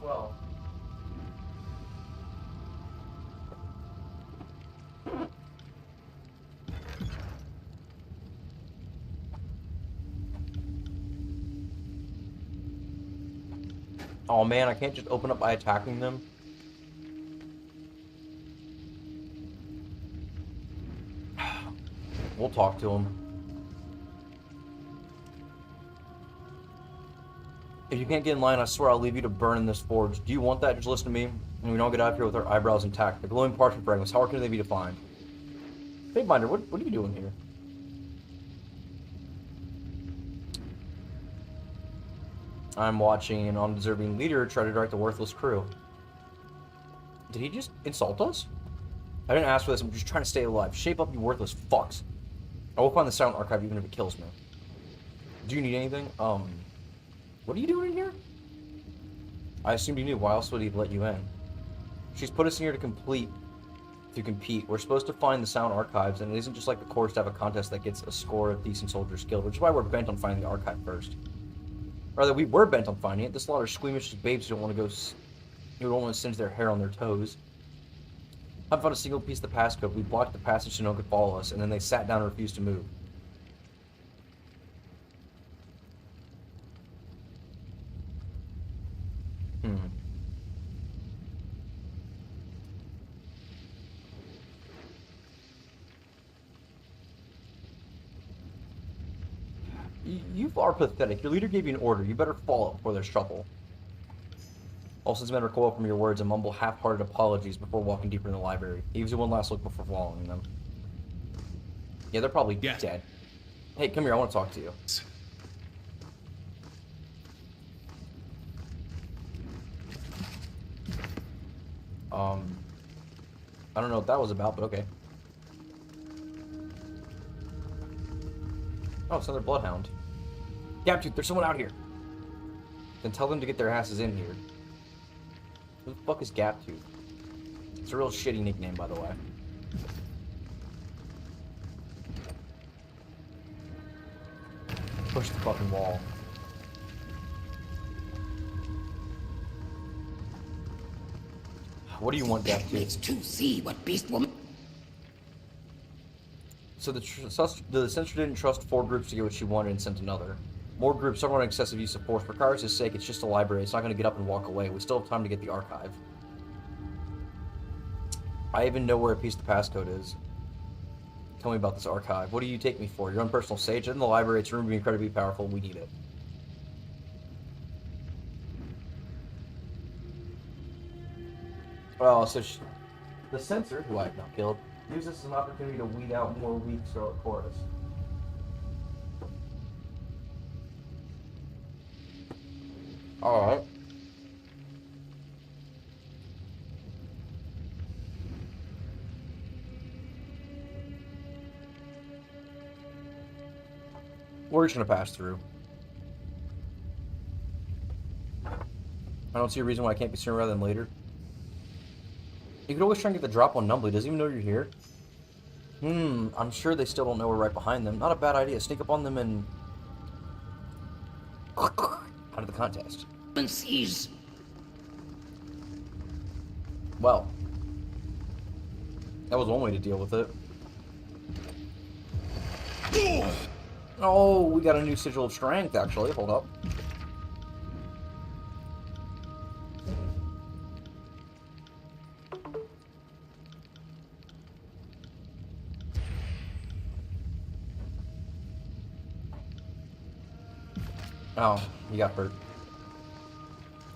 Well. Oh man, I can't just open up by attacking them. We'll talk to him. If you can't get in line, I swear I'll leave you to burn in this forge. Do you want that? Just listen to me, and we don't get out of here with our eyebrows intact. The glowing parchment fragments, how can they be defined? Fateminder, what are you doing here? I'm watching an undeserving leader try to direct a worthless crew. Did he just insult us? I didn't ask for this, I'm just trying to stay alive. Shape up, you worthless fucks. I will find the Silent Archive even if it kills me. Do you need anything? What are you doing in here? I assumed you knew, why else would he let you in? She's put us in here to compete. We're supposed to find the Silent Archives, and it isn't just like the course to have a contest that gets a score of decent soldiers killed, which is why we're bent on finding the archive first. Rather, we were bent on finding it. This lot of squeamish babes who don't want to go, who don't want to singe their hair on their toes. I haven't found a single piece of the passcode. We blocked the passage so no one could follow us, and then they sat down and refused to move. You are pathetic. Your leader gave you an order. You better follow before there's trouble. All since men recoil from your words and mumble half-hearted apologies before walking deeper in the library. He gives you one last look before following them. Yeah, they're probably dead. Hey, come here. I want to talk to you. I don't know what that was about, but okay. Oh, it's another bloodhound. Gaptooth, there's someone out here. Then tell them to get their asses in here. Who the fuck is Gaptooth? It's a real shitty nickname, by the way. Push the fucking wall. What do you want, Gaptooth? To see what beast woman. So the censor didn't trust 4 groups to get what she wanted and sent another. More groups don't want excessive use of force. For Kairos' sake, it's just a library. It's not going to get up and walk away. We still have time to get the archive. I even know where a piece of the passcode is. Tell me about this archive. What do you take me for? Your own personal sage? In the library, it's room to be incredibly powerful. We need it. Oh, so the censor, who I have not killed, use this as an opportunity to weed out more weak chorus. Alright. We're just gonna pass through. I don't see a reason why I can't be sooner rather than later. You could always try and get the drop on Numbly. Does he even know you're here? I'm sure they still don't know we're right behind them. Not a bad idea. Sneak up on them and... out of the contest. Well. That was one way to deal with it. Oh, we got a new Sigil of Strength, actually. Hold up. Oh, you got hurt.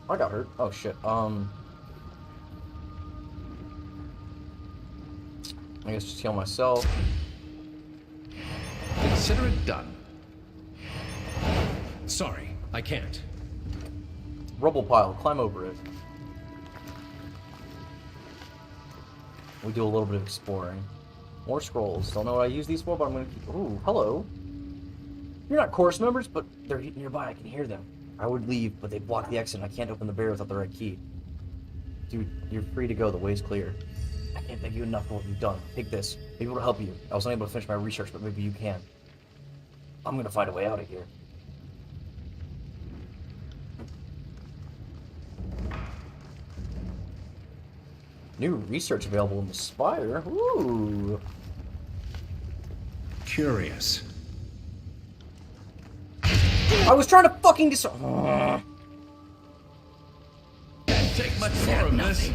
I got hurt. Oh shit. I guess just heal myself. Consider it done. Sorry, I can't. Rubble pile. Climb over it. We do a little bit of exploring. More scrolls. Don't know what I use these for, but I'm gonna keep... Ooh, hello. You're not chorus members, but they're nearby. I can hear them. I would leave, but they block the exit and I can't open the barrier without the right key. Dude, you're free to go. The way's clear. I can't thank you enough for what you've done. Take this. Maybe it'll help you. I was unable to finish my research, but maybe you can. I'm gonna find a way out of here. New research available in the Spire. Ooh. Curious. I was trying to fucking Can't take much more of this.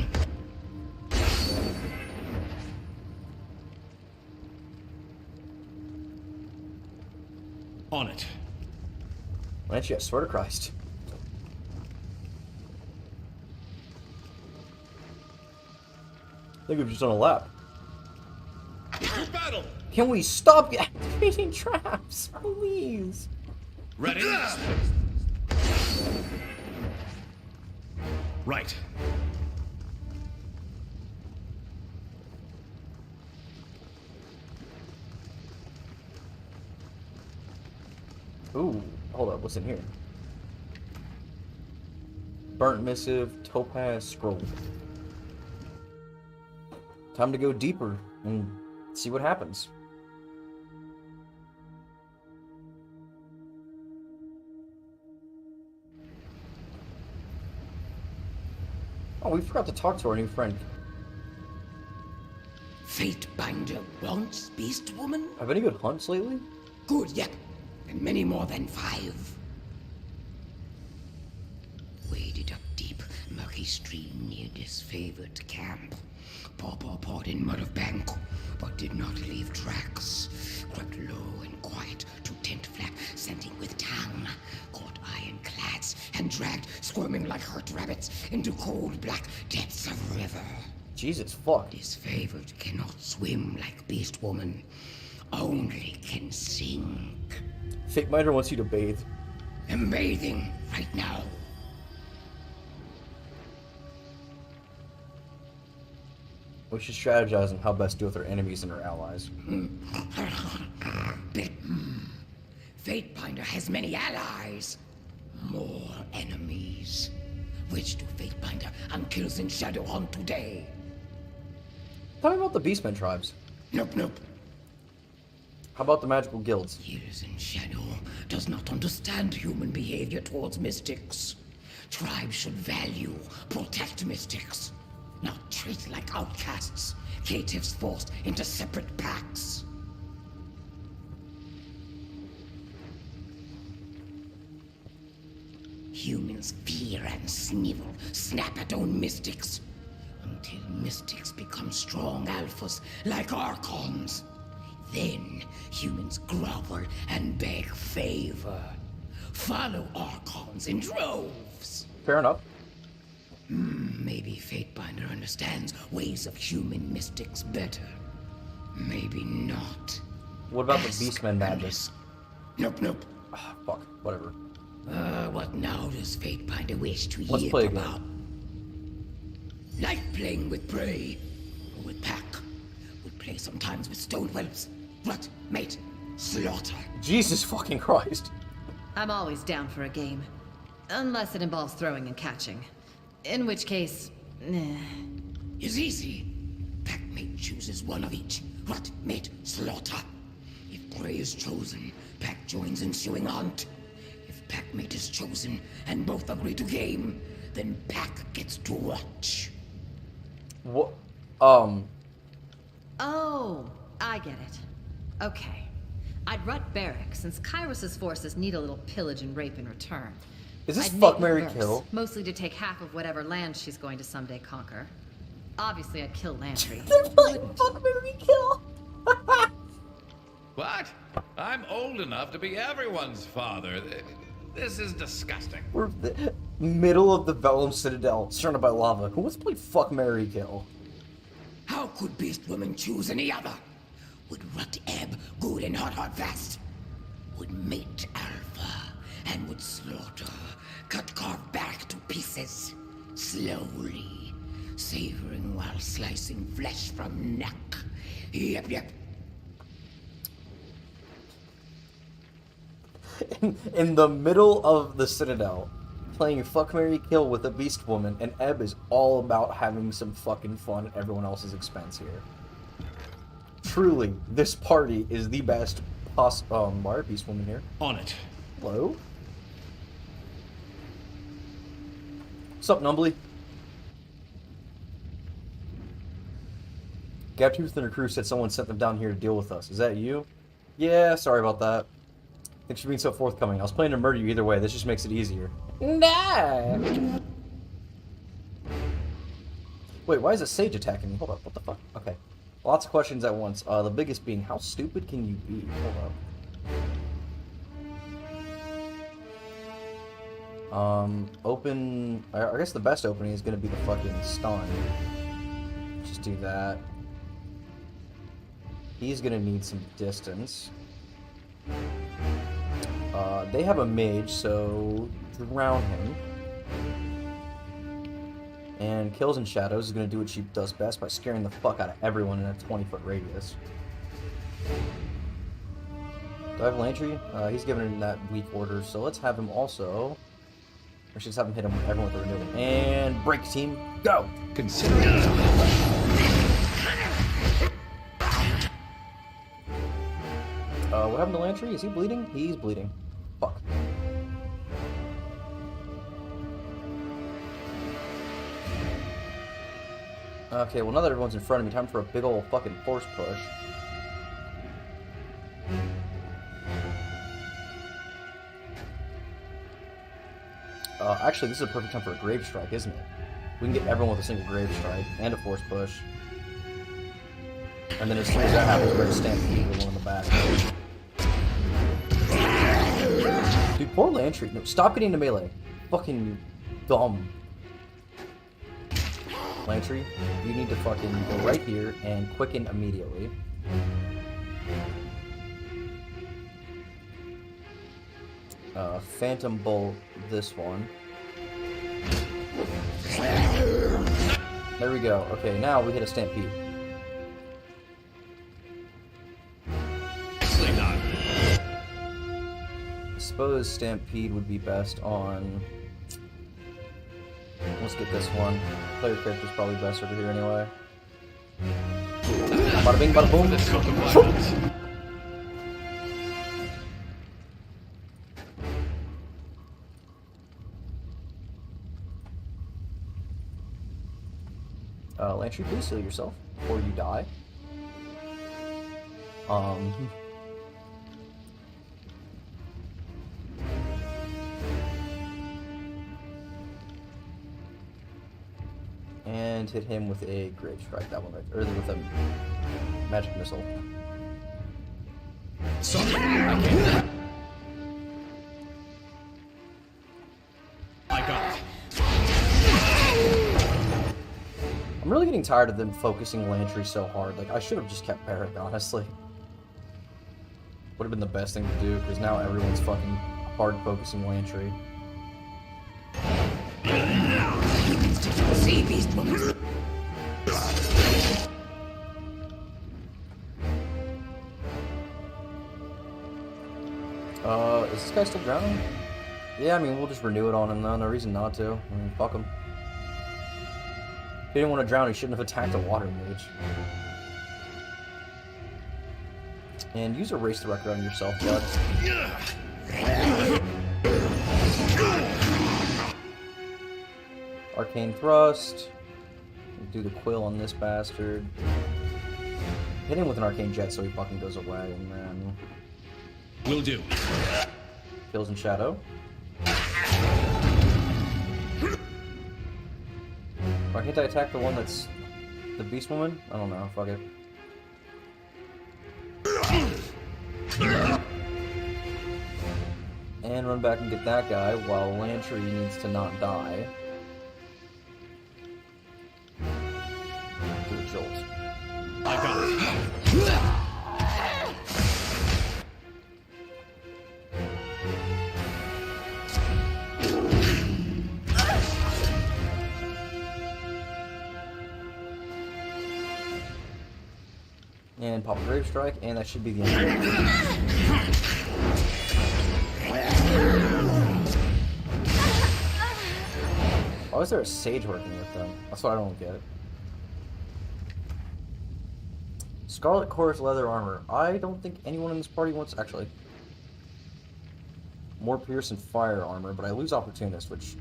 On it. Lance, yes, swear to Christ. I think we've just done a lap. To battle! Can we stop activating traps, please? Ready? Right. Ooh, hold up, what's in here? Burnt missive, topaz scroll. Time to go deeper and see what happens. Oh, we forgot to talk to our new friend. Fatebinder wants beast woman? Have any good hunts lately? Good, yet, and many more than 5. Waded up deep, murky stream near disfavored camp. Pawed in mud of bank, but did not leave tracks. Crept low and quiet to tent flap, scenting with tongue. and dragged, squirming like hurt rabbits, into cold black depths of river. Jesus fuck. Disfavored cannot swim like beast woman, only can sink. Fate Miter wants you to bathe. I'm bathing right now. We should strategize on how best to deal with our enemies and our allies. Fatebinder has many allies, more enemies. Which do Fatebinder and Kills in Shadow hunt today? Tell me about the Beastmen tribes. Nope. How about the magical guilds? Kills in Shadow does not understand human behavior towards mystics. Tribes should value, protect mystics, not treat like outcasts, caitiffs forced into separate packs. Humans fear and snivel, snap at own mystics, until mystics become strong alphas like Archons. Then humans grovel and beg favor. Follow Archons in droves. Fair enough. Maybe Fatebinder understands ways of human mystics better. Maybe not. What about Ask the Beastmen magic? Alice. Nope. Ah, fuck. Whatever. What now does Fatebinder wish to Let's hear play a game. about? Like playing with prey, or with pack. Would play sometimes with stone whelps. What, mate? Slaughter. Jesus fucking Christ. I'm always down for a game. Unless it involves throwing and catching. In which case, Is easy. Packmate chooses one of each. What, mate? Slaughter. If prey is chosen, pack joins ensuing hunt. If packmate is chosen and both agree to game, then pack gets to watch. What? Oh, I get it. Okay. I'd rut Barrack, since Kairos' forces need a little pillage and rape in return. Is this I'd fuck, make marry, it worse, kill? Mostly to take half of whatever land she's going to someday conquer. Obviously, I'd kill Lantry. Fuck, marry, kill. What? I'm old enough to be everyone's father. This is disgusting. We're the middle of the Vellum Citadel, surrounded by lava. Who wants to play fuck, marry, kill? How could Beast Woman choose any other? Would Rut Ebb good and hot fast? Would mate Alpha and would slaughter, carve back to pieces, slowly, savoring while slicing flesh from neck. Yep. In the middle of the Citadel, playing fuck, marry, kill with a beast woman, and Ebb is all about having some fucking fun at everyone else's expense here. Truly, this party is the best why are beast woman here? On it. Hello? What's up, Numbly? Gaptooth and her crew said someone sent them down here to deal with us. Is that you? Yeah, sorry about that. Thanks for being so forthcoming. I was planning to murder you either way. This just makes it easier. Nah! Wait, why is a sage attacking me? Hold up, what the fuck? Okay. Lots of questions at once. The biggest being, how stupid can you be? Hold up. Open... I guess the best opening is gonna be the fucking stun. Just do that. He's gonna need some distance. They have a mage, so drown him. And Kills in Shadows is going to do what she does best by scaring the fuck out of everyone in a 20-foot radius. Do I have Lantry? He's given that weak order, so let's have him also... Or should just have him hit him everyone with the renewal. And break, team, go! Consider What happened to Lantry? Is he bleeding? He's bleeding. Fuck. Okay, well now that everyone's in front of me, time for a big ol' fucking force push. Actually, this is a perfect time for a grave strike, isn't it? We can get everyone with a single grave strike and a force push. And then as soon as that happens, we're gonna stand the one in the back. Dude, poor Lantry. No, stop getting into melee. Fucking dumb. Lantry, you need to fucking go right here and quicken immediately. Phantom Bolt this one. There we go. Okay, now we hit a Stampede. I suppose Stampede would be best on... Let's get this one. Player character's probably best over here anyway. Bada bing, bada boom. Lantry, please heal yourself before you die. And hit him with a Grave Strike, that one right, or with a magic missile. Sorry, I can't. I got it. I'm really getting tired of them focusing Lantry so hard. Like, I should have just kept Barrack, honestly. Would have been the best thing to do, because now everyone's fucking hard focusing Lantry. See these books. Is this guy still drowning? Yeah, I mean, we'll just renew it on him, though. No reason not to. I mean, fuck him. If he didn't want to drown, he shouldn't have attacked a water mage. And use a race director on yourself, bud. Arcane Thrust. Do the Quill on this bastard. Hit him with an Arcane Jet so he fucking goes away, and then... Will do. Kills in Shadow. Why can't I attack the one that's the Beast Woman? I don't know, fuck it. And run back and get that guy while Lantry needs to not die. Do a jolt. I got it. And pop a Grave Strike, and that should be the end. Why is there a Sage working with them? That's what I don't get. Scarlet Chorus Leather Armor. I don't think anyone in this party wants... Actually. More Pierce and Fire Armor, but I lose Opportunist, which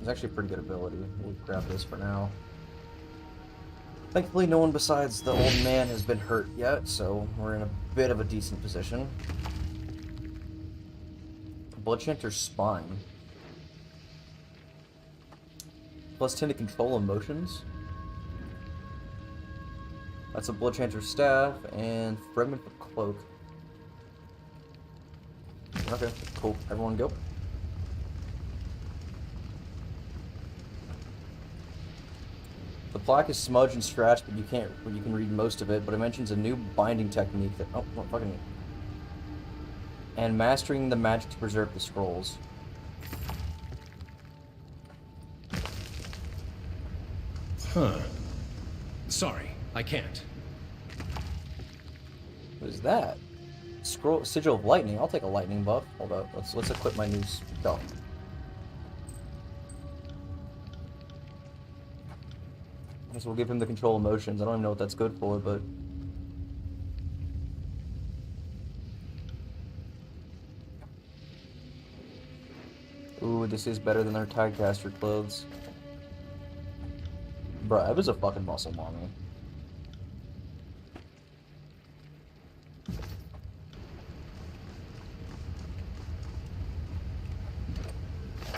is actually a pretty good ability. We'll grab this for now. Thankfully, no one besides the old man has been hurt yet, so we're in a bit of a decent position. Bloodchanter's Spine. Plus 10 to control emotions. That's a Bloodchanter's Staff, and Fragment of Cloak. Okay, cool. Everyone go. The plaque is smudged and scratched, but you can read most of it. But it mentions a new binding technique that fucking. And mastering the magic to preserve the scrolls. Huh. Sorry, I can't. What is that? Scroll Sigil of Lightning. I'll take a lightning buff. Hold up. Let's equip my new spell. Guess we'll give him the control emotions. I don't even know what that's good for, but ooh, this is better than their Tidecaster clothes. Bruh, Eva's a fucking muscle mommy.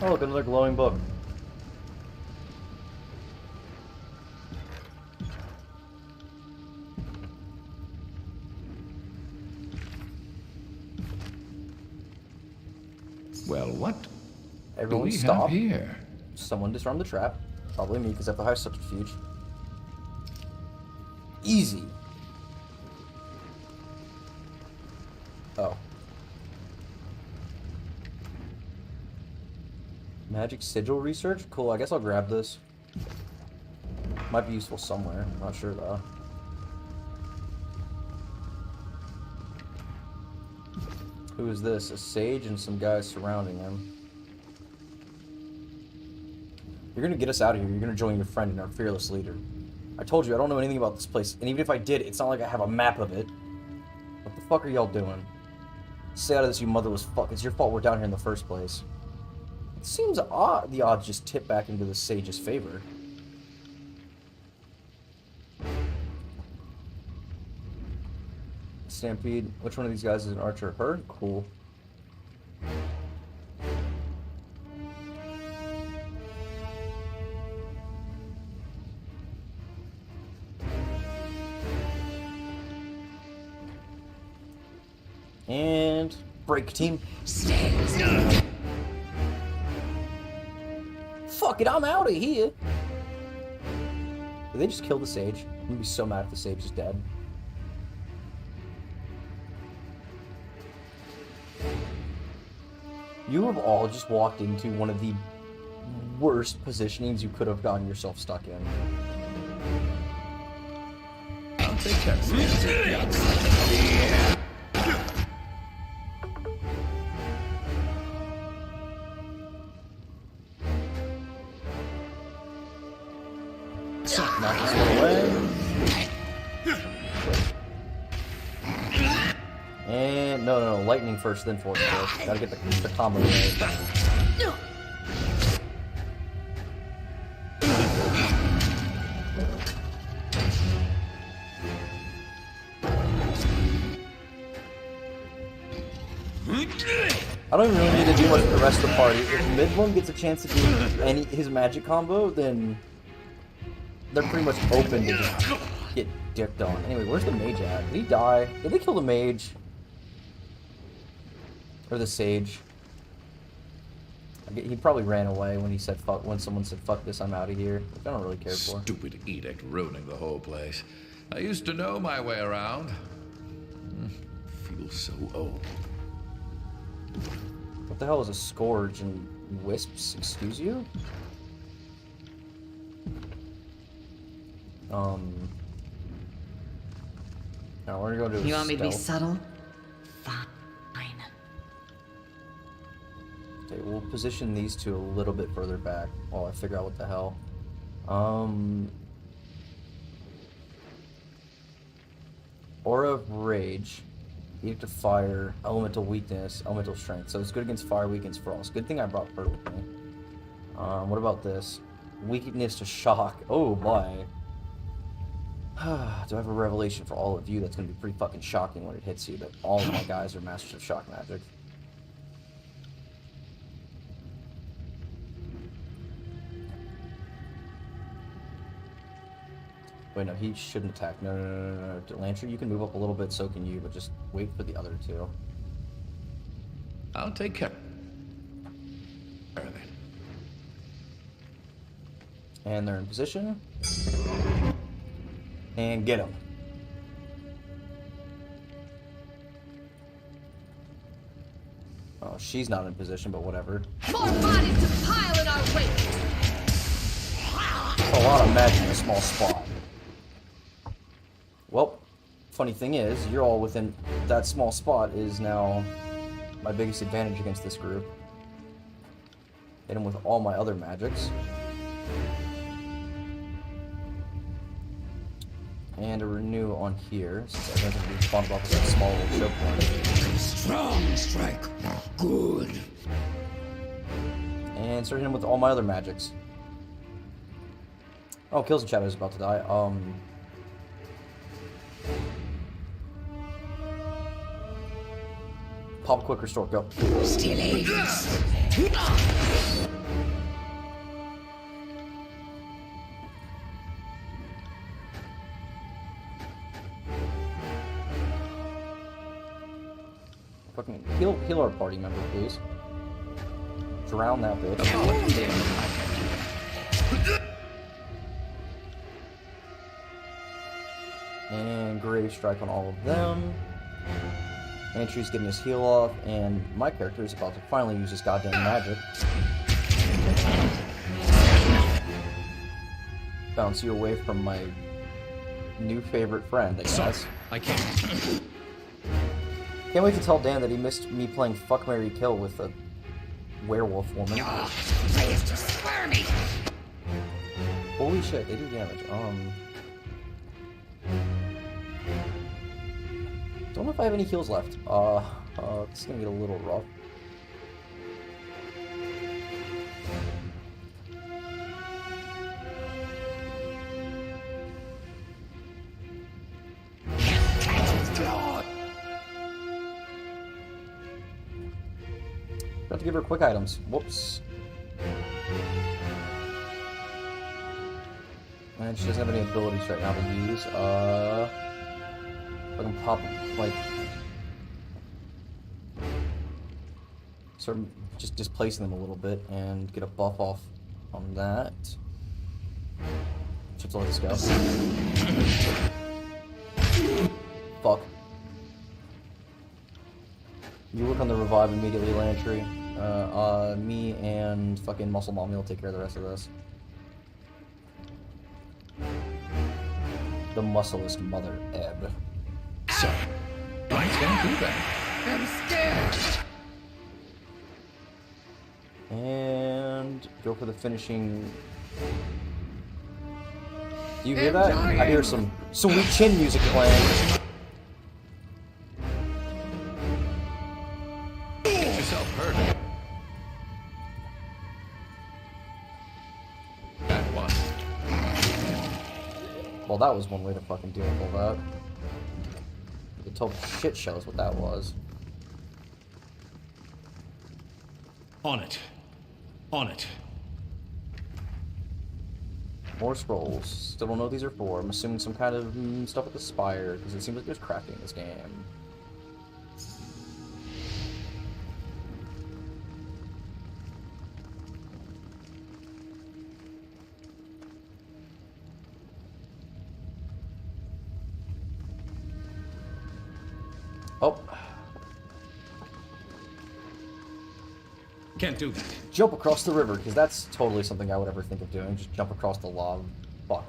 Oh, look, another glowing book. Well, what Everyone we stop. have here? Someone disarm the trap. Probably me, because I have the highest subterfuge. Easy. Oh. Magic sigil research? Cool, I guess I'll grab this. Might be useful somewhere. I'm not sure though. Who is this? A sage and some guys surrounding him. You're gonna get us out of here. You're gonna join your friend and our fearless leader. I told you I don't know anything about this place, and even if I did, it's not like I have a map of it. What the fuck are y'all doing? Stay out of this, you motherless fuck. It's your fault we're down here in the first place. It seems odd the odds just tip back into the sage's favor. Stampede. Which one of these guys is an archer? Her? Cool. And break team. Fuck it, I'm out of here. Did they just kill the sage? I'm gonna be so mad if the sage is dead. You have all just walked into one of the worst positionings you could have gotten yourself stuck in. I'll take that. Knock this one away. And no, lightning first, then force first. Gotta get the combo made. I don't even really need to do much with the rest of the party. If Midlum gets a chance to do his magic combo, then they're pretty much open to just get dicked on. Anyway, where's the mage at? Did he die? Did they kill the mage? Or the sage? He probably ran away when he said fuck. When someone said fuck this, I'm out of here. Which I don't really care for. Stupid edict ruining the whole place. I used to know my way around. Feel so old. What the hell is a scourge and wisps? Excuse you? Now we're gonna go to. You want me to be stealth. subtle? Fine. Okay, we'll position these two a little bit further back while I figure out what the hell. Aura of Rage. Edict of Fire, Elemental Weakness, Elemental Strength. So it's good against fire, weak against frost. Good thing I brought her with me. What about this? Weakness to shock. Oh boy. Do I have a revelation for all of you that's going to be pretty fucking shocking when it hits you, that all of my guys are masters of shock magic. Wait, no, he shouldn't attack. No. Lancer, you can move up a little bit, so can you, but just wait for the other two. I'll take care of it. And they're in position. And get him. Oh, she's not in position, but whatever. More bodies to pile in our wake. A lot of magic in a small spot. Well, funny thing is, you're all within that small spot is now my biggest advantage against this group. Hit him with all my other magics. And a renew on here, since I don't think we spawned off with a small little choke point. Strong strike. Good. And start hitting him with all my other magics. Oh, Kills and Shadow is about to die. Pop a quick restore, go. Still aims. Fucking heal our party member, please. Drown that bitch. And Grave Strike on all of them. Entry's getting his heal off, and my character is about to finally use his goddamn magic. Bounce you away from my new favorite friend, I guess. Sorry, I can't. Can't wait to tell Dan that he missed me playing Fuck, Marry, Kill with a werewolf woman. Please just spare me. Holy shit, they do damage. Don't know if I have any heals left. It's gonna get a little rough. Got to give her quick items. Whoops. And she doesn't have any abilities right now to use. I can pop, like, sort of just displacing them a little bit and get a buff off on that. Let's let this go. Fuck. You work on the revive immediately, Lantry. Me and fucking Muscle Mommy will take care of the rest of this. The muscleist mother, Ebb. So, Mike's gonna do that. I'm scared. And go for the finishing. Do you hear that? I hear some sweet chin music playing. Get yourself hurt. That one. Well, that was one way to fucking deal with all that. The total shit show is what that was. On it. On it. More scrolls. Still don't know what these are for. I'm assuming some kind of stuff with the spire, because it seems like there's crafting in this game. Oh. Can't do that. Jump across the river, because that's totally something I would ever think of doing. Just jump across the lava. Fuck.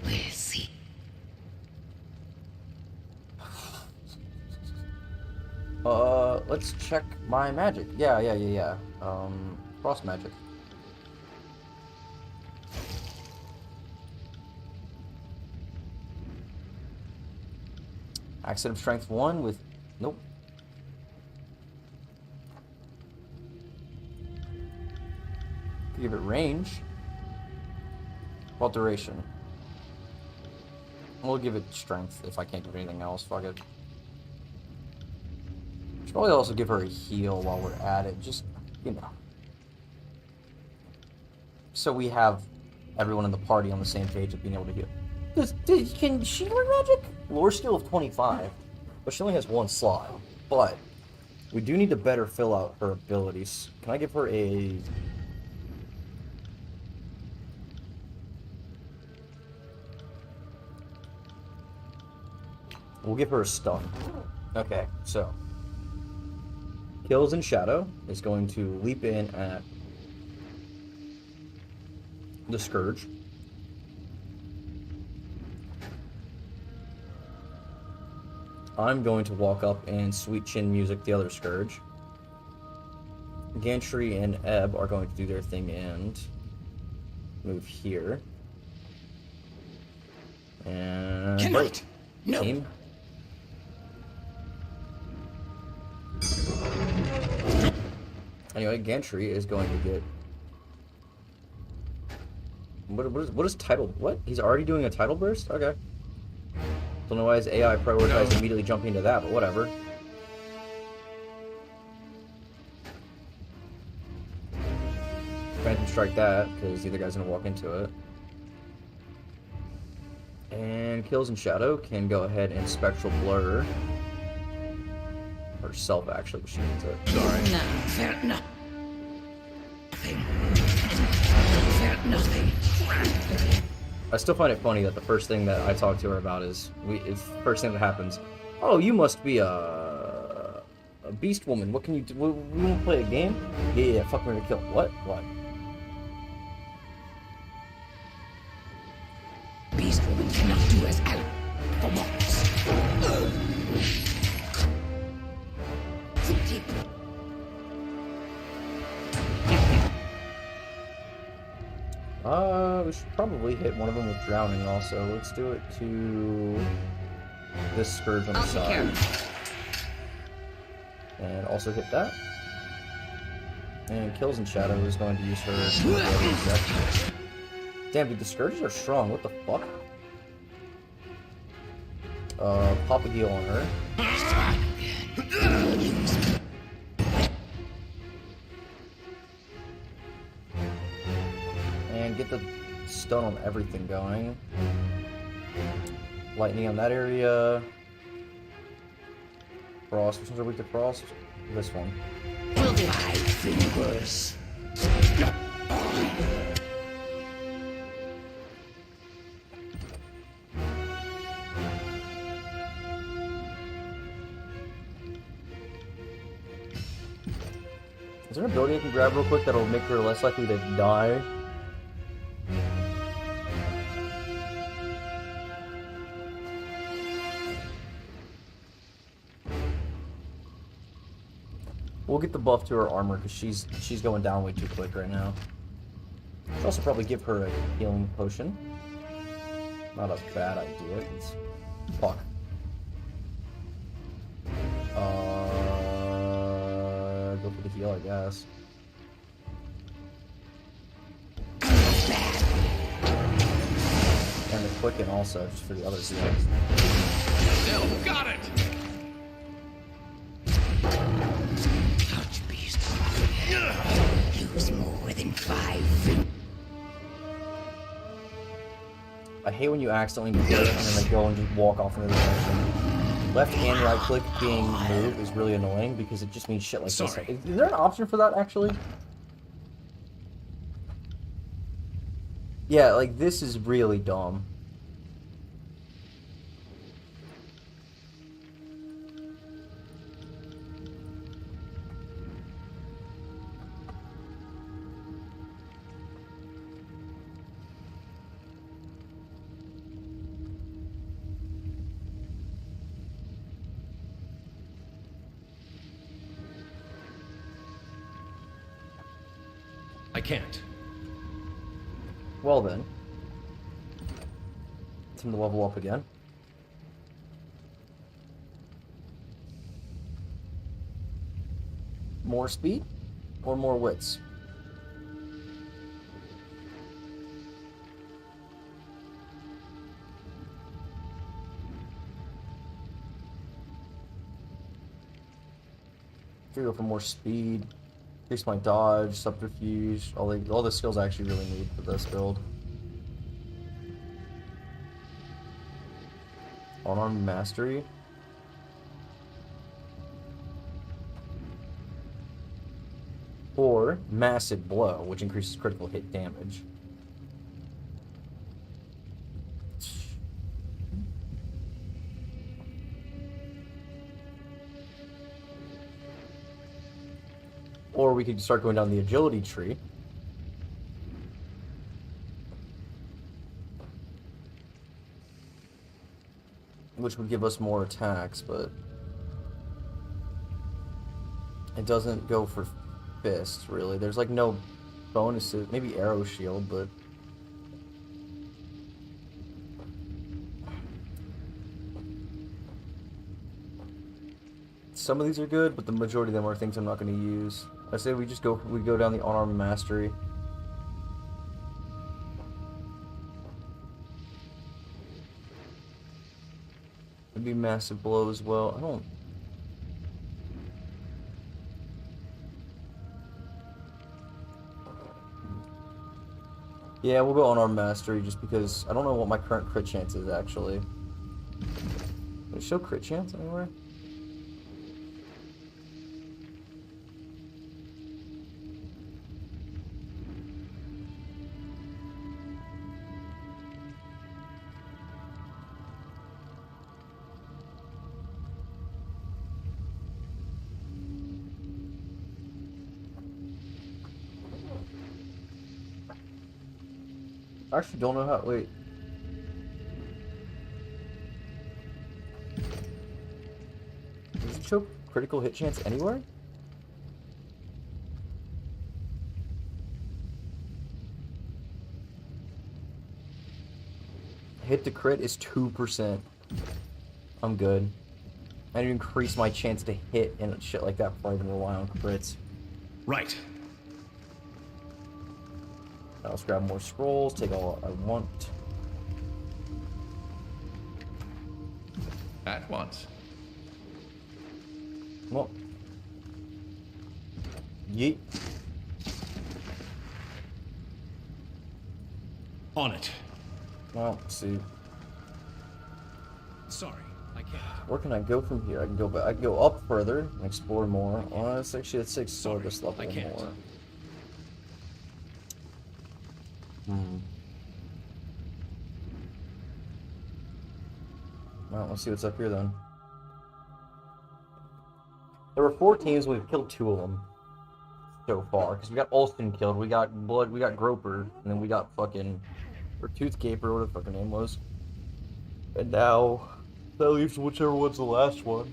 Let's see. Let's check my magic. Yeah. Frost magic. Accident strength 1 with... Nope. Give it range. What duration? We'll give it strength if I can't give it anything else. Fuck it. Should probably also give her a heal while we're at it. Just, you know. So we have everyone in the party on the same page of being able to heal. Can she learn magic? Lore skill of 25, but she only has one slot. But we do need to better fill out her abilities. Can I give her a... We'll give her a stun. Okay, so Kills in Shadow is going to leap in at the Scourge. I'm going to walk up and Sweet Chin Music the other Scourge. Gantry and Ebb are going to do their thing and move here. And Cannot. No. Team. Anyway, Gantry is going to get... What is title? What? He's already doing a title burst? Okay. Don't know why his AI prioritized immediately jumping into that, but whatever. Phantom Strike that, because the other guy's going to walk into it. And Kills in Shadow can go ahead and Spectral Blur. Herself, actually, but she needs it. Sorry. No. nothing. I still find it funny that the first thing that I talk to her about is it's the first thing that happens. Oh, you must be a beast woman. What can you do? We want to play a game? Yeah, fuck, we're gonna kill. What? What? Beast woman cannot do as Alan for once. Deep. We should probably hit one of them with drowning also. Let's do it to this scourge on the side. And also hit that. And Kills in Shadow is going to use her. Damn, dude, the scourges are strong. What the fuck? Pop a heal on her. And get the stun on everything going. Lightning on that area. Frost. Which ones are weak to frost? This one. 5 fingers. Is there an ability I can grab real quick that'll make her less likely to die? We'll get the buff to her armor because she's going down way too quick right now. Should also probably give her a healing potion. Not a bad idea. It's fuck. Go for the heal, I guess. And the quicken also, just for the other heal. Still got it! Touch beast. Use more than 5. I hate when you accidentally move it and then they go and just walk off in the direction. Left and right click being moved is really annoying because it just means shit like this. Is there an option for that actually? Yeah, like this is really dumb. I can't. Well then. Time to level up again. More speed or more wits? Go for more speed. Increase my dodge, subterfuge, all the skills I actually really need for this build. Unarmed mastery. Or massive blow, which increases critical hit damage. Or we could start going down the agility tree. Which would give us more attacks, but it doesn't go for fists, really. There's like no bonuses. Maybe arrow shield, but some of these are good, but the majority of them are things I'm not going to use. I say we go down the unarmed mastery. It'd be massive blow as well. I don't. Yeah, we'll go unarmed mastery just because I don't know what my current crit chance is actually. Did it show crit chance anywhere? I actually don't know how. Wait. Does it show critical hit chance anywhere? Hit to crit is 2%. I'm good. I need to increase my chance to hit and shit like that before I even rely on crits. Right. Now let's grab more scrolls, take all I want. At once. Well. Yeet. On it. Well, let's see. Sorry, I can't. Where can I go from here? I can go back. I can go up further and explore more. Let's take sword this level more. Well, let's see what's up here then. There were 4 teams. We've killed 2 of them so far. Because we got Alston killed, we got Blood, we got Groper, and then we got fucking or Toothgaper, or whatever the fuck her name was. And now that leaves whichever one's the last one.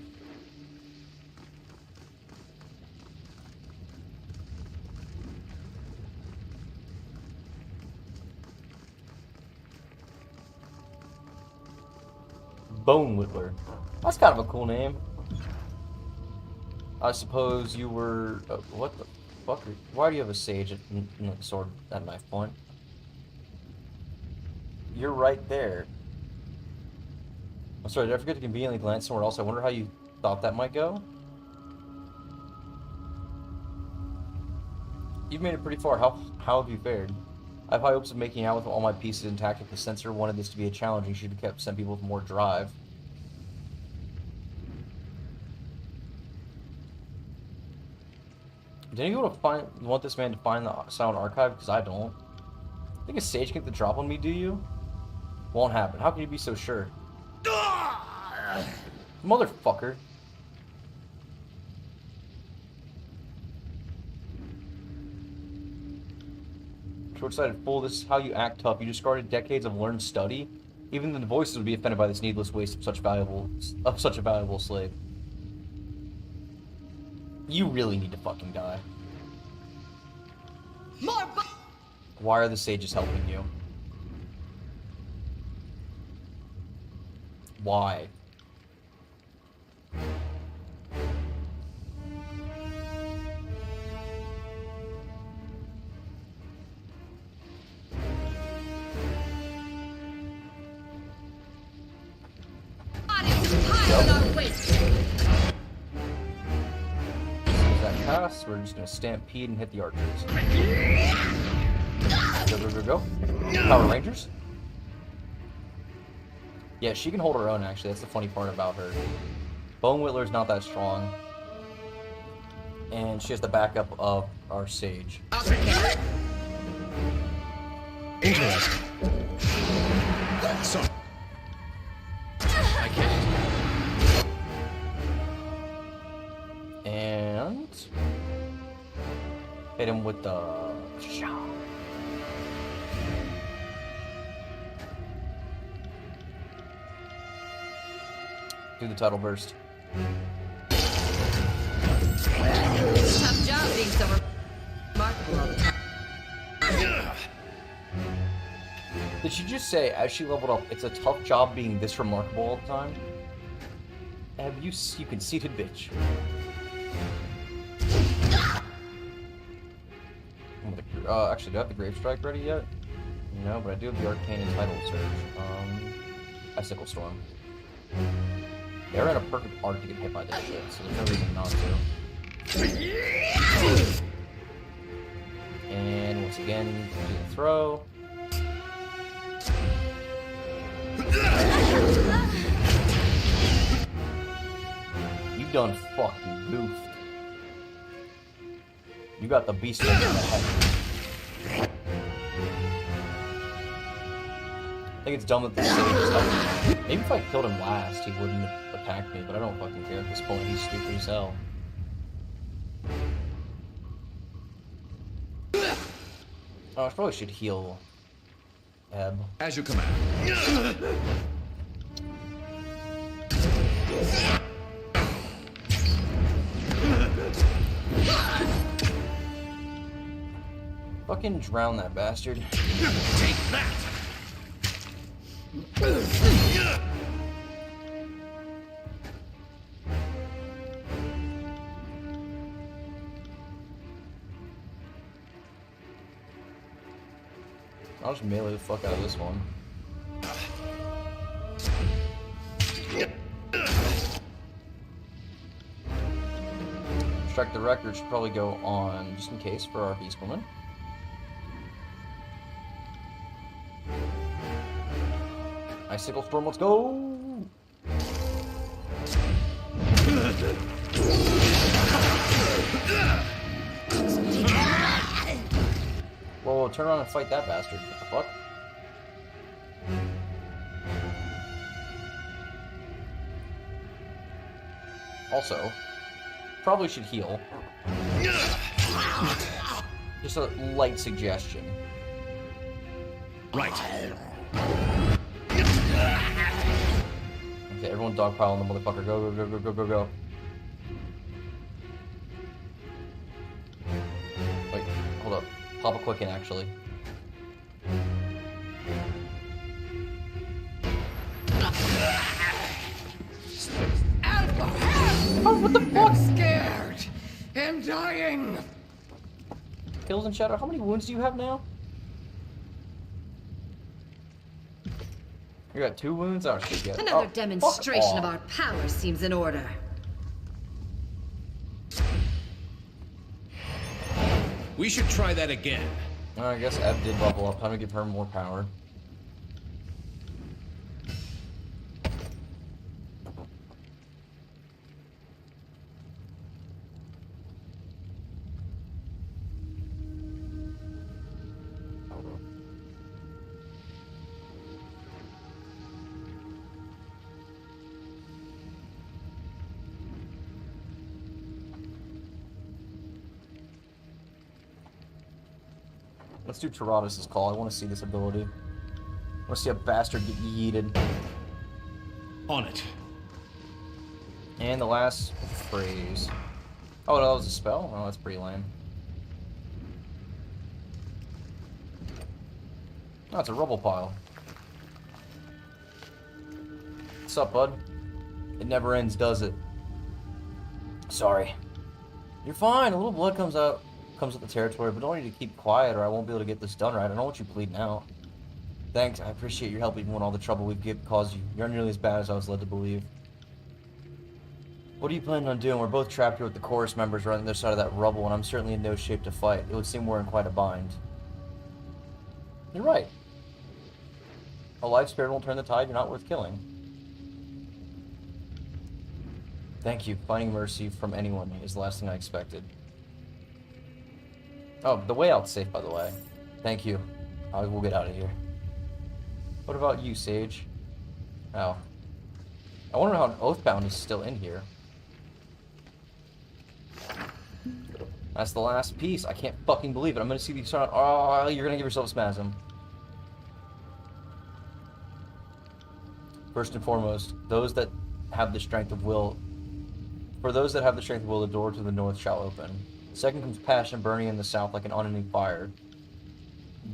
Bone Whittler. That's kind of a cool name. I suppose you were... what the fuck? Why do you have a sage and a sword at knife point? You're right there. I'm sorry, did I forget to conveniently glance somewhere else? I wonder how you thought that might go? You've made it pretty far. How have you fared? I have high hopes of making out with all my pieces intact. If the censor wanted this to be a challenge, you should have kept sent people with more drive. Did anyone want this man to find the sound archive? Because I don't. Think a sage can get the drop on me, do you? Won't happen. How can you be so sure? Motherfucker. Short-sighted fool, this is how you act tough. You discarded decades of learned study. Even the voices would be offended by this needless waste of such a valuable slave. You really need to fucking die. More Why are the sages helping you? Why? Pass, we're just gonna stampede and hit the archers. Go. Power Rangers? Yeah, she can hold her own, actually. That's the funny part about her. Bone Whittler's not that strong. And she has the backup of our sage. Interesting. So, I can't. And hit him with the do the tidal burst. tough job being so remarkable all the time. Did she just say, as she leveled up, it's a tough job being this remarkable all the time? Have you conceited bitch? Actually, do I have the Grave Strike ready yet? No, but I do have the Arcane and Tidal Surge. Icicle Storm. They're in a perfect arc to get hit by this shit, so there's no reason not to. And once again, do the throw. You done fucking goofed. You got the beast in the head. I think it's dumb that the sage is helping. Maybe if I killed him last, he wouldn't have attacked me, but I don't fucking care at this point. He's stupid as hell. Oh, I probably should heal Ebb. As you command. Fucking drown that bastard. Take that! I'll just melee the fuck out of this one. Strike the record should probably go on, just in case, for our beast woman. Icicle storm, let's go! Whoa, turn around and fight that bastard. What the fuck? Also, probably should heal. Just a light suggestion. Right. Okay, everyone dogpile on the motherfucker. Go, go, go, go, go, go, go. Wait, hold up. Pop a quicken, actually. Oh, what the fuck? I'm scared. I'm dying. Kills in Shadow, how many wounds do you have now? You got 2 wounds? Oh shit, yeah. Another Oh, demonstration of fuck our power seems in order. We should try that again. off. I guess Ebb did level up. Time to give her more power. Let's do Tyranny call. I want to see this ability. I want to see a bastard get yeeted. On it. And the last phrase. Oh, that was a spell? Oh, that's pretty lame. Oh, it's a rubble pile. What's up, bud? It never ends, does it? Sorry. You're fine. A little blood comes with the territory, but don't need to keep quiet or I won't be able to get this done right. I don't want you bleeding out. Thanks. I appreciate your help even with all the trouble we've caused you. You're nearly as bad as I was led to believe. What are you planning on doing? We're both trapped here with the chorus members right on the other side of that rubble, and I'm certainly in no shape to fight. It would seem we're in quite a bind. You're right. A life spirit won't turn the tide. You're not worth killing. Thank you. Finding mercy from anyone is the last thing I expected. Oh, the way out's safe, by the way. Thank you. We'll get out of here. What about you, Sage? Oh. I wonder how an Oathbound is still in here. That's the last piece. I can't fucking believe it. I'm gonna see these. Oh, you're gonna give yourself a spasm. First and foremost, those that have the strength of will. For those that have the strength of will, the door to the north shall open. Second comes passion burning in the south like an unending fire.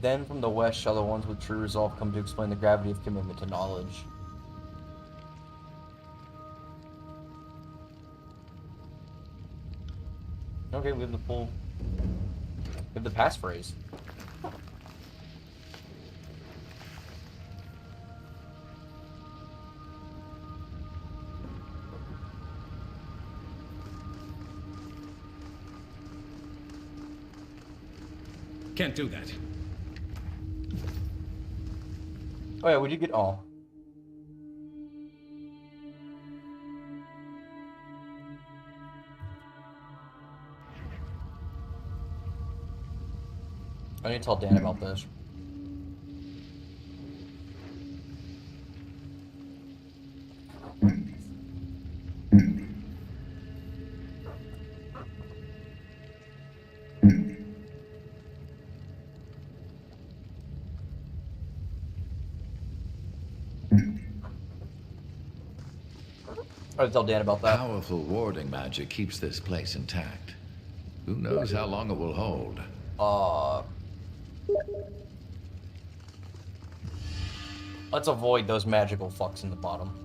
Then from the west shall the ones with true resolve come to explain the gravity of commitment to knowledge. Okay, we have the full... We have the passphrase. Can't do that. Oh yeah, would you get all? I need to tell Dan about this. I had to tell Dan about that. Powerful warding magic keeps this place intact. Who knows how long it will hold? Let's avoid those magical fucks in the bottom.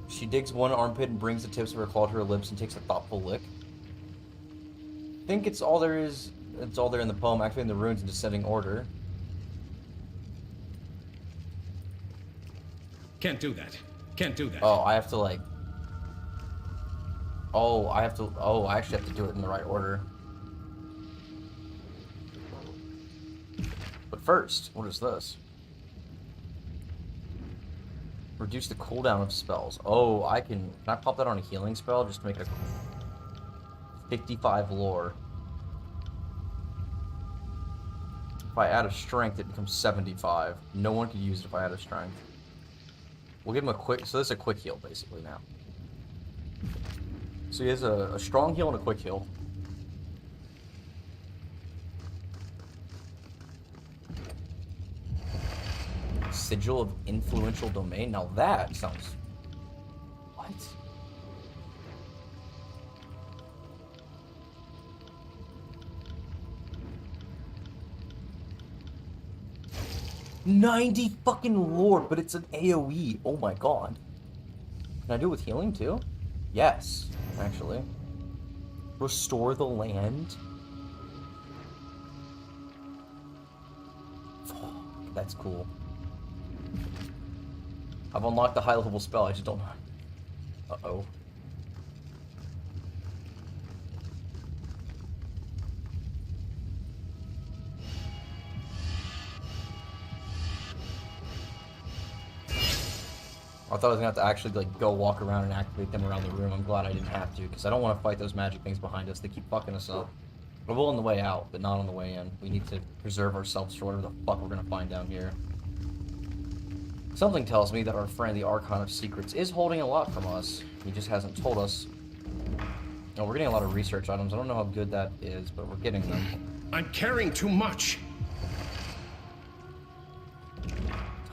She digs one armpit and brings the tips of her claw to her lips and takes a thoughtful lick. I think it's all there is. It's all there in the poem, activating the runes in descending order. Can't do that. Can't do that. Oh, I have to like... Oh, I have to... Oh, I actually have to do it in the right order. But first, what is this? Reduce the cooldown of spells. Oh, I can... Can I pop that on a healing spell just to make a... 55 lore. If I add a strength, it becomes 75. No one could use it if I add a strength. We'll give him a quick... So this is a quick heal, basically, now. So he has a strong heal and a quick heal. Sigil of Influential Domain? Now that sounds... What? $90 fucking lore, but it's an AoE. Oh my god. Can I do it with healing too? Yes, actually. Restore the land. Fuck, that's cool. I've unlocked the high level spell, I just don't know. Uh-oh. I thought I was gonna have to actually like go walk around and activate them around the room. I'm glad I didn't have to, because I don't want to fight those magic things behind us. They keep fucking us up. I will on the way out, but not on the way in. We need to preserve ourselves for whatever the fuck we're gonna find down here. Something tells me that our friend, the Archon of Secrets, is holding a lot from us. He just hasn't told us. Oh, we're getting a lot of research items. I don't know how good that is, but we're getting them. I'm carrying too much.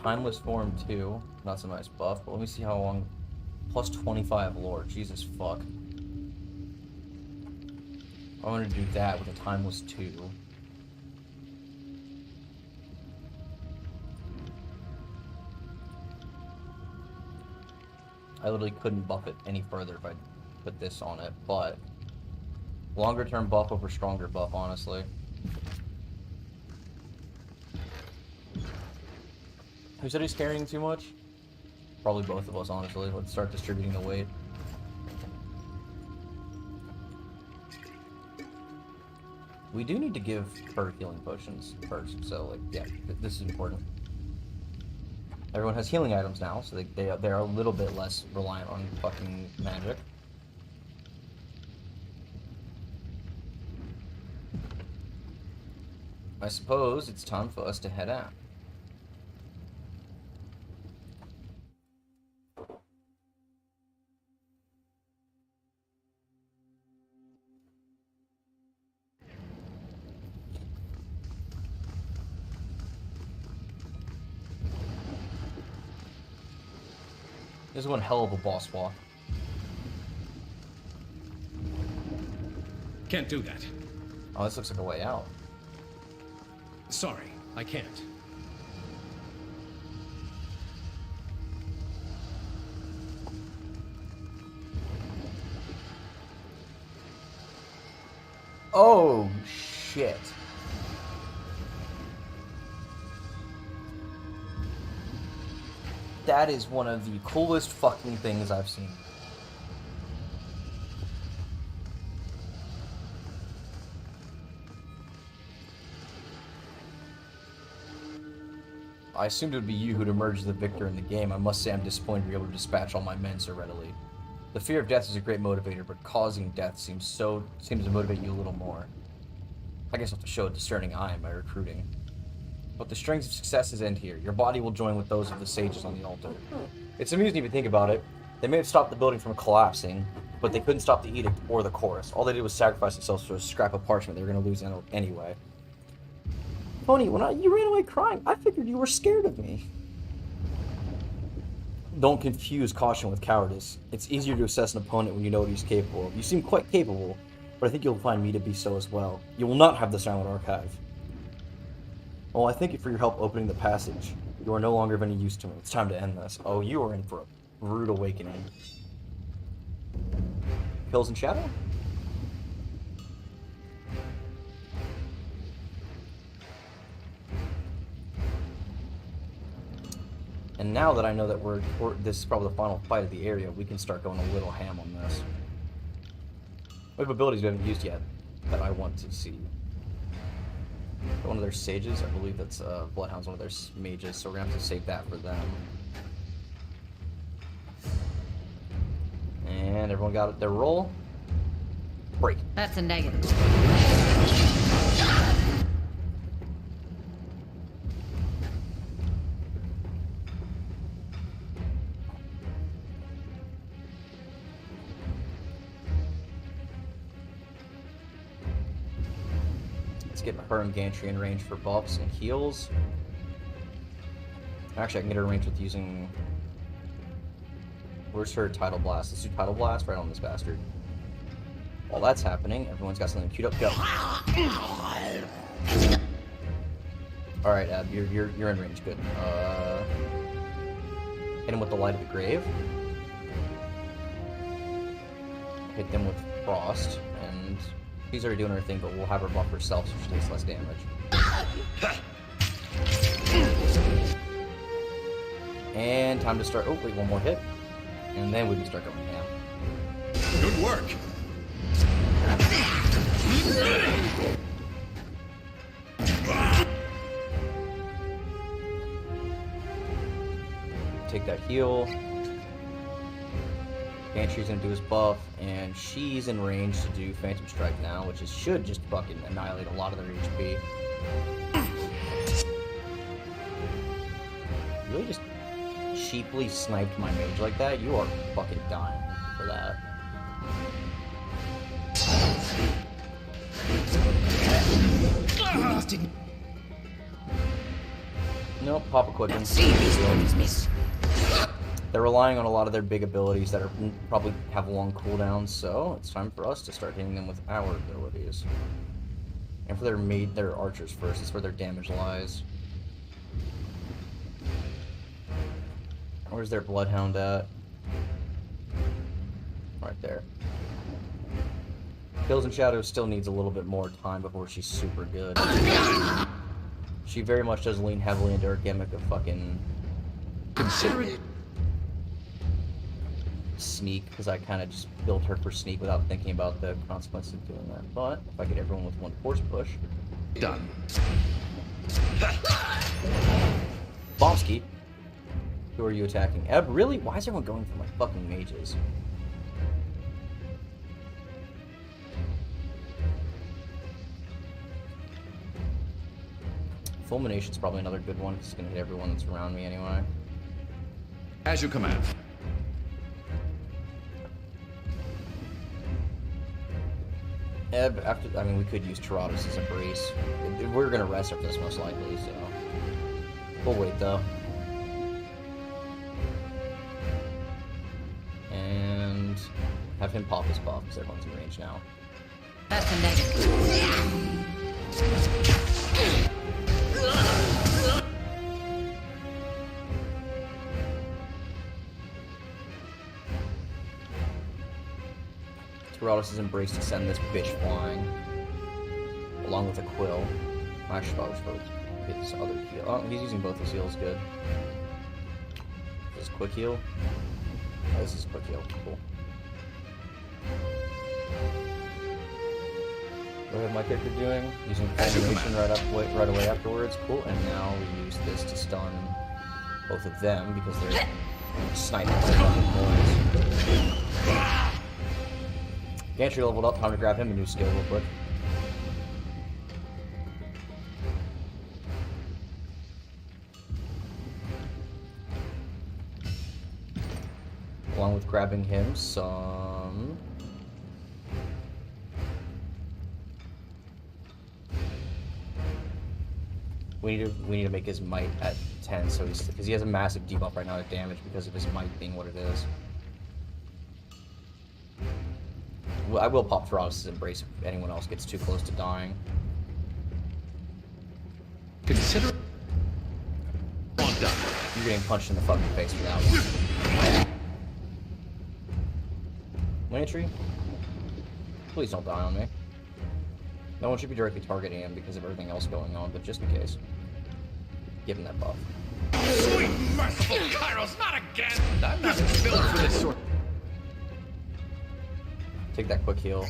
Timeless Form 2. That's a nice buff, but let me see how long. Plus 25 lore. Jesus fuck. I want to do that with a Timeless 2. I literally couldn't buff it any further if I put this on it, but longer term buff over stronger buff, honestly. Who said he's carrying too much? Probably both of us, honestly. Let's start distributing the weight. We do need to give her healing potions first, so like, yeah, this is important. Everyone has healing items now, so they're a little bit less reliant on fucking magic. I suppose it's time for us to head out. This is one hell of a boss walk. Can't do that. Oh, this looks like a way out. Sorry, I can't. Oh, shit. That is one of the coolest fucking things I've seen. I assumed it would be you who'd emerge as the victor in the game. I must say I'm disappointed you're able to dispatch all my men so readily. The fear of death is a great motivator, but causing death seems to motivate you a little more. I guess I'll have to show a discerning eye in my recruiting. But the strings of successes end here. Your body will join with those of the sages on the altar. It's amusing if you think about it. They may have stopped the building from collapsing, but they couldn't stop the edict or the chorus. All they did was sacrifice themselves for a scrap of parchment they were going to lose anyway. Pony, when you ran away crying, I figured you were scared of me. Don't confuse caution with cowardice. It's easier to assess an opponent when you know what he's capable of. You seem quite capable, but I think you'll find me to be so as well. You will not have the Silent Archive. Well, I thank you for your help opening the passage. You are no longer of any use to me. It's time to end this. Oh, you are in for a rude awakening. Pills and Shadow? And now that I know that this is probably the final fight of the area, we can start going a little ham on this. We have abilities we haven't used yet that I want to see. One of their sages, I believe that's Bloodhound's one of their mages, so we're gonna have to save that for them. And everyone got their roll. Break. That's a negative. Let's get her and Gantry in range for buffs and heals. Actually, I can get her in range with using... Where's her Tidal Blast? Let's do Tidal Blast right on this bastard. While that's happening, everyone's got something queued up. Go. Alright, Ab, you're in range. Good. Hit him with the Light of the Grave. Hit them with Frost, and she's already doing her thing, but we'll have her buff herself so she takes less damage. And time to start. Oh, wait, one more hit. And then we can start going down. Good work. Take that heal. Gantry's gonna do his buff, and she's in range to do Phantom Strike now, which should just fucking annihilate a lot of their HP. Really just cheaply sniped my mage like that? You are fucking dying for that. Nope, Papa Quicken. They're relying on a lot of their big abilities that are probably have long cooldowns, so it's time for us to start hitting them with our abilities. And for their archers first, that's where their damage lies. Where's their Bloodhound at? Right there. Kills and Shadows still needs a little bit more time before she's super good. She very much does lean heavily into her gimmick of fucking... Consider it sneak, because I kind of just built her for sneak without thinking about the consequences of doing that. But if I get everyone with one force push... done. Bombski. Who are you attacking? Eb, really? Why is everyone going for my fucking mages? Fulmination's probably another good one, because it's going to hit everyone that's around me anyway. As you command. Eb, I mean, we could use Tyranny's Embrace. We're going to rest after this most likely, so... We'll wait, though. And... have him pop his buff, because everyone's in range now. That's a negative. Tyranny's Embrace to send this bitch flying. Along with a Quill. I should probably hit this other heal. Oh, he's using both his heals, good. This quick heal? Oh, this is quick heal, cool. What is my character doing? Using Fulmination right away afterwards, cool. And now we use this to stun both of them because they're sniping their fucking boys. Gantry leveled up, time to grab him a new skill real quick. Along with grabbing him some... We need to make his might at 10, so because he has a massive debuff right now to damage because of his might being what it is. Well, I will pop Tyranny' Embrace if anyone else gets too close to dying. Consider. You're getting punched in the fucking face for that one. Lantry? Please don't die on me. No one should be directly targeting him because of everything else going on, but just in case. Give him that buff. Sweet merciful Kairos, not again! I'm not built for this sort. Take that quick heal.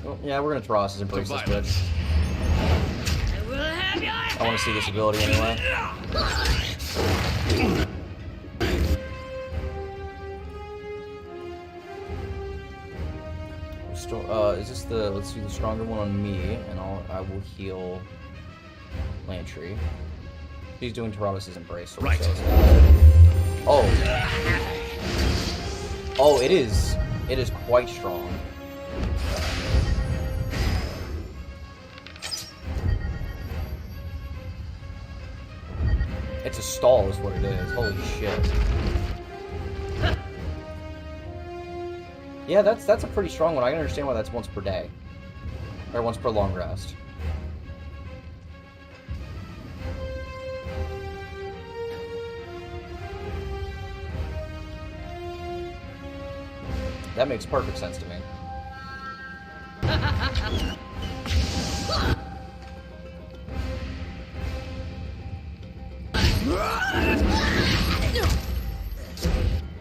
Oh, yeah, we're gonna Tyranny' Embrace this bitch. I want to see this ability anyway. Is this the? Let's do the stronger one on me, and I will heal Lantry. He's doing Tyranny' Embrace. So right. Oh. Oh, it is. It is quite strong. It's a stall is what it is. Holy shit. Yeah, that's a pretty strong one. I can understand why that's once per day. Or once per long rest. That makes perfect sense to me.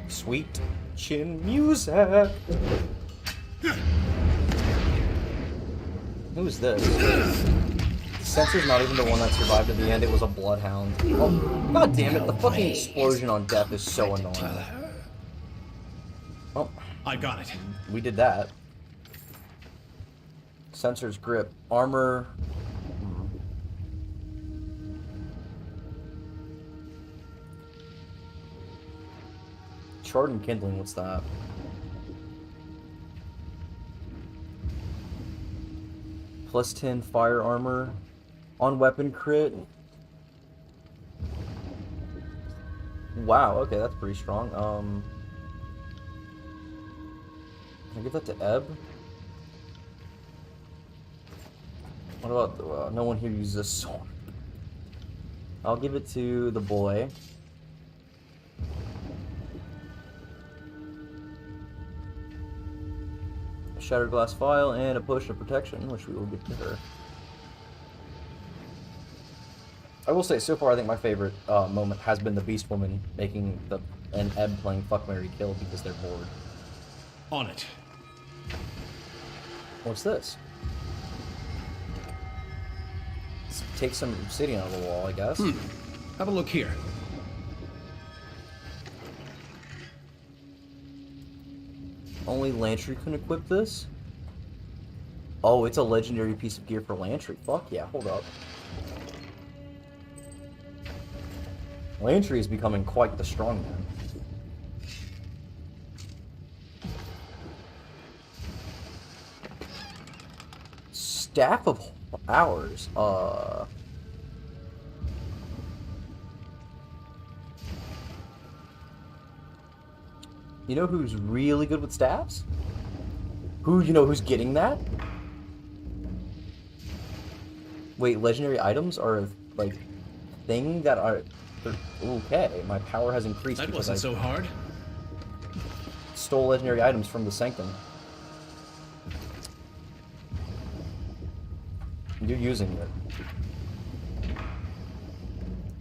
Sweet chin music. Who's this? Sensor's not even the one that survived in the end. It was a bloodhound. Oh, god damn it! The fucking explosion on death is so annoying. Oh, I got it. We did that. Sensor's grip, armor. Shard and kindling, what's that? Plus 10 fire armor. On weapon crit. Wow, okay, that's pretty strong. Can I give that to Ebb? What about no one here uses a sword? I'll give it to the boy. Shattered glass vial and a potion of protection, which we will get to her. I will say, so far, I think my favorite moment has been the Beast Woman making and Ebb playing Fuck, Marry, Kill because they're bored. On it. What's this? Let's take some obsidian out of the wall, I guess. Have a look here. Only Lantry can equip this? Oh, it's a legendary piece of gear for Lantry. Fuck yeah, hold up. Lantry is becoming quite the strongman. Staff of Hours. You know who's really good with staffs? You know who's getting that? Wait, legendary items are like thing that are okay. My power has increased. That wasn't so hard. Stole legendary items from the Sanctum. You're using it.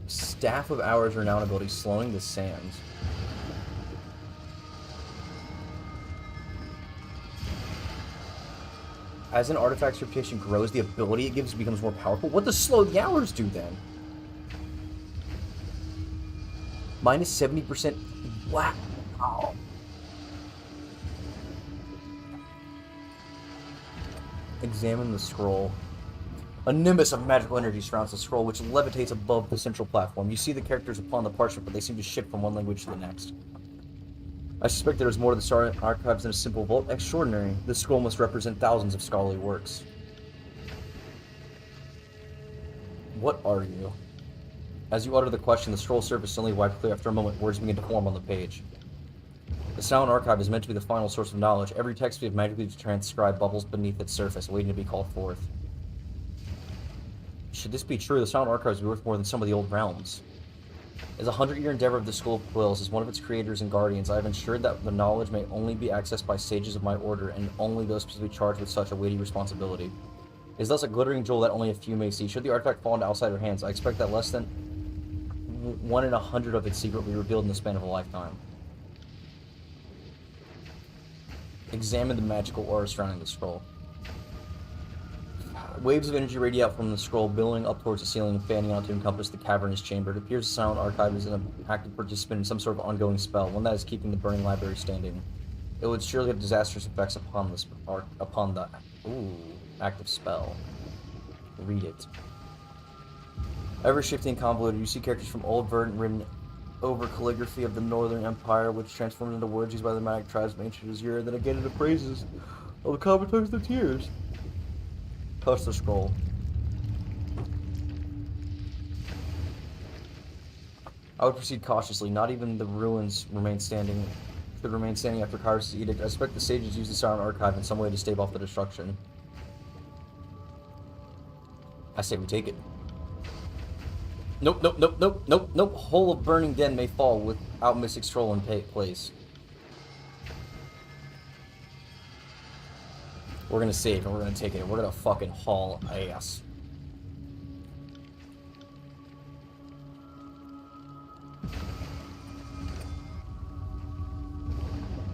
Staff of Hours renown ability, slowing the sands. As an artifact's reputation grows, the ability it gives becomes more powerful. What does slow the hours do then? Minus 70%. Wow. Examine the scroll. A nimbus of magical energy surrounds the scroll, which levitates above the central platform. You see the characters upon the parchment, but they seem to shift from one language to the next. I suspect there is more to the Star Archives than a simple vault. Extraordinary. This scroll must represent thousands of scholarly works. What are you? As you utter the question, the scroll surface suddenly wiped clear. After a moment, words begin to form on the page. The Sound Archive is meant to be the final source of knowledge. Every text we have magically transcribed bubbles beneath its surface, waiting to be called forth. Should this be true, the Sound Archives be worth more than some of the old realms. As a 100-year endeavor of the School of Quills, as one of its creators and guardians, I have ensured that the knowledge may only be accessed by sages of my order, and only those specifically charged with such a weighty responsibility. It is thus a glittering jewel that only a few may see. Should the artifact fall into outsider hands, I expect that less than 1 in 100 of its secret will be revealed in the span of a lifetime. Examine the magical aura surrounding the scroll. Waves of energy radiate out from the scroll, billowing up towards the ceiling and fanning out to encompass the cavernous chamber. It appears the Sound Archive is an active participant in some sort of ongoing spell, one that is keeping the burning library standing. It would surely have disastrous effects upon the active spell. Read it. Ever-shifting and convoluted, you see characters from old, verdant, written over calligraphy of the Northern Empire, which transformed into words used by the magic tribes of ancient Azure, and then again into phrases of the common tongues of tears. Touch the scroll. I would proceed cautiously. Not even the ruins should remain standing after Kyrus' edict. I expect the sages use the Sound Archive in some way to stave off the destruction. I say we take it. Nope, nope, nope, nope, nope, nope. Whole of Burning Den may fall without Mystic Scroll in place. We're gonna save and we're gonna take it. We're gonna fucking haul ass.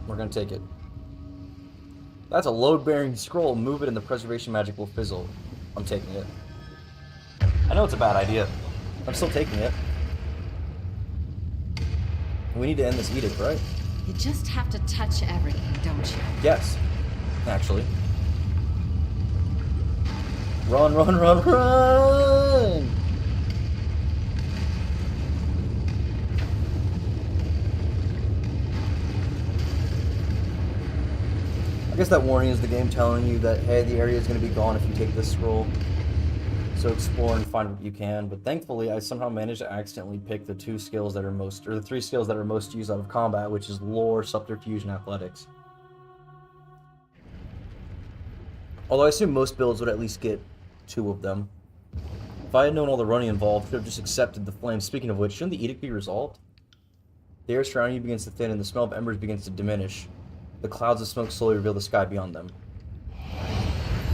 We're gonna take it. That's a load-bearing scroll. Move it and the preservation magic will fizzle. I'm taking it. I know it's a bad idea. I'm still taking it. We need to end this edict, right? You just have to touch everything, don't you? Yes. Actually. Run, run, run, run! I guess that warning is the game telling you that, hey, the area is going to be gone if you take this scroll. So explore and find what you can. But thankfully, I somehow managed to accidentally pick the 2 skills that are most, or the 3 skills that are most used out of combat, which is lore, subterfuge, and athletics. Although I assume most builds would at least get 2 of them. If I had known all the running involved, I could have just accepted the flames. Speaking of which, shouldn't the edict be resolved? The air surrounding you begins to thin, and the smell of embers begins to diminish. The clouds of smoke slowly reveal the sky beyond them.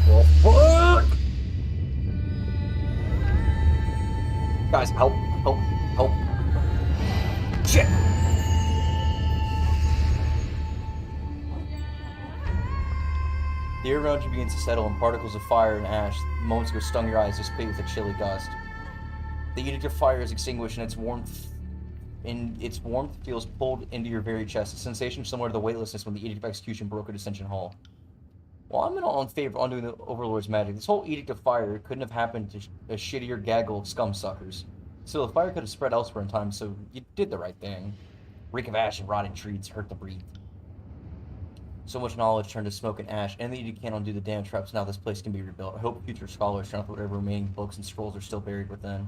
Well, fuck! Guys, help, help, help. Shit! The air around you begins to settle, and particles of fire and ash, moments ago stung your eyes, dissipate with a chilly gust. The edict of fire is extinguished, and its warmth feels pulled into your very chest, a sensation similar to the weightlessness when the edict of execution broke at Ascension Hall. Well, I'm in favor of undoing the Overlord's magic. This whole edict of fire couldn't have happened to a shittier gaggle of scum suckers. Still, the fire could have spread elsewhere in time, so you did the right thing. Reek of ash and rotting trees hurt to breathe. So much knowledge turned to smoke and ash, and the edict can't undo the damage traps. Now this place can be rebuilt. I hope future scholars turn up whatever remaining books and scrolls are still buried within.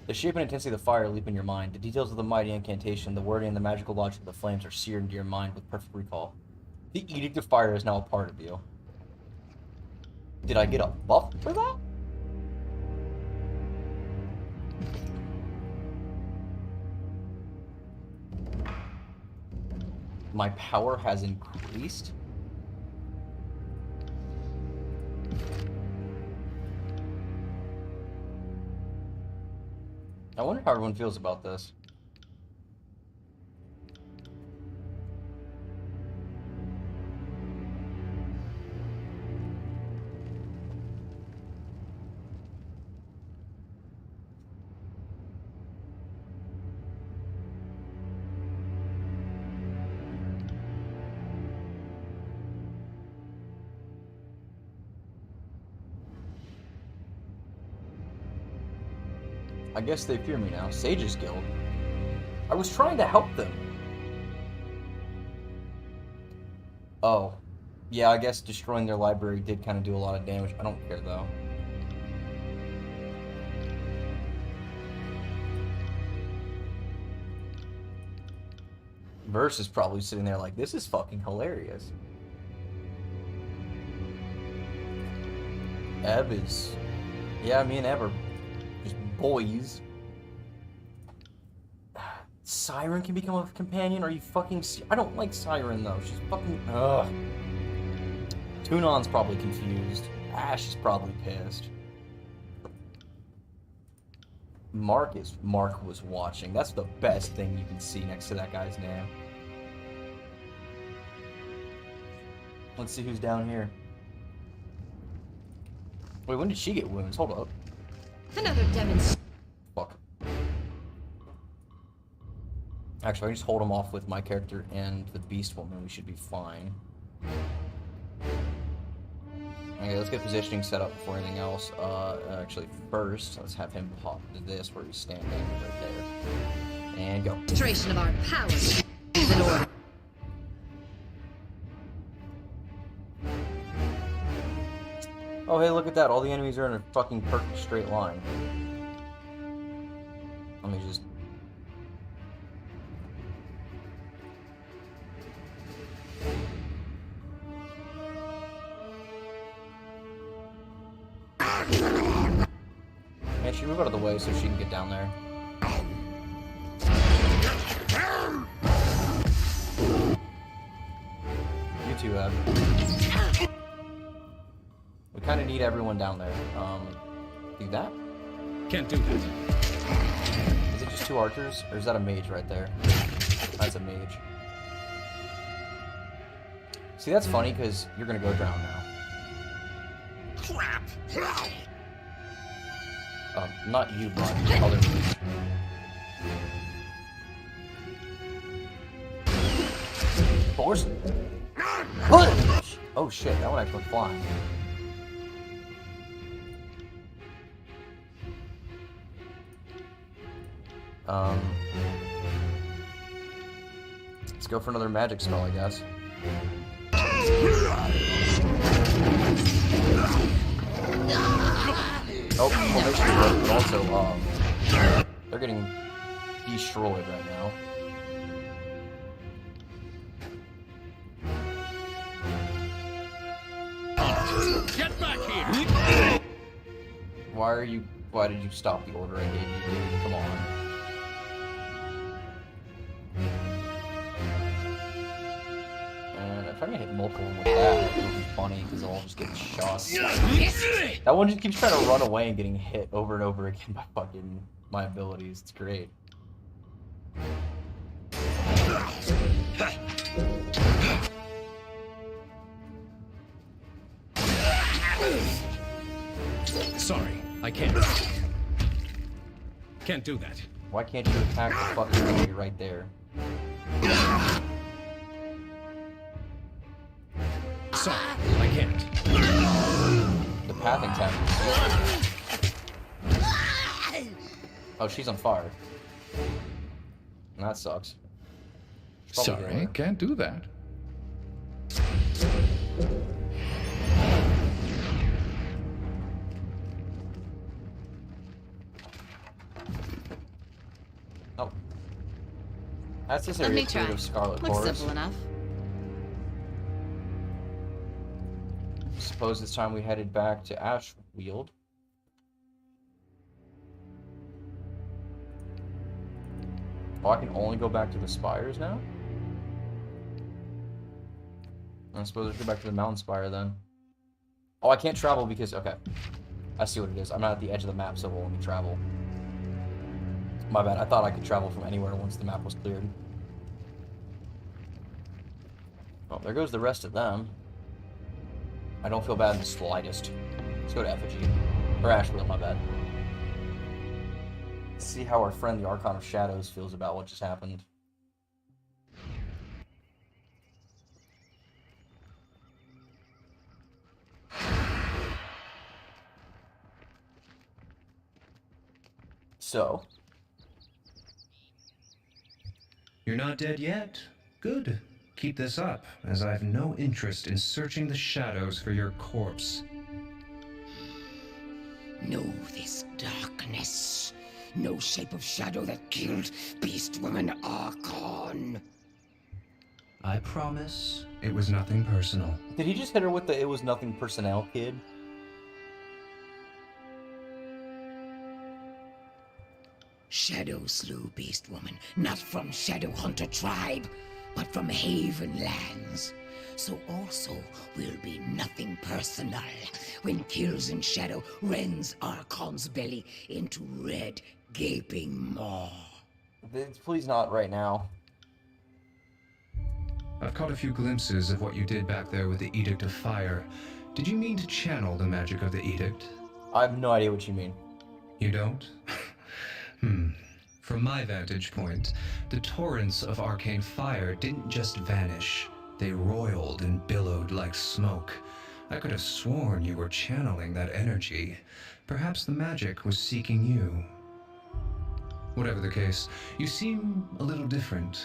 The shape and intensity of the fire leap in your mind. The details of the mighty incantation, the wording, and the magical logic of the flames are seared into your mind with perfect recall. The edict of fire is now a part of you. Did I get a buff for that? My power has increased. I wonder how everyone feels about this. I guess they fear me now. Sages Guild. I was trying to help them. Oh. Yeah, I guess destroying their library did kind of do a lot of damage. I don't care, though. Verse is probably sitting there like, this is fucking hilarious. Eb is... Yeah, me and Eb are just boys. Siren can become a companion? Are you fucking... I don't like Siren, though. She's fucking... Ugh. Tunon's probably confused. Ash is probably pissed. Mark was watching. That's the best thing you can see next to that guy's name. Let's see who's down here. Wait, when did she get wounds? Hold up. Another demonstration. Fuck. Actually, I can just hold him off with my character and the Beast Woman. We should be fine. Okay, let's get positioning set up before anything else. Actually, first, let's have him pop to this where he's standing right there. And go. Demonstration of our power is in order. Oh, hey, look at that. All the enemies are in a fucking perfect straight line. Let me just... Man, she move out of the way so she can get down there. You too, Eb. We kind of need everyone down there. Do that? Can't do that. Is it just 2 archers? Or is that a mage right there? That's a mage. See, that's funny, because you're gonna go drown now. Crap! Not you, but other mage. Force. Push! Oh shit, that one actually went flying. Let's go for another magic spell, I guess. Oh, formation broke, but also, they're getting destroyed right now. Get back here! Why did you stop the order I gave you, dude? Come on. And if I can hit multiple with that, it'll be funny, because they'll all just get shot. That one just keeps trying to run away and getting hit over and over again by fucking my abilities. It's great. Sorry, I can't. Can't do that. Why can't you attack the fucking enemy right there? Sorry, I can't. The pathing tap. Oh, she's on fire. That sucks. Sorry, can't do that. Oh. That's this Let area me cleared try. of Scarlet Looks Horus. simple enough. Suppose it's time we headed back to Ashweald. Oh, I can only go back to the spires now? I suppose let's go back to the mountain spire then. Oh, I can't travel because... Okay. I see what it is. I'm not at the edge of the map, so it won't let me travel. My bad. I thought I could travel from anywhere once the map was cleared. Well, there goes the rest of them. I don't feel bad in the slightest. Let's go to Effigy. Or Ashweald, my bad. Let's see how our friend the Archon of Shadows feels about what just happened. So. You're not dead yet? Good. Keep this up, as I have no interest in searching the shadows for your corpse. Know this darkness. No shape of shadow that killed Beast Woman Archon. I promise it was nothing personal. Did he just hit her with the "it was nothing personnel" kid? Shadow slew Beast Woman, not from Shadow Hunter tribe, but from Haven lands. So also will be nothing personal when Kills in Shadow rends Archon's belly into red, gaping maw. Please not right now. I've caught a few glimpses of what you did back there with the Edict of Fire. Did you mean to channel the magic of the Edict? I have no idea what you mean. You don't? From my vantage point, the torrents of arcane fire didn't just vanish. They roiled and billowed like smoke. I could have sworn you were channeling that energy. Perhaps the magic was seeking you. Whatever the case, you seem a little different.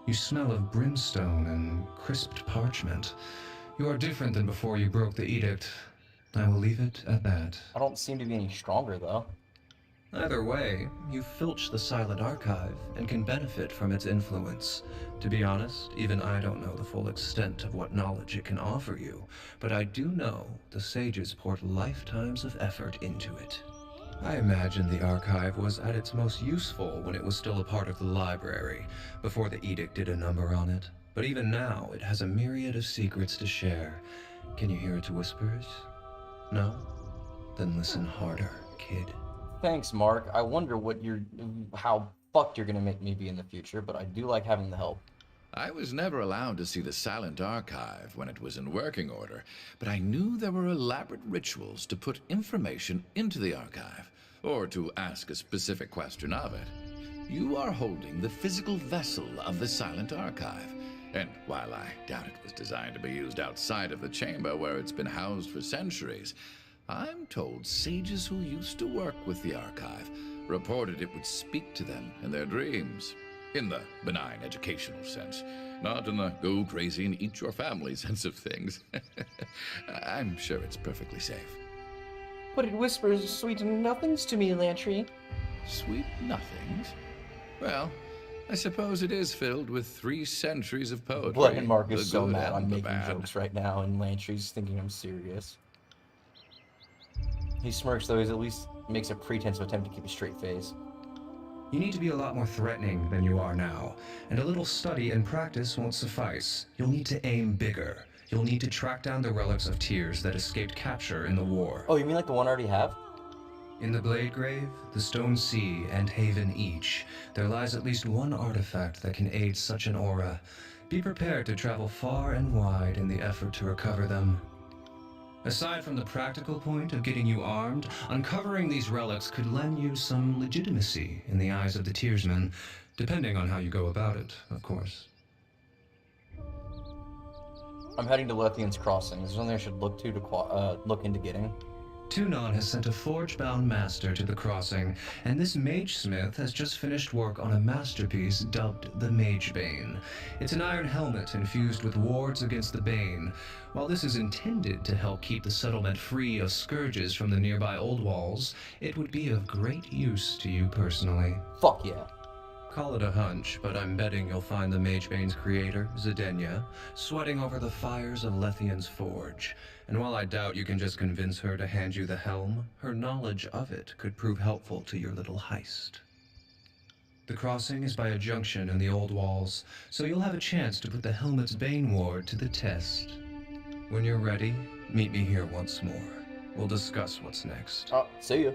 You smell of brimstone and crisped parchment. You are different than before you broke the edict. I will leave it at that. I don't seem to be any stronger, though. Either way, you filch the Silent Archive and can benefit from its influence. To be honest, even I don't know the full extent of what knowledge it can offer you, but I do know the sages poured lifetimes of effort into it. I imagine the archive was at its most useful when it was still a part of the library, before the edict did a number on it. But even now, it has a myriad of secrets to share. Can you hear its whispers? No? Then listen harder, kid. Thanks, Mark. I wonder how fucked you're gonna make me be in the future, but I do like having the help. I was never allowed to see the Silent Archive when it was in working order, but I knew there were elaborate rituals to put information into the archive, or to ask a specific question of it. You are holding the physical vessel of the Silent Archive, and while I doubt it was designed to be used outside of the chamber where it's been housed for centuries, I'm told sages who used to work with the archive reported it would speak to them in their dreams. In the benign educational sense, not in the go crazy and eat your family sense of things. I'm sure it's perfectly safe. But it whispers sweet nothings to me, Lantry. Sweet nothings? Well, I suppose it is filled with 3 centuries of poetry. Blood and Mark is so good mad and I'm the making bad. jokes right now, and Lantry's thinking I'm serious. He smirks, though. He at least makes a pretense of attempt to keep a straight face. You need to be a lot more threatening than you are now, and a little study and practice won't suffice. You'll need to aim bigger. You'll need to track down the relics of tears that escaped capture in the war. Oh, you mean like the one I already have? In the Blade Grave, the Stone Sea, and Haven each, there lies at least one artifact that can aid such an aura. Be prepared to travel far and wide in the effort to recover them. Aside from the practical point of getting you armed, uncovering these relics could lend you some legitimacy in the eyes of the Tearsmen, depending on how you go about it, of course. I'm heading to Lethian's Crossing. Is there something I should look look into getting? Tunon has sent a forge-bound master to the crossing, and this mage-smith has just finished work on a masterpiece dubbed the Magebane. It's an iron helmet infused with wards against the Bane. While this is intended to help keep the settlement free of scourges from the nearby old walls, it would be of great use to you personally. Fuck yeah. Call it a hunch, but I'm betting you'll find the Magebane's creator, Zedenya, sweating over the fires of Lethian's forge. And while I doubt you can just convince her to hand you the helm, her knowledge of it could prove helpful to your little heist. The crossing is by a junction in the old walls, so you'll have a chance to put the helmet's Bane ward to the test. When you're ready, meet me here once more. We'll discuss what's next. Oh, see ya.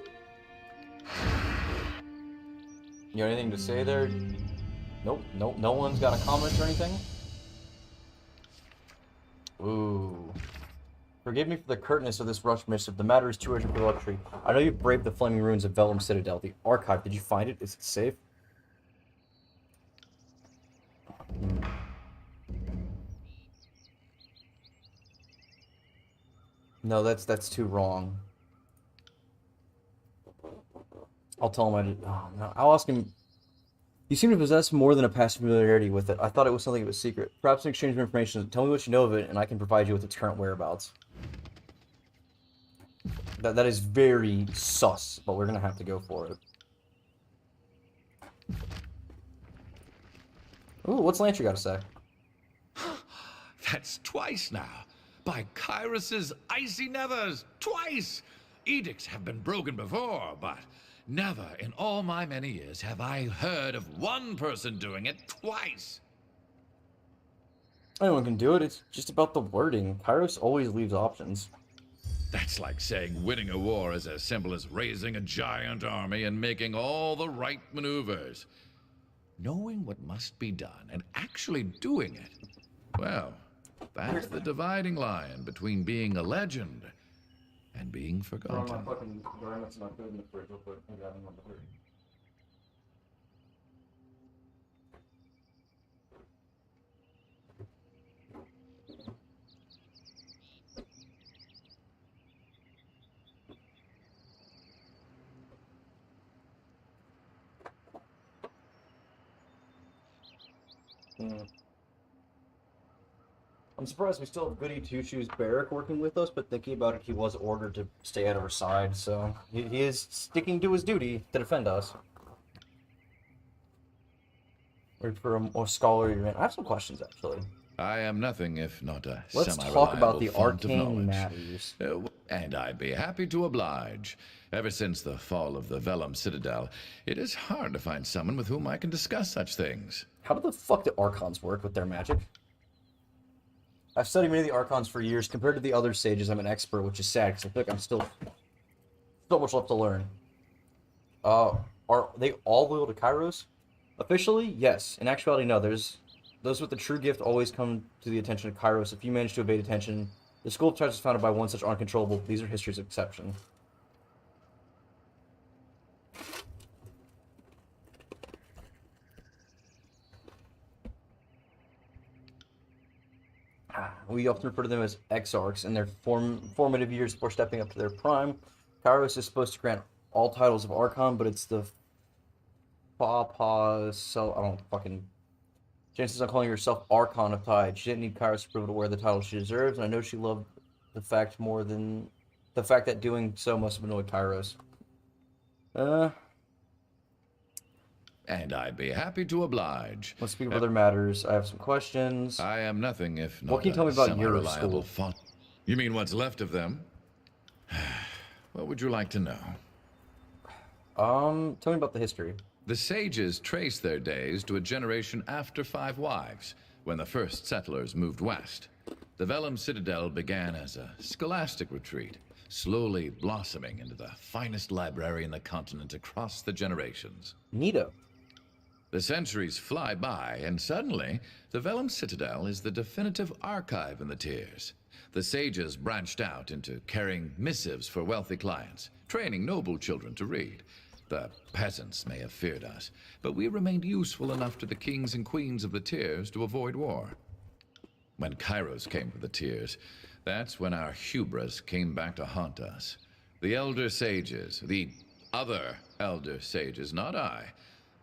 You got anything to say there? Nope, no one's got a comment or anything? Ooh. Forgive me for the curtness of this rush missive. The matter is too urgent for luxury. I know you've braved the flaming ruins of Vellum Citadel. The archive, did you find it? Is it safe? No, that's too wrong. I'll tell him I did. Oh, no. I'll ask him. You seem to possess more than a past familiarity with it. I thought it was something that was secret. Perhaps an exchange of information. Tell me what you know of it, and I can provide you with its current whereabouts. That is very sus, but we're gonna have to go for it. Ooh, what's Lantry got to say? That's twice now. By Kyros's icy nevers, twice! Edicts have been broken before, but never in all my many years have I heard of one person doing it twice. Anyone can do it. It's just about the wording. Kairos always leaves options. That's like saying winning a war is as simple as raising a giant army and making all the right maneuvers. Knowing what must be done and actually doing it, well, that's the dividing line between being a legend and being forgotten. I'm surprised we still have Goody Two Shoes Barrack working with us, but thinking about it, he was ordered to stay out of our side, so he is sticking to his duty to defend us. Wait for a more scholarly man. I have some questions, actually. I am nothing if not a Let's semi-reliable talk about the font of arcane knowledge. matters. And I'd be happy to oblige. Ever since the fall of the Vellum Citadel, it is hard to find someone with whom I can discuss such things. How do the fuck do Archons work with their magic? I've studied many of the Archons for years. Compared to the other sages, I'm an expert, which is sad, because I feel like I'm still much left to learn. Are they all loyal to Kairos? Officially, yes. In actuality, no. Those with the true gift always come to the attention of Kairos. If you manage to evade attention, the School of Tyranny was founded by one such uncontrollable. These are history's exception. We often refer to them as exarchs in their formative years before stepping up to their prime. Kairos is supposed to grant all titles of Archon, but it's the chances of calling herself Archon of Tide. She didn't need Kairos to prove to wear the title she deserves, and I know she loved the fact more than the fact that doing so must have annoyed Kairos. And I'd be happy to oblige. Let's speak of other matters. I have some questions. I am nothing if not What can you tell me about your semi-reliable school? font. You mean what's left of them? What would you like to know? Tell me about the history. The sages trace their days to a generation after 5 wives, when the first settlers moved west. The Vellum Citadel began as a scholastic retreat, slowly blossoming into the finest library in the continent across the generations. Neato. The centuries fly by, and suddenly, the Vellum Citadel is the definitive archive in the tiers. The sages branched out into carrying missives for wealthy clients, training noble children to read. The peasants may have feared us, but we remained useful enough to the kings and queens of the tiers to avoid war. When Kairos came to the tiers, that's when our hubris came back to haunt us. The elder sages, the other elder sages, not I,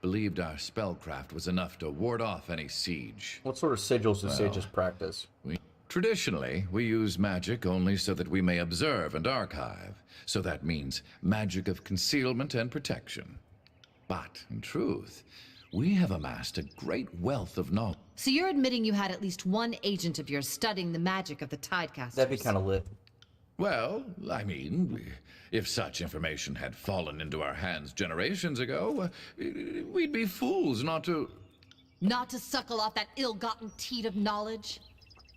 believed our spellcraft was enough to ward off any siege. What sort of sigils do sages practice? Traditionally, we use magic only so that we may observe and archive. So that means magic of concealment and protection. But, in truth, we have amassed a great wealth of knowledge. So you're admitting you had at least one agent of yours studying the magic of the Tidecasters? That'd be kind of lit. Well, I mean, if such information had fallen into our hands generations ago, we'd be fools not to... Not to suckle off that ill-gotten teat of knowledge?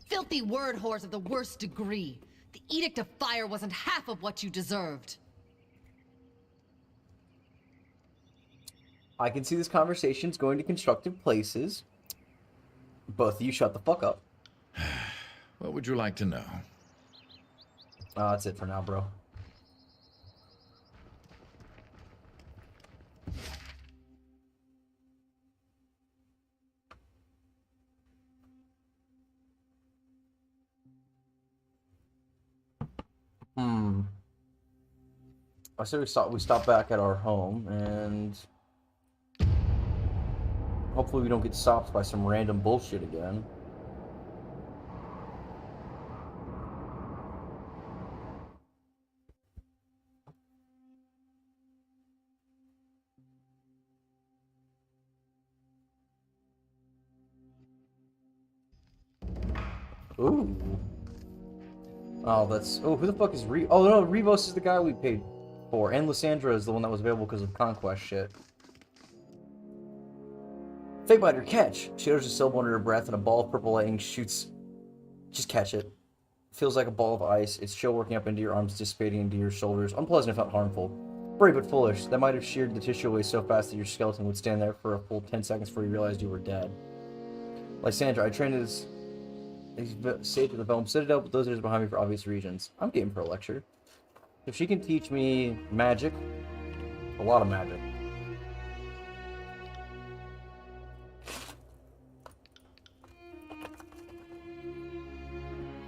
Filthy word whores of the worst degree. The Edict of Fire wasn't half of what you deserved. I can see this conversation's going to constructive places. Both of you shut the fuck up. What would you like to know? That's it for now, bro. I say we stop back at our home, and hopefully we don't get stopped by some random bullshit again. Ooh. Oh, that's... Oh, who the fuck is Oh, no, Revos is the guy we paid for. And Lysandra is the one that was available because of Conquest shit. Fatebiter, catch! She utters a syllable under her breath and a ball of purple lightning shoots. Just catch it. Feels like a ball of ice. Its chill working up into your arms, dissipating into your shoulders. Unpleasant if not harmful. Brave but foolish. That might have sheared the tissue away so fast that your skeleton would stand there for a full 10 seconds before you realized you were dead. Lysandra, I trained as sage of the Vellum Citadel, but those are behind me for obvious reasons. I'm game for a lecture. If she can teach me magic, a lot of magic.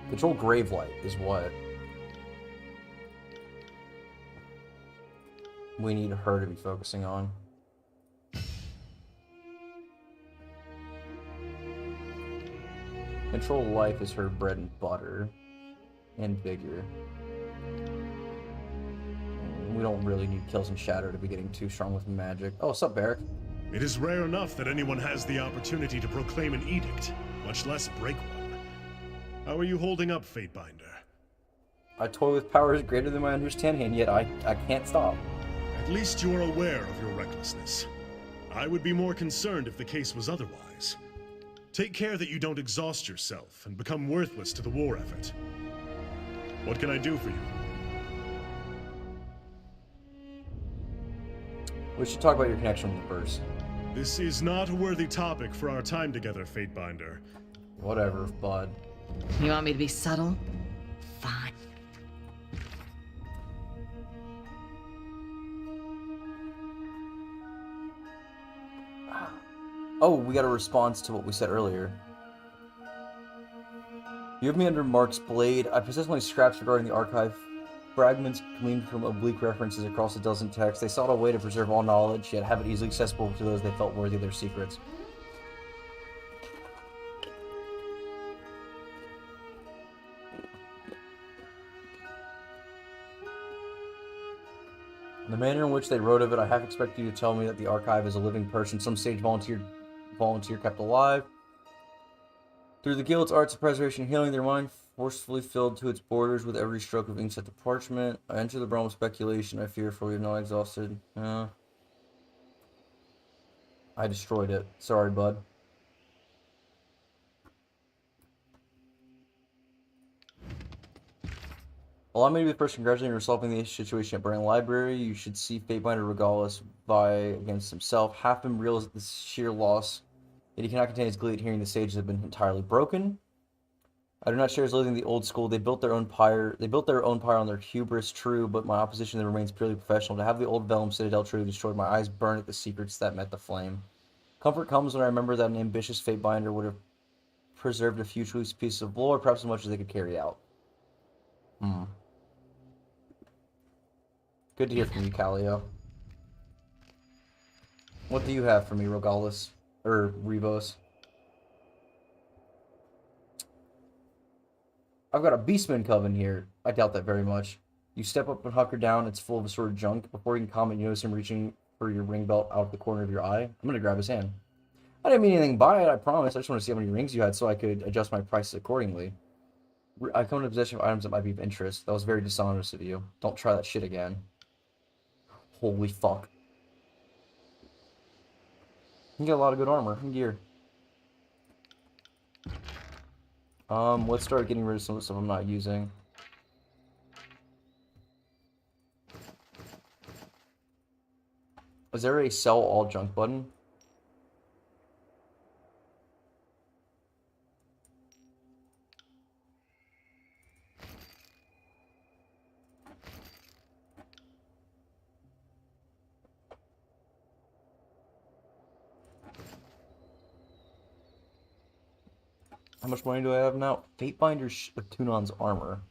Control Gravelight is what we need her to be focusing on. Control Life is her bread and butter. And Vigor. We don't really need Kills and Shatter to be getting too strong with magic. Oh, what's up, Barrick? It is rare enough that anyone has the opportunity to proclaim an edict, much less break one. How are you holding up, Fatebinder? I toy with powers greater than my understanding, and yet I can't stop. At least you are aware of your recklessness. I would be more concerned if the case was otherwise. Take care that you don't exhaust yourself and become worthless to the war effort. What can I do for you? We should talk about your connection with the Verse. This is not a worthy topic for our time together, Fatebinder. Whatever, bud. You want me to be subtle? Fine. Oh, we got a response to what we said earlier. You have me under Mark's blade. I possess only scraps regarding the archive. Fragments gleaned from oblique references across a dozen texts. They sought a way to preserve all knowledge, yet have it easily accessible to those they felt worthy of their secrets. The manner in which they wrote of it, I half expect you to tell me that the archive is a living person, some sage volunteer kept alive. Through the guild's arts of preservation and healing, their mind forcefully filled to its borders with every stroke of ink set to parchment. I enter the realm of speculation, I fear, for we have not exhausted. I destroyed it. Sorry, bud. Allow me to be the first congratulating resolving the situation at Burning Library. You should see Fatebinder Regalis vie against himself. Half him reels at the sheer loss, yet he cannot contain his glee at hearing the sages have been entirely broken. I do not share his loathing the old school. They built their own pyre. They built their own pyre on their hubris, true, but my opposition to them remains purely professional. To have the old Vellum Citadel truly destroyed, my eyes burn at the secrets that met the flame. Comfort comes when I remember that an ambitious Fatebinder would have preserved a few choice pieces of lore, perhaps as much as they could carry out. Good to hear from you, Calio. What do you have for me, Rogalis? Or Revos? I've got a Beastman Coven here. I doubt that very much. You step up and hunker down, it's full of assorted junk. Before you can comment, you notice him reaching for your ring belt out of the corner of your eye. I'm gonna grab his hand. I didn't mean anything by it, I promise. I just want to see how many rings you had so I could adjust my prices accordingly. I come into possession of items that might be of interest. That was very dishonest of you. Don't try that shit again. Holy fuck. You got a lot of good armor and gear. Let's start getting rid of some of the stuff I'm not using. Is there a sell all junk button? How much money do I have now? Fatebinder of Tunon's armor.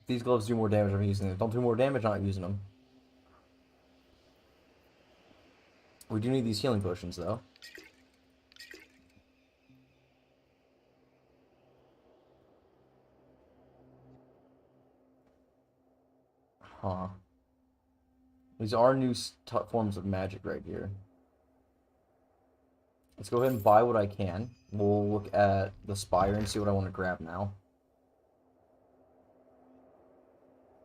These gloves do more damage, I'm using them. Don't do more damage, I'm not using them. We do need these healing potions, though. Huh. These are new forms of magic right here. Let's go ahead and buy what I can. We'll look at the spire and see what I want to grab now.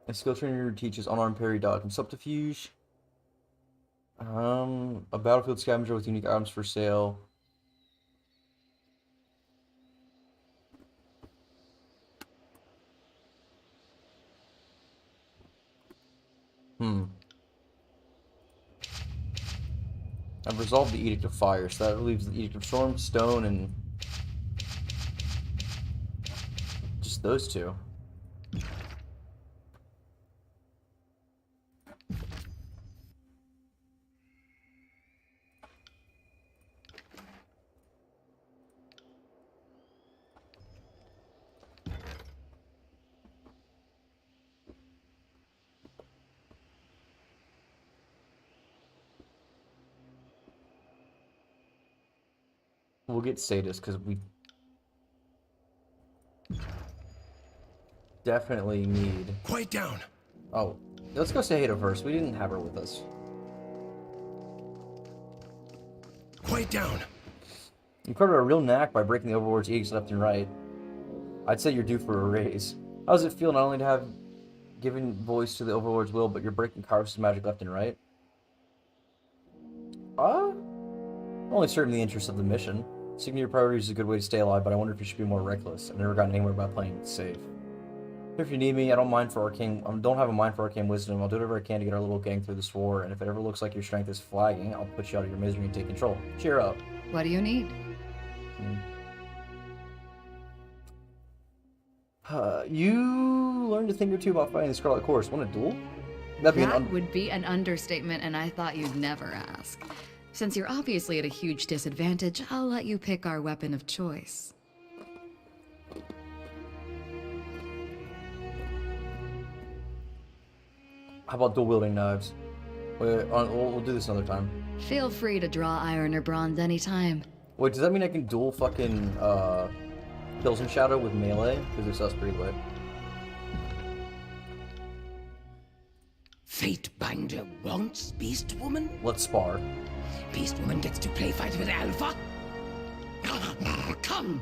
A skill trainer teaches unarmed parry, dodge, and subterfuge. A battlefield scavenger with unique items for sale. I've resolved the Edict of Fire, so that leaves the Edict of Storm, Stone, and just those two. We'll get Sadist, because we definitely need... Quiet down. Oh, let's go say Hada first. We didn't have her with us. Quiet down. You've covered a real knack by breaking the Overlord's edicts left and right. I'd say you're due for a raise. How does it feel not only to have given voice to the Overlord's will, but you're breaking Kairos' magic left and right? Only serving the interests of the mission. Seeking your priorities is a good way to stay alive, but I wonder if you should be more reckless. I've never gotten anywhere by playing it safe. If you need me, I don't have a mind for arcane wisdom. I'll do whatever I can to get our little gang through this war, and if it ever looks like your strength is flagging, I'll put you out of your misery and take control. Cheer up. What do you need? You learned a thing or two about fighting the Scarlet Course. Want a duel? That would be an understatement, and I thought you'd never ask. Since you're obviously at a huge disadvantage, I'll let you pick our weapon of choice. How about dual-wielding knives? We'll do this another time. Feel free to draw iron or bronze anytime. Wait, does that mean I can duel fucking, Kills and Shadow with melee? Because it sounds pretty lit. Fatebinder wants Beast Woman? Let's spar. Beast Woman gets to play fight with Alpha? Come!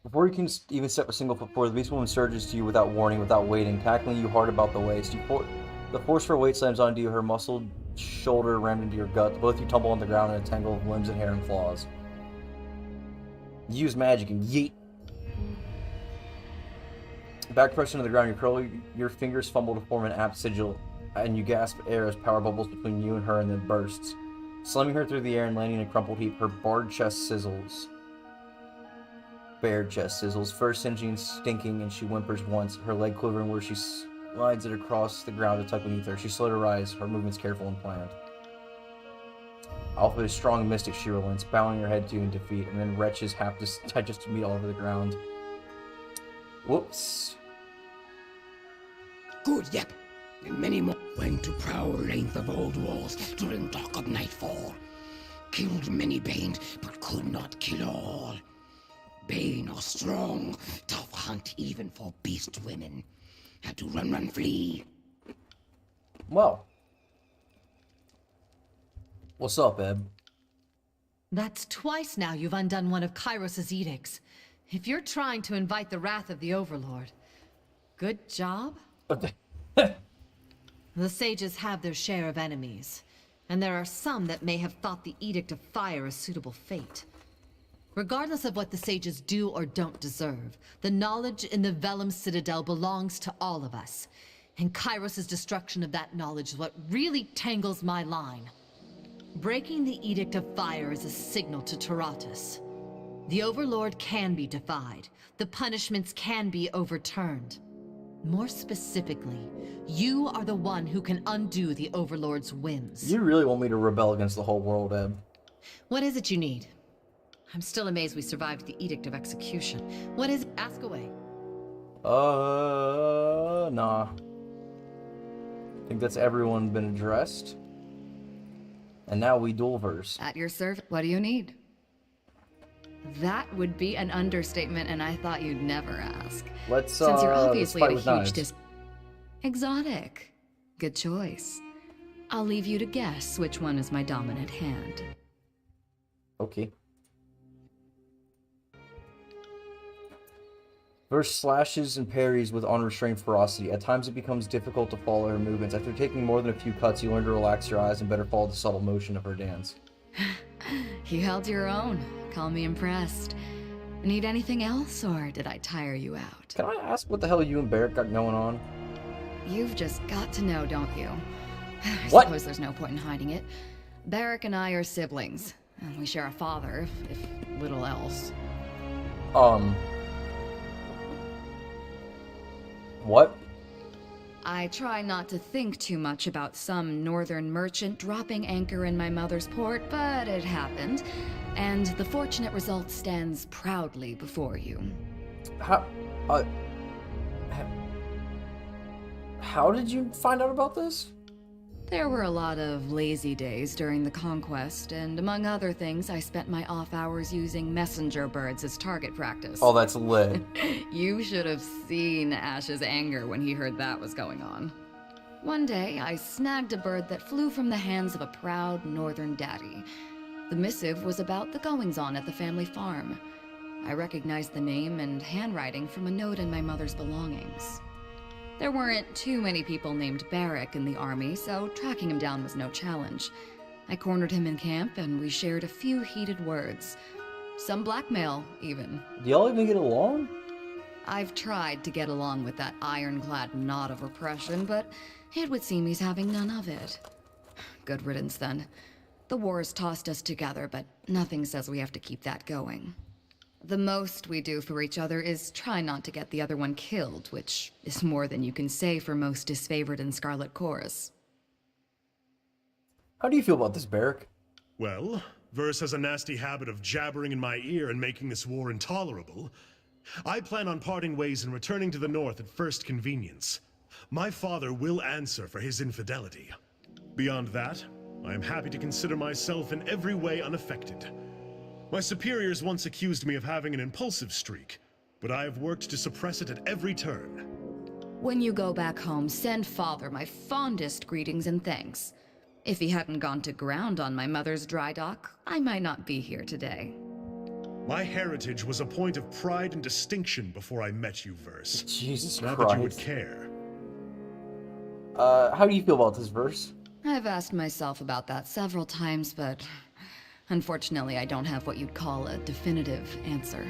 Before you can even step a single foot forward, the Beast Woman surges to you without warning, without waiting, tackling you hard about the waist. The force for weight slams onto you, her muscled shoulder rammed into your gut. Both you tumble on the ground in a tangle of limbs and hair and claws. Use magic and yeet. Back pressed into the ground, your fingers fumble to form an apt sigil, and you gasp air as power bubbles between you and her and then bursts. Slamming her through the air and landing in a crumpled heap, her bared chest sizzles. First singeing and stinking, and she whimpers once, her leg quivering where she slides it across the ground to tuck beneath her. She slowed her rise, her movements careful and planned. Alpha is strong and mystic, she relents, bowing her head to you in defeat, and then wretches have to digest to meet all over the ground. Whoops. Good, yep. And many more went to prowl length of old walls during dark of nightfall. Killed many Bane, but could not kill all. Bane are strong, tough hunt even for beast women. Had to run, flee. Well. What's up, Eb? That's twice now you've undone one of Kairos' edicts. If you're trying to invite the wrath of the Overlord, good job. The sages have their share of enemies, and there are some that may have thought the Edict of Fire a suitable fate. Regardless of what the sages do or don't deserve, the knowledge in the Vellum Citadel belongs to all of us, and Kairos' destruction of that knowledge is what really tangles my line. Breaking the Edict of Fire is a signal to Tyranny. The Overlord can be defied. The punishments can be overturned. More specifically, you are the one who can undo the Overlord's whims. You really want me to rebel against the whole world, Eb? What is it you need? I'm still amazed we survived the Edict of Execution. What is it? Ask away. Nah. think that's everyone been addressed. And now we dual verse. At your service. What do you need? That would be an understatement, and I thought you'd never ask. Let's Since you're obviously fight at a with huge knives. Exotic. Good choice. I'll leave you to guess which one is my dominant hand. Okay. Verse slashes and parries with unrestrained ferocity. At times it becomes difficult to follow her movements. After taking more than a few cuts, you learn to relax your eyes and better follow the subtle motion of her dance. You held your own. Call me impressed. Need anything else, or did I tire you out? Can I ask what the hell you and Barrett got going on? You've just got to know, don't you? I What? suppose there's no point in hiding it. Barrick and I are siblings, and we share a father, if little else. What? I try not to think too much about some northern merchant dropping anchor in my mother's port, but it happened, and the fortunate result stands proudly before you. How did you find out about this? There were a lot of lazy days during the conquest, and among other things, I spent my off hours using messenger birds as target practice. Oh, that's lit. You should have seen Ash's anger when he heard that was going on. One day, I snagged a bird that flew from the hands of a proud northern daddy. The missive was about the goings-on at the family farm. I recognized the name and handwriting from a note in my mother's belongings. There weren't too many people named Barrick in the army, so tracking him down was no challenge. I cornered him in camp, and we shared a few heated words. Some blackmail, even. Do y'all even get along? I've tried to get along with that ironclad knot of repression, but it would seem he's having none of it. Good riddance, then. The war's tossed us together, but nothing says we have to keep that going. The most we do for each other is try not to get the other one killed, which is more than you can say for most disfavored in Scarlet Chorus. How do you feel about this, Barrick? Well, Verse has a nasty habit of jabbering in my ear and making this war intolerable. I plan on parting ways and returning to the north at first convenience. My father will answer for his infidelity. Beyond that, I am happy to consider myself in every way unaffected. My superiors once accused me of having an impulsive streak, but I have worked to suppress it at every turn. When you go back home, send Father my fondest greetings and thanks. If he hadn't gone to ground on my mother's dry dock, I might not be here today. My heritage was a point of pride and distinction before I met you, Verse. Jesus Not Christ. that you would care. How do you feel about this, Verse? I've asked myself about that several times, but unfortunately I don't have what you'd call a definitive answer.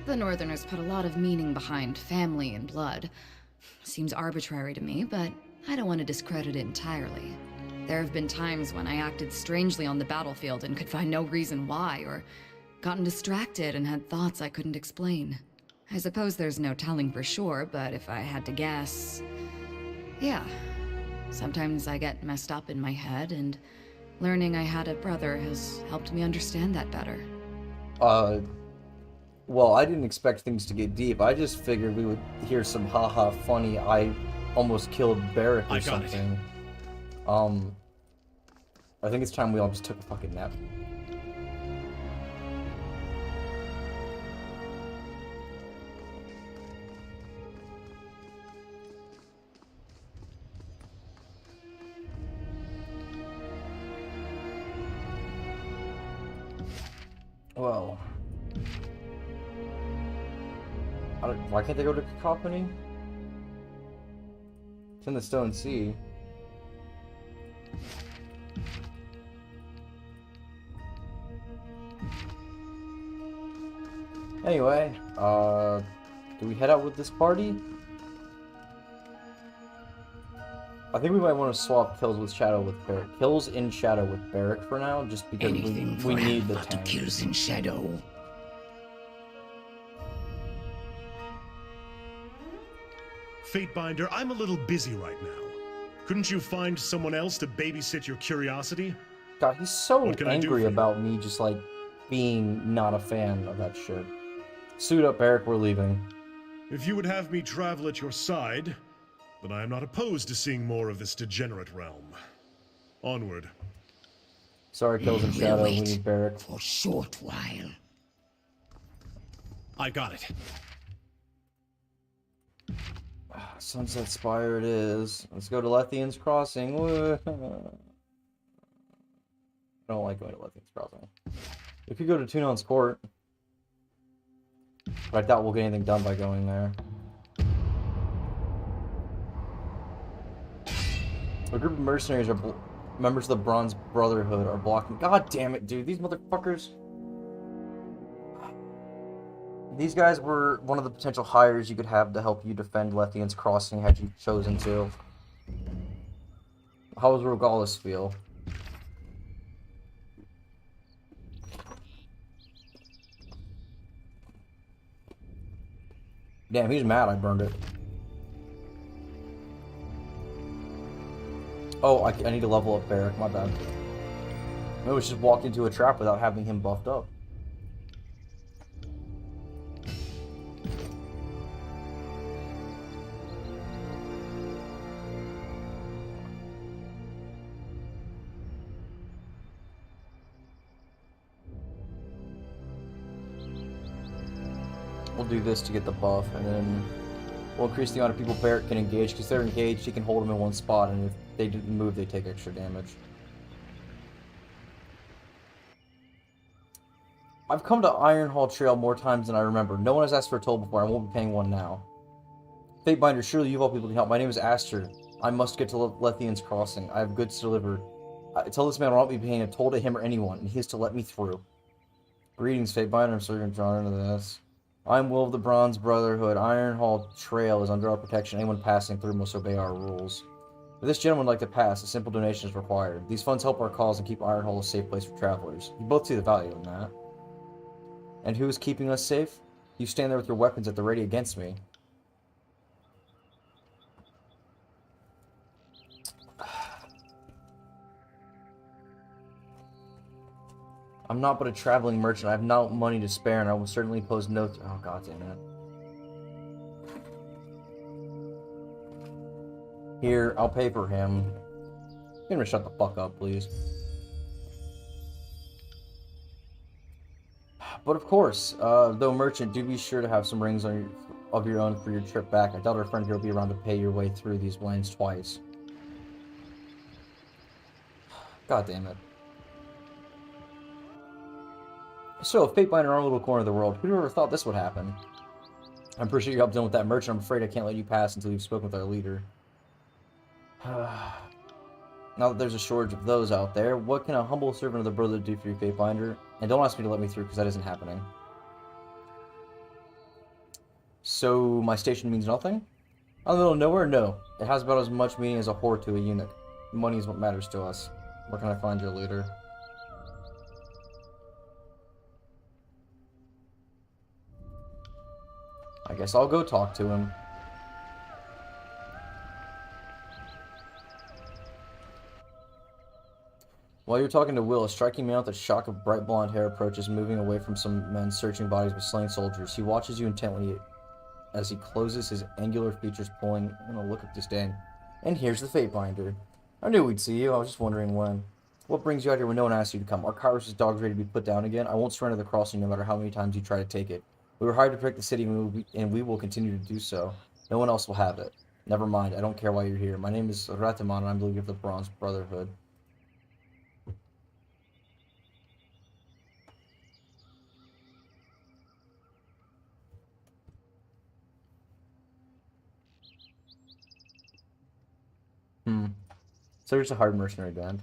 The Northerners put a lot of meaning behind family and blood. Seems arbitrary to me, but I don't want to discredit it entirely. There have been times when I acted strangely on the battlefield and could find no reason why, or gotten distracted and had thoughts I couldn't explain. I suppose there's no telling for sure, but if I had to guess... yeah. Sometimes I get messed up in my head, and learning I had a brother has helped me understand that better. Well, I didn't expect things to get deep. I just figured we would hear some haha funny, I almost killed Barrick or something. I think it's time we all just took a fucking nap. Well, why can't they go to Cacophony? It's in the Stone Sea. Anyway, do we head out with this party? I think we might want to swap kills with Shadow with Barrick. Kills in Shadow with Barrick for now, just because we need the tank. Kills in Shadow. Fatebinder, I'm a little busy right now. Couldn't you find someone else to babysit your curiosity? God, he's so What can I do angry for you? about me just, like, being not a fan of that shit. Suit up, Barrick, we're leaving. If you would have me travel at your side, Then I am not opposed to seeing more of this degenerate realm. Onward. Sorry, Kills and We'll Shadow. We wait need Barrack. for a short while. I got it. Sunset Spire it is. Let's go to Lethian's Crossing. Woo. I don't like going to Lethian's Crossing. We could go to Tunon's Court. But I doubt we'll get anything done by going there. A group of mercenaries are members of the Bronze Brotherhood are blocking. God damn it, dude. These motherfuckers. These guys were one of the potential hires you could have to help you defend Lethian's Crossing had you chosen to. How does Rogalis feel? Damn, he's mad I burned it. Oh, I need to level up Barrack, my bad. I was just walked into a trap without having him buffed up. We'll do this to get the buff, and then we'll increase the amount of people Barrack can engage, because they're engaged, he can hold them in one spot, and if they didn't move, they take extra damage. I've come to Ironhall Trail more times than I remember. No one has asked for a toll before, I won't be paying one now. Fatebinder, surely you of all people can help. My name is Aster. I must get to Lethian's Crossing. I have goods to deliver. Tell this man I'll not be paying a toll to him or anyone, and he is to let me through. Greetings, Fatebinder. I'm sorry I'm drawn into this. I'm Will of the Bronze Brotherhood. Ironhall Trail is under our protection. Anyone passing through must obey our rules. If this gentleman would like to pass, a simple donation is required. These funds help our cause and keep Ironhall a safe place for travelers. You both see the value in that. And who is keeping us safe? You stand there with your weapons at the ready against me. I'm not but a traveling merchant. I have no money to spare, and I will certainly pose no... Oh, god damn it. Here, I'll pay for him. Get him to shut the fuck up, please. But of course, though merchant, do be sure to have some rings on of your own for your trip back. I doubt our friend here will be around to pay your way through these lands twice. God damn it. So, if Fatebinder in our little corner of the world, who'd ever thought this would happen? I appreciate your help dealing with that merchant. I'm afraid I can't let you pass until you've spoken with our leader. Now that there's a shortage of those out there, what can a humble servant of the Brotherhood do for you, Fatebinder? And don't ask me to let me through, because that isn't happening. So, my station means nothing? Out in the middle of nowhere? No. It has about as much meaning as a whore to a eunuch. Money is what matters to us. Where can I find your leader? I guess I'll go talk to him. While you're talking to Will, a striking man with a shock of bright blonde hair approaches, moving away from some men searching bodies with slain soldiers. He watches you intently as he closes his angular features, pulling in a look of disdain. And here's the Fatebinder. I knew we'd see you. I was just wondering when. What brings you out here when no one asked you to come? Are Kairos' dogs ready to be put down again? I won't surrender the crossing no matter how many times you try to take it. We were hired to protect the city, and we will continue to do so. No one else will have it. Never mind, I don't care why you're here. My name is Rataman, and I'm the leader of the Bronze Brotherhood. So you're just a hard mercenary band.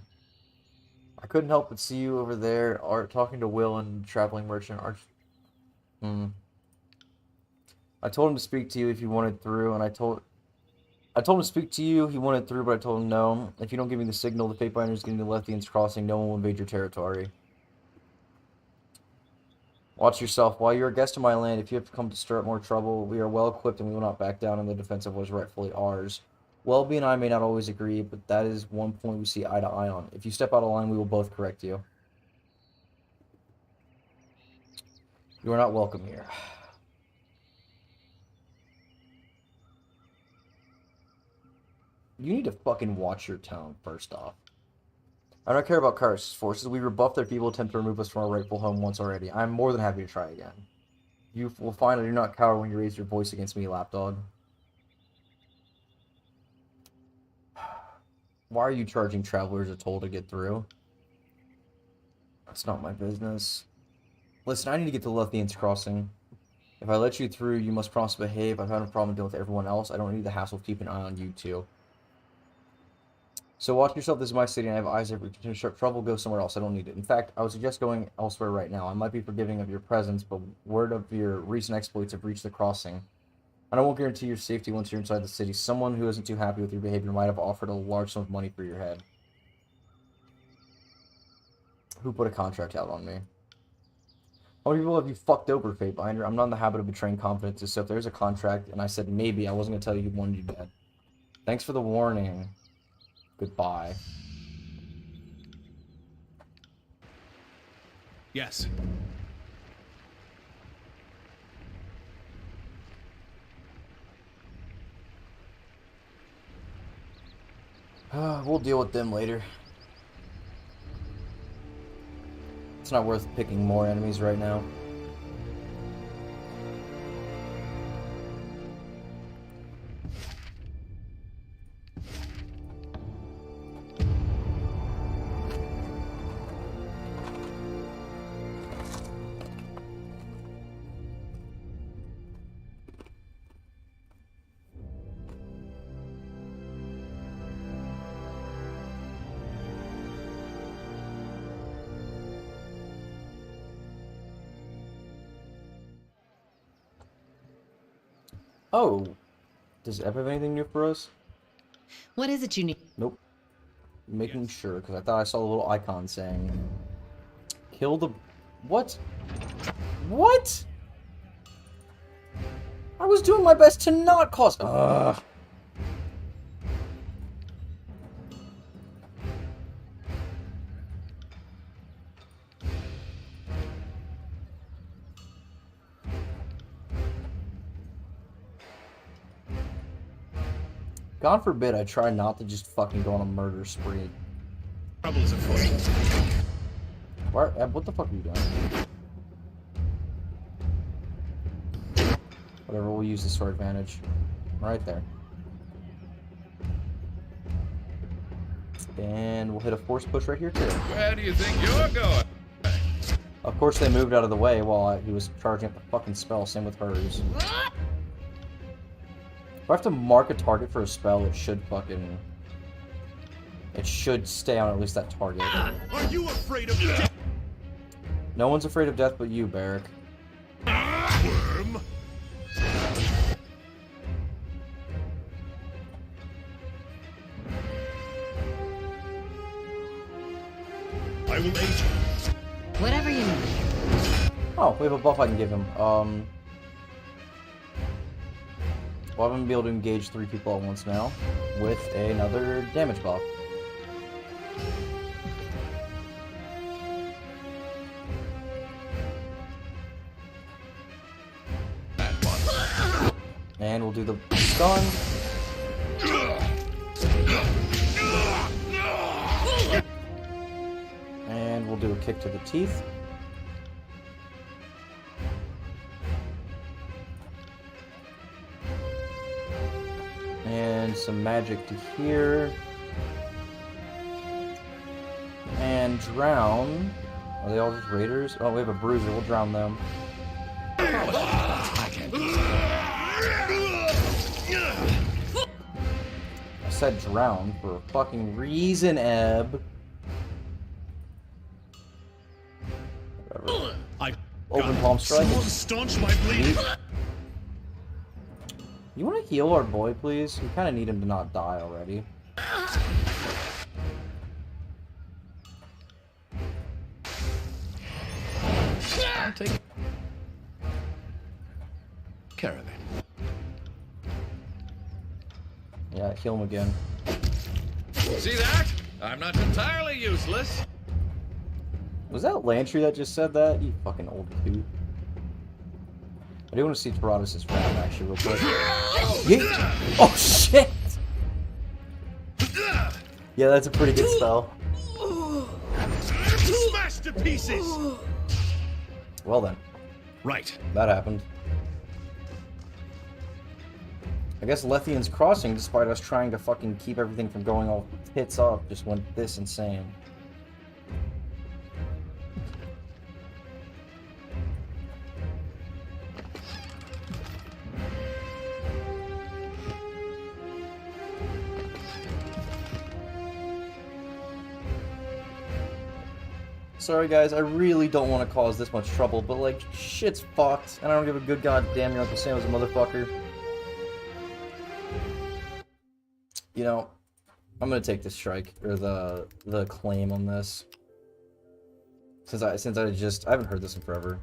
I couldn't help but see you over there, talking to Will and traveling merchant I told him to speak to you if you wanted through, and I told him to speak to you, he wanted through, but I told him no. If you don't give me the signal, the Fatebinder is getting to Lethian's Crossing, no one will invade your territory. Watch yourself. While you're a guest in my land, if you have to come to stir up more trouble, we are well equipped and we will not back down in the defense of what is rightfully ours. Welby and I may not always agree, but that is one point we see eye to eye on. If you step out of line, we will both correct you. You are not welcome here. You need to fucking watch your tone, first off. I don't care about Kyros's forces. We rebuffed their people attempt to remove us from our rightful home once already. I'm more than happy to try again. You will find I do not cower when you raise your voice against me, lapdog. Why are you charging travelers a toll to get through? That's not my business. Listen, I need to get to Luthian's Crossing. If I let you through, you must promise to behave. I've had a problem dealing with everyone else. I don't need the hassle of keeping an eye on you two. So watch yourself. This is my city, and I have eyes every to start trouble. Go somewhere else. I don't need it. In fact, I would suggest going elsewhere right now. I might be forgiving of your presence, but word of your recent exploits have reached the crossing. And I won't guarantee your safety once you're inside the city. Someone who isn't too happy with your behavior might have offered a large sum of money for your head. Who put a contract out on me? How many people have you fucked over, Fatebinder? I'm not in the habit of betraying confidences, so if there's a contract and I said maybe, I wasn't going to tell you you wanted you dead. Thanks for the warning. Goodbye. Yes. We'll deal with them later. It's not worth picking more enemies right now. Oh, does Ev have anything new for us? What is it you need? Nope. Making sure, because I thought I saw a little icon saying, kill the... What? What? I was doing my best to not cause... Ugh. God forbid I try not to just fucking go on a murder spree. Trouble is afoot. What the fuck are you doing? Whatever, we'll use this to our advantage. Right there. And we'll hit a force push right here too. Where do you think you're going? Of course they moved out of the way while he was charging up the fucking spell, same with hers. If I have to mark a target for a spell, it should fucking... It should stay on at least that target. Are you afraid of death? No one's afraid of death but you, Barrick. Worm? I will aid you. Whatever you need. Oh, we have a buff I can give him. Well, I'm gonna be able to engage 3 people at once now with another damage buff. And we'll do the stun. And we'll do a kick to the teeth. And some magic to here. And drown. Are they all just raiders? Oh, we have a bruiser. We'll drown them. I said drown for a fucking reason, Ebb. Whatever. Open palm strike. Someone staunch my bleeding. You want to heal our boy, please? We kind of need him to not die already. I'll take care of it. Yeah, heal him again. See that? I'm not entirely useless. Was that Lantry that just said that? You fucking old coot. I do want to see Tyranny' round actually real quick. Yeet. Oh shit! Yeah, that's a pretty good spell. Smash to pieces! Well then, Right. that happened. I guess Lethian's Crossing, despite us trying to fucking keep everything from going all tits up, just went this insane. Sorry guys, I really don't want to cause this much trouble, but like, shit's fucked, and I don't give a good goddamn your Uncle Sam is a motherfucker. You know, I'm gonna take the strike, or the claim on this. Since I haven't heard this in forever.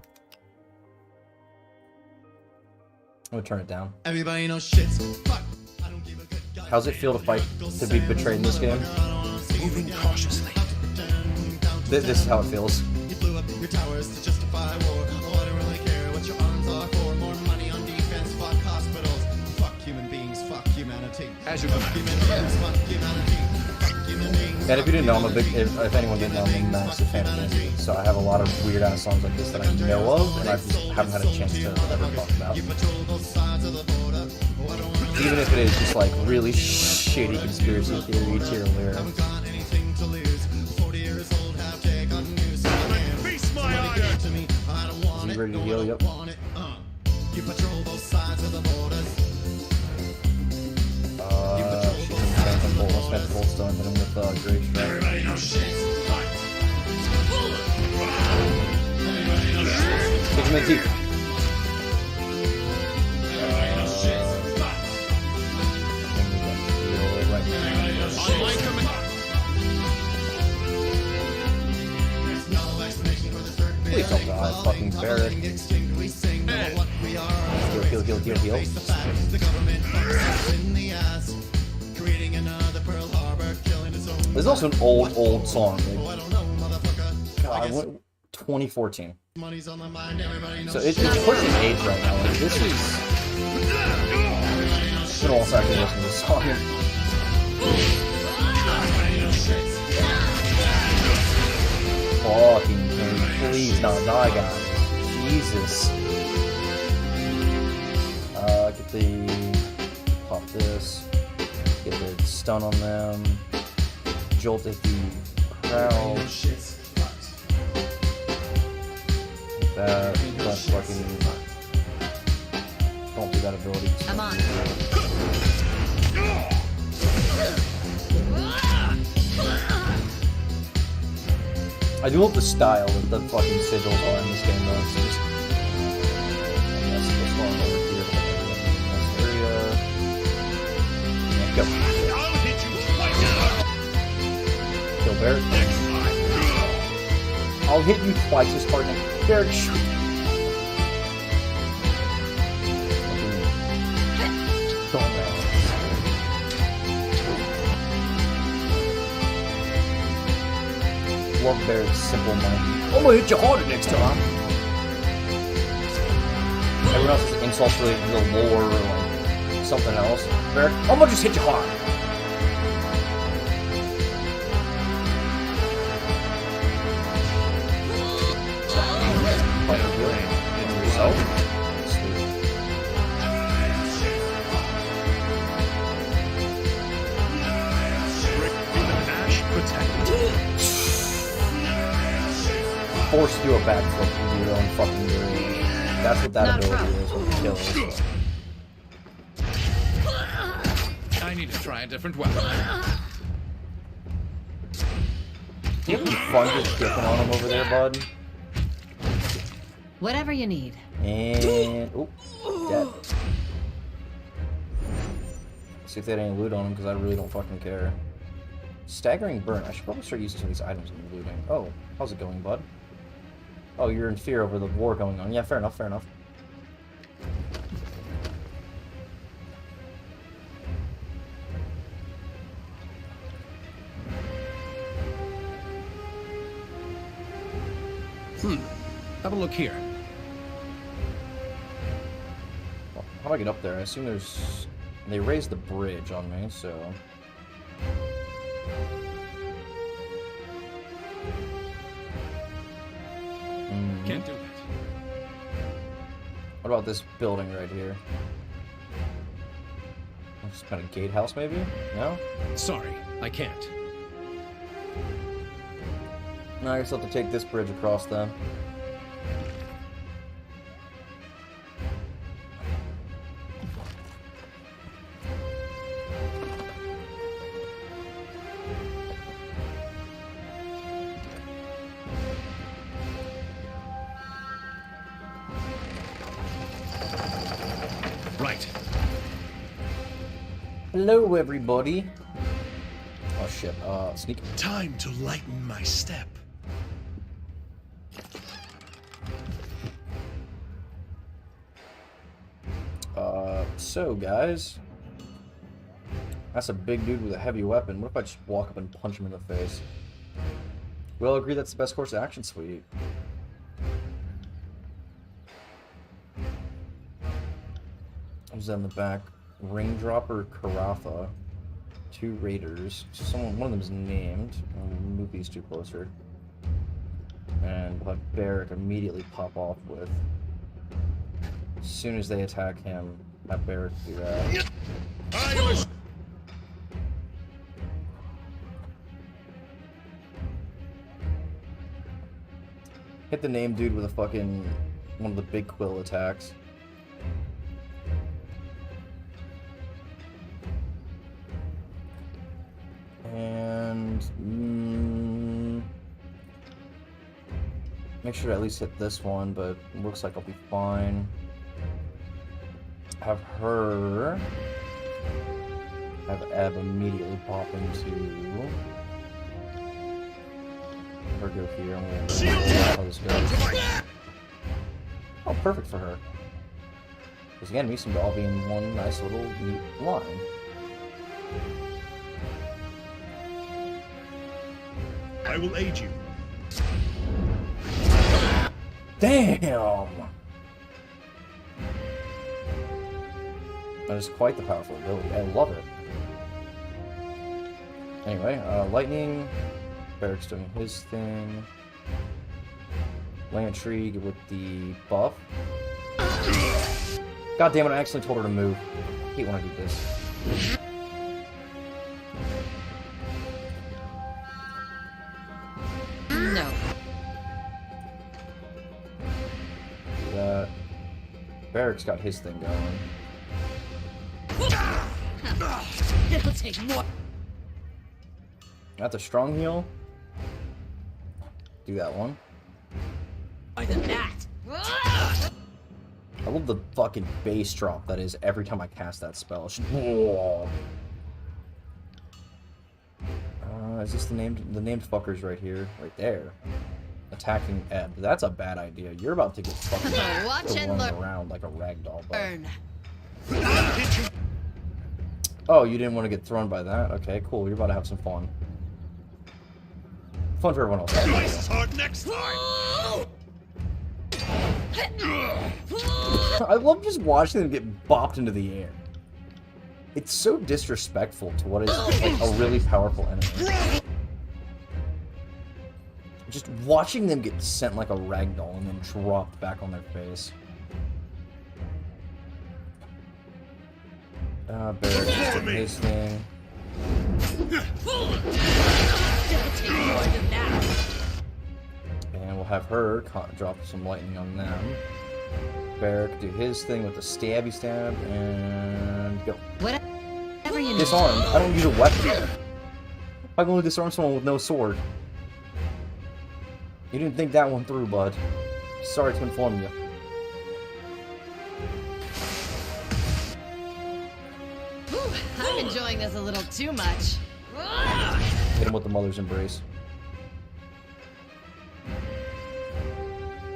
I'm gonna turn it down. Everybody knows shit's fuck. I don't give a good goddamn. How's it feel to fight, to be betrayed in this game? Moving cautiously. This is how it feels. You blew up your towers to justify war. Oh, I don't really care what your arms are for. More money on defense, fuck hospitals. Fuck human beings, fuck humanity. As you Fuck human beings, fuck humanity. Fuck human beings. And if you didn't know, I'm a big, if anyone didn't know, I'm a massive fan of music. So I have a lot of weird ass songs like this that I know of, and I just haven't had a chance to ever talk about. You patrol both sides of the border. Oh, I don't wanna Even if it is just like really shitty conspiracy theory tier lyrics. haven't got anything to lose. 40 years old, have taken news. Feast my ire! To me, I don't want Is it. he ready to No, heal? I Yep. don't want it. You patrol both sides of the borders. She's in Phantom Bolt. Let's Phantom Bolt's done, hit him with Great Strike. Everybody knows shit's fucked. Kick him in the teeth. Everybody knows shit's fucked. And we got heal right now. Everybody knows shit's fucked. There's no explanation for the third Please don't die, fucking Barrett. extinct. We sing about what we are. Heal, heal, heal, heal, heal. The government fucks us in the ass. Creating another Pearl Harbor, killing its own. This is also an old song. Oh, I Like, don't know, motherfucker. God, 2014. Money's on my mind, everybody knows. So it's pushing age right now. Like, this is. I'm gonna also actually listen to this song. Fucking please not die, guys. Jesus. Get the pop this. Get the stun on them. Jolt at the crowd. Like that. Don't fucking. Don't do that ability. I'm on. I do love the style that the fucking sigils are in this game, though. It's just. And that's what's going over here. This area. Yeah, go. I'll hit you twice. Kill Barrett. Next time. I'll hit you twice as hard next. Barrett, shoot. Fucking dumbass. Love Barrett's simple mind. I'm gonna hit you harder next time. Everyone else's insults related to the lore or like something else. Barrett, I'm gonna just hit you hard. Fucking good. And yourself. Sweet. Ash protected. Force to do a backflip into your own fucking grave. That's what that Not a ability problem. is with the kills. I need to try a different weapon. You having fun just dicking on him over there, bud? Whatever you need. And oh, dead. See if they had any loot on him, because I really don't fucking care. Staggering burn. I should probably start using some of these items in the looting. Oh, how's it going, bud? Oh, you're in fear over the war going on. Yeah, fair enough, fair enough. Have a look here. Well, how do I get up there? I assume there's... They raised the bridge on me, so... Can't do that. What about this building right here? Some kind of gatehouse, maybe? No? Sorry, I can't. No, I guess I'll have to take this bridge across then. Right. Hello, everybody. Oh shit. Sneak. Time to lighten my step. So guys, that's a big dude with a heavy weapon. What if I just walk up and punch him in the face? We all agree that's the best course of action, sweet. Who's in the back? Ringdropper Karatha. 2 raiders. One of them is named. I'll move these two closer. And we'll have Barrack immediately pop off with. As soon as they attack him, have Barrack do that. Hit the name dude with a fucking one of the big quill attacks. And make sure to at least hit this one, but it looks like I'll be fine. Have Ebb immediately pop into her go here. I'm gonna see how this goes. Oh, perfect for her. Because again, we seem to all be in one nice little neat line. I will aid you. Damn! That is quite the powerful ability. I love it. Anyway, lightning. Barrack's doing his thing. Lantry with the buff. God damn it, I actually told her to move. I hate when I do this. No. Do that. Barrack's got his thing going. It'll take more. That's a strong heal. Do that one. Than that. I love the fucking bass drop that is every time I cast that spell. It's just, is this the named fuckers right here? Right there. Attacking Ebb. That's a bad idea. You're about to get fucking thrown around like a ragdoll. Burn. Oh, you didn't want to get thrown by that? Okay, cool. You're about to have some fun. Fun for everyone else. Twice as hard next time. I love just watching them get bopped into the air. It's so disrespectful to what is like a really powerful enemy. Just watching them get sent like a ragdoll and then dropped back on their face. Barrack just doing his thing. And we'll have her drop some lightning on them. Barrack do his thing with the stabby stab and go. Whatever you need. Disarmed. I don't use a weapon. I'm going to disarm someone with no sword. You didn't think that one through, bud. Sorry to inform you. Ooh, I'm enjoying this a little too much. Hit him with the mother's embrace.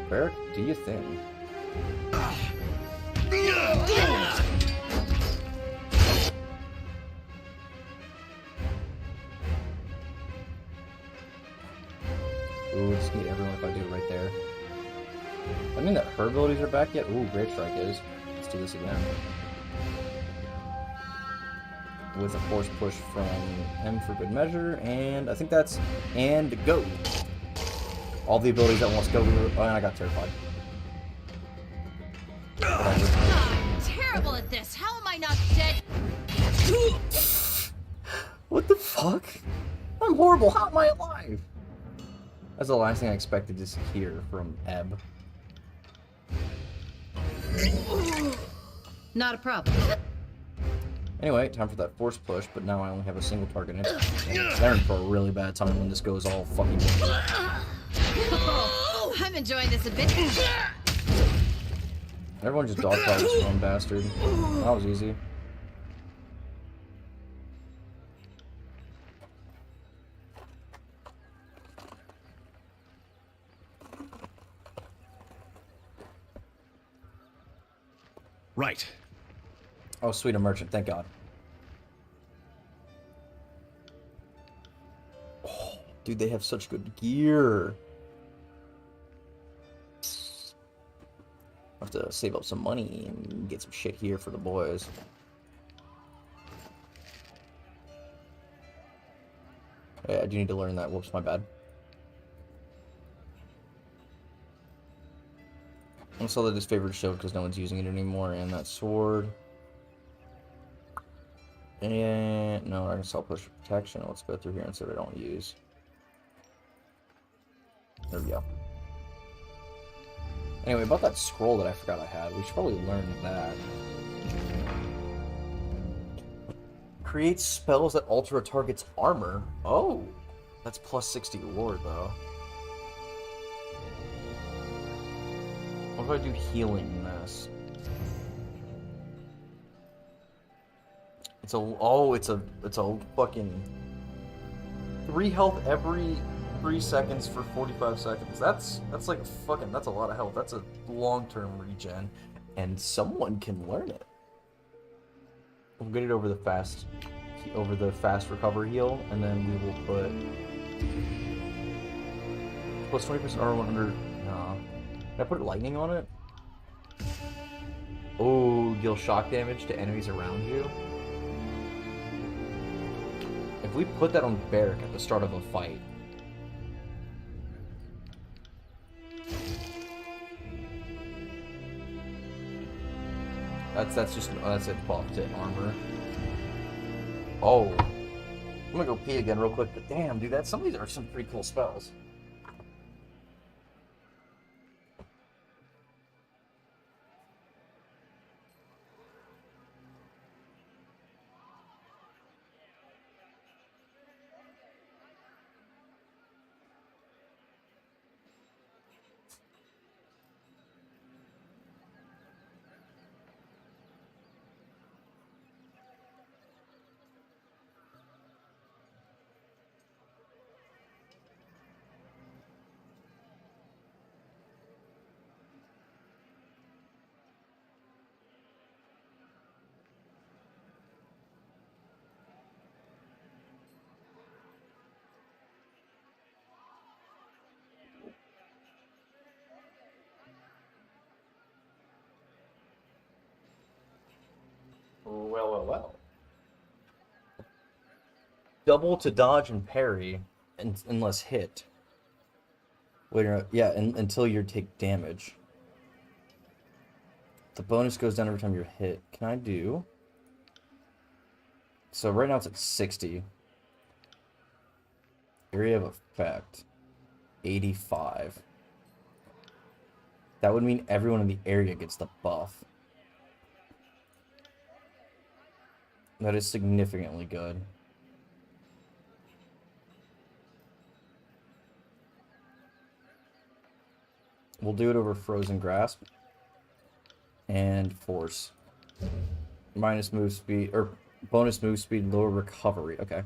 Barrack, do your thing. Ooh, just need everyone if I do it right there. I mean that her abilities are back yet? Ooh, Great Strike is. Let's do this again. with a force push from him for good measure, and I think that's and go. All the abilities at once go. Oh, and I got terrified. I'm terrible at this. How am I not dead? What the fuck? I'm horrible. How am I alive? That's the last thing I expected to hear from Ebb. Not a problem. Anyway, time for that force push, but now I only have a single target in it. They're in for a really bad time when this goes all fucking Oh, I'm enjoying this a bit. Everyone just dogpiled this one bastard. That was easy. Right. Oh, sweet, a merchant, thank God. Oh, dude, they have such good gear. I have to save up some money and get some shit here for the boys. Yeah, I do need to learn that. Whoops, my bad. I'm still at his favorite shield because no one's using it anymore, and that sword. And no, I can sell push protection. Let's go through here and see what I don't use. There we go. Anyway, about that scroll that I forgot I had, we should probably learn that. Create spells that alter a target's armor. Oh, that's plus 60 lore though. What if I do healing in this? It's a fucking 3 health every 3 seconds for 45 seconds. That's like fucking, that's a lot of health. That's a long-term regen, and someone can learn it. We'll get it over the fast recover heal, and then we will put plus 20% R100. Nah. Can I put lightning on it? Oh, deal shock damage to enemies around you. If we put that on Barrack at the start of a fight, that's it buff to armor. Oh, I'm gonna go pee again real quick. But damn, dude, some of these are some pretty cool spells. Well. Double to dodge and parry, unless hit. Wait, yeah, until you take damage. The bonus goes down every time you're hit. Can I do? So right now it's at 60. Area of effect, 85. That would mean everyone in the area gets the buff. That is significantly good. We'll do it over Frozen Grasp and Force. Minus move speed, or bonus move speed, lower recovery. Okay.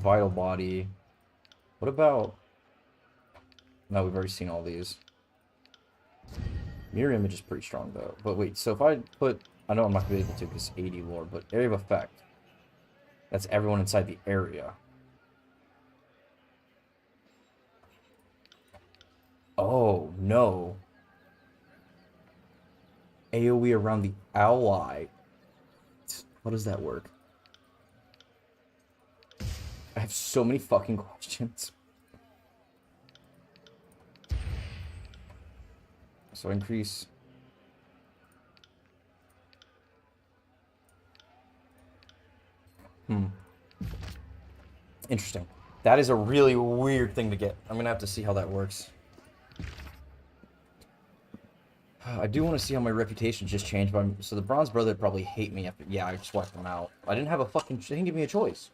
Vital Body. What about... No, we've already seen all these. Mirror Image is pretty strong, though. But wait, so if I put... I know I'm not going to be able to because 80 lore, but Area of Effect. That's everyone inside the area. Oh, no. AoE around the ally How does that work? I have so many fucking questions. So increase. Interesting. That is a really weird thing to get. I'm gonna have to see how that works. I do want to see how my reputation just changed. So the Bronze Brother would probably hate me after. Yeah, I just wiped them out. I didn't have a fucking. They didn't give me a choice.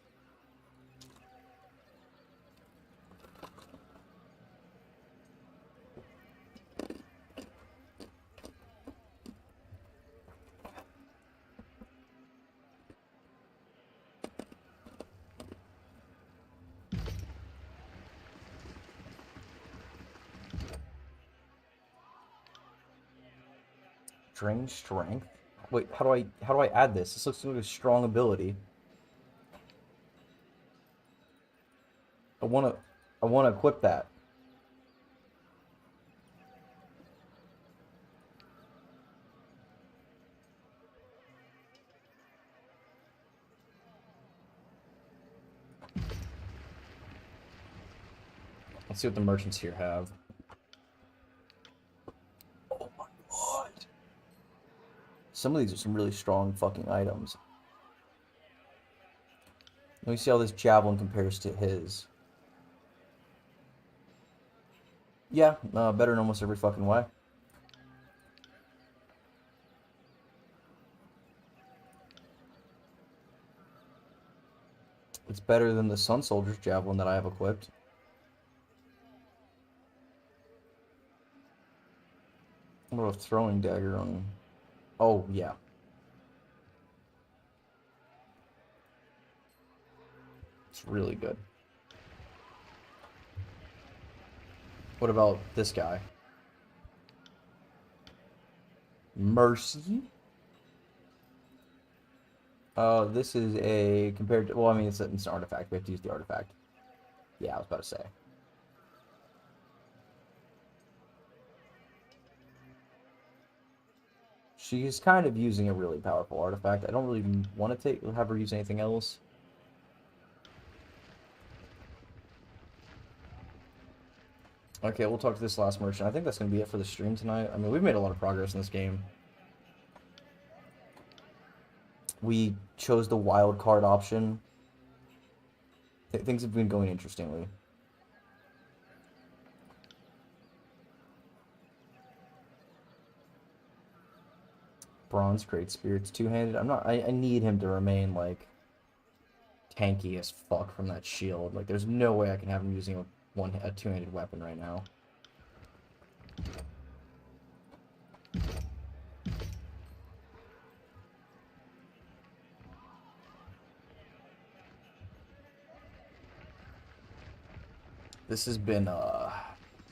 Drain strength. Wait, how do I add this? This looks like a strong ability. I wanna equip that. Let's see what the merchants here have. Oh my god. Some of these are some really strong fucking items. Let me see how this javelin compares to his. Yeah, better in almost every fucking way. It's better than the Sun Soldier's javelin that I have equipped. What about a throwing dagger on... Oh, yeah. It's really good. What about this guy? Mercy? This is a... compared to... Well, I mean, it's an artifact. We have to use the artifact. Yeah, I was about to say. She's kind of using a really powerful artifact. I don't really want to have her use anything else. Okay, we'll talk to this last merchant. I think that's going to be it for the stream tonight. I mean, we've made a lot of progress in this game. We chose the wild card option. Things have been going interestingly. Bronze Great Spirit's two-handed. I need him to remain, like, tanky as fuck from that shield. Like, there's no way I can have him using a two-handed weapon right now. This has been,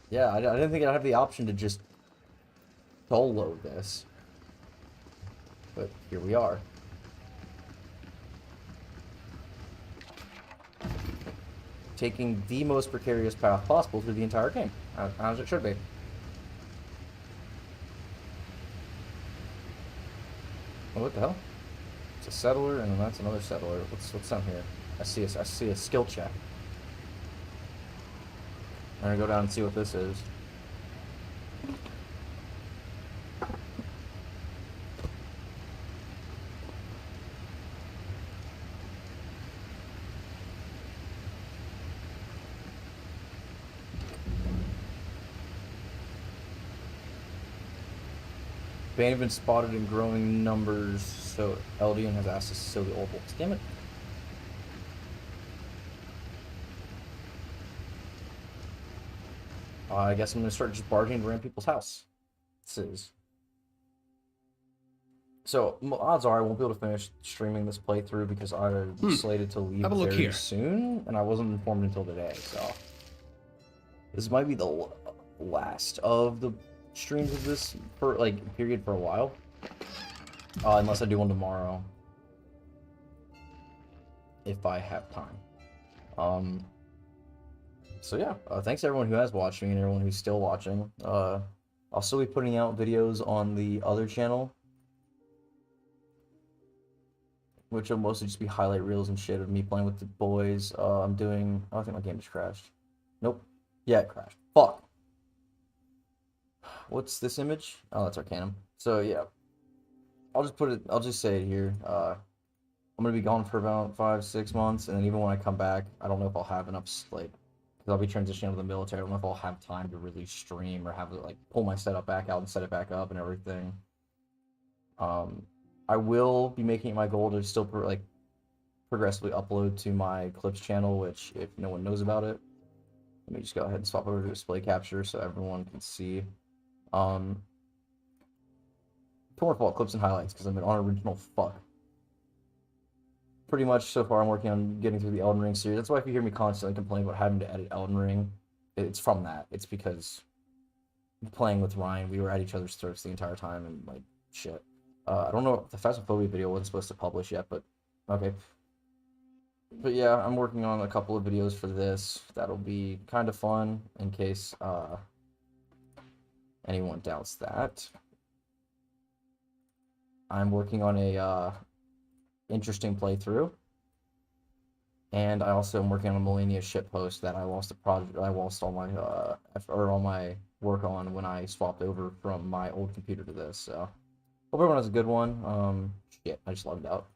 yeah, I didn't think I'd have the option to just solo this. But here we are. Taking the most precarious path possible through the entire game, as it should be. Oh, what the hell? It's a settler, and then that's another settler. What's down here? I see a skill check. I'm gonna go down and see what this is. Bane have been spotted in growing numbers, so Eldian has asked us to seal the old bolts. Damn it. I guess I'm going to start just barging around people's house. This is. So, odds are I won't be able to finish streaming this playthrough because I'm slated to leave very soon, and I wasn't informed until today, so. This might be the last of the streams of this for period for a while, unless I do one tomorrow if I have time. So yeah, thanks everyone who has watched me and everyone who's still watching. I'll still be putting out videos on the other channel which will mostly just be highlight reels and shit of me playing with the boys. I'm doing... Oh, I think my game just crashed. Nope. Yeah, it crashed. Fuck. What's this image? Oh, that's Arcanum. So, yeah. I'll just say it here. I'm going to be gone for about 5-6 months, and then even when I come back, I don't know if I'll have enough, like... Because I'll be transitioning to the military. I don't know if I'll have time to really stream or have to, like, pull my setup back out and set it back up and everything. I will be making it my goal to still, progressively upload to my Clips channel, which, if no one knows about it, let me just go ahead and swap over to display capture so everyone can see. Don't worry about clips and highlights, because I'm an unoriginal fuck. Pretty much, so far, I'm working on getting through the Elden Ring series. That's why if you hear me constantly complain about having to edit Elden Ring, it's from that. It's because playing with Ryan, we were at each other's throats the entire time, and, like, shit. I don't know, the Phasmophobia video wasn't supposed to publish yet, but okay. But yeah, I'm working on a couple of videos for this. That'll be kind of fun, in case anyone doubts that. I'm working on a interesting playthrough, and I also am working on a Millennia shitpost that I lost all my work on when I swapped over from my old computer to this. So hope everyone has a good one. Shit, I just logged out.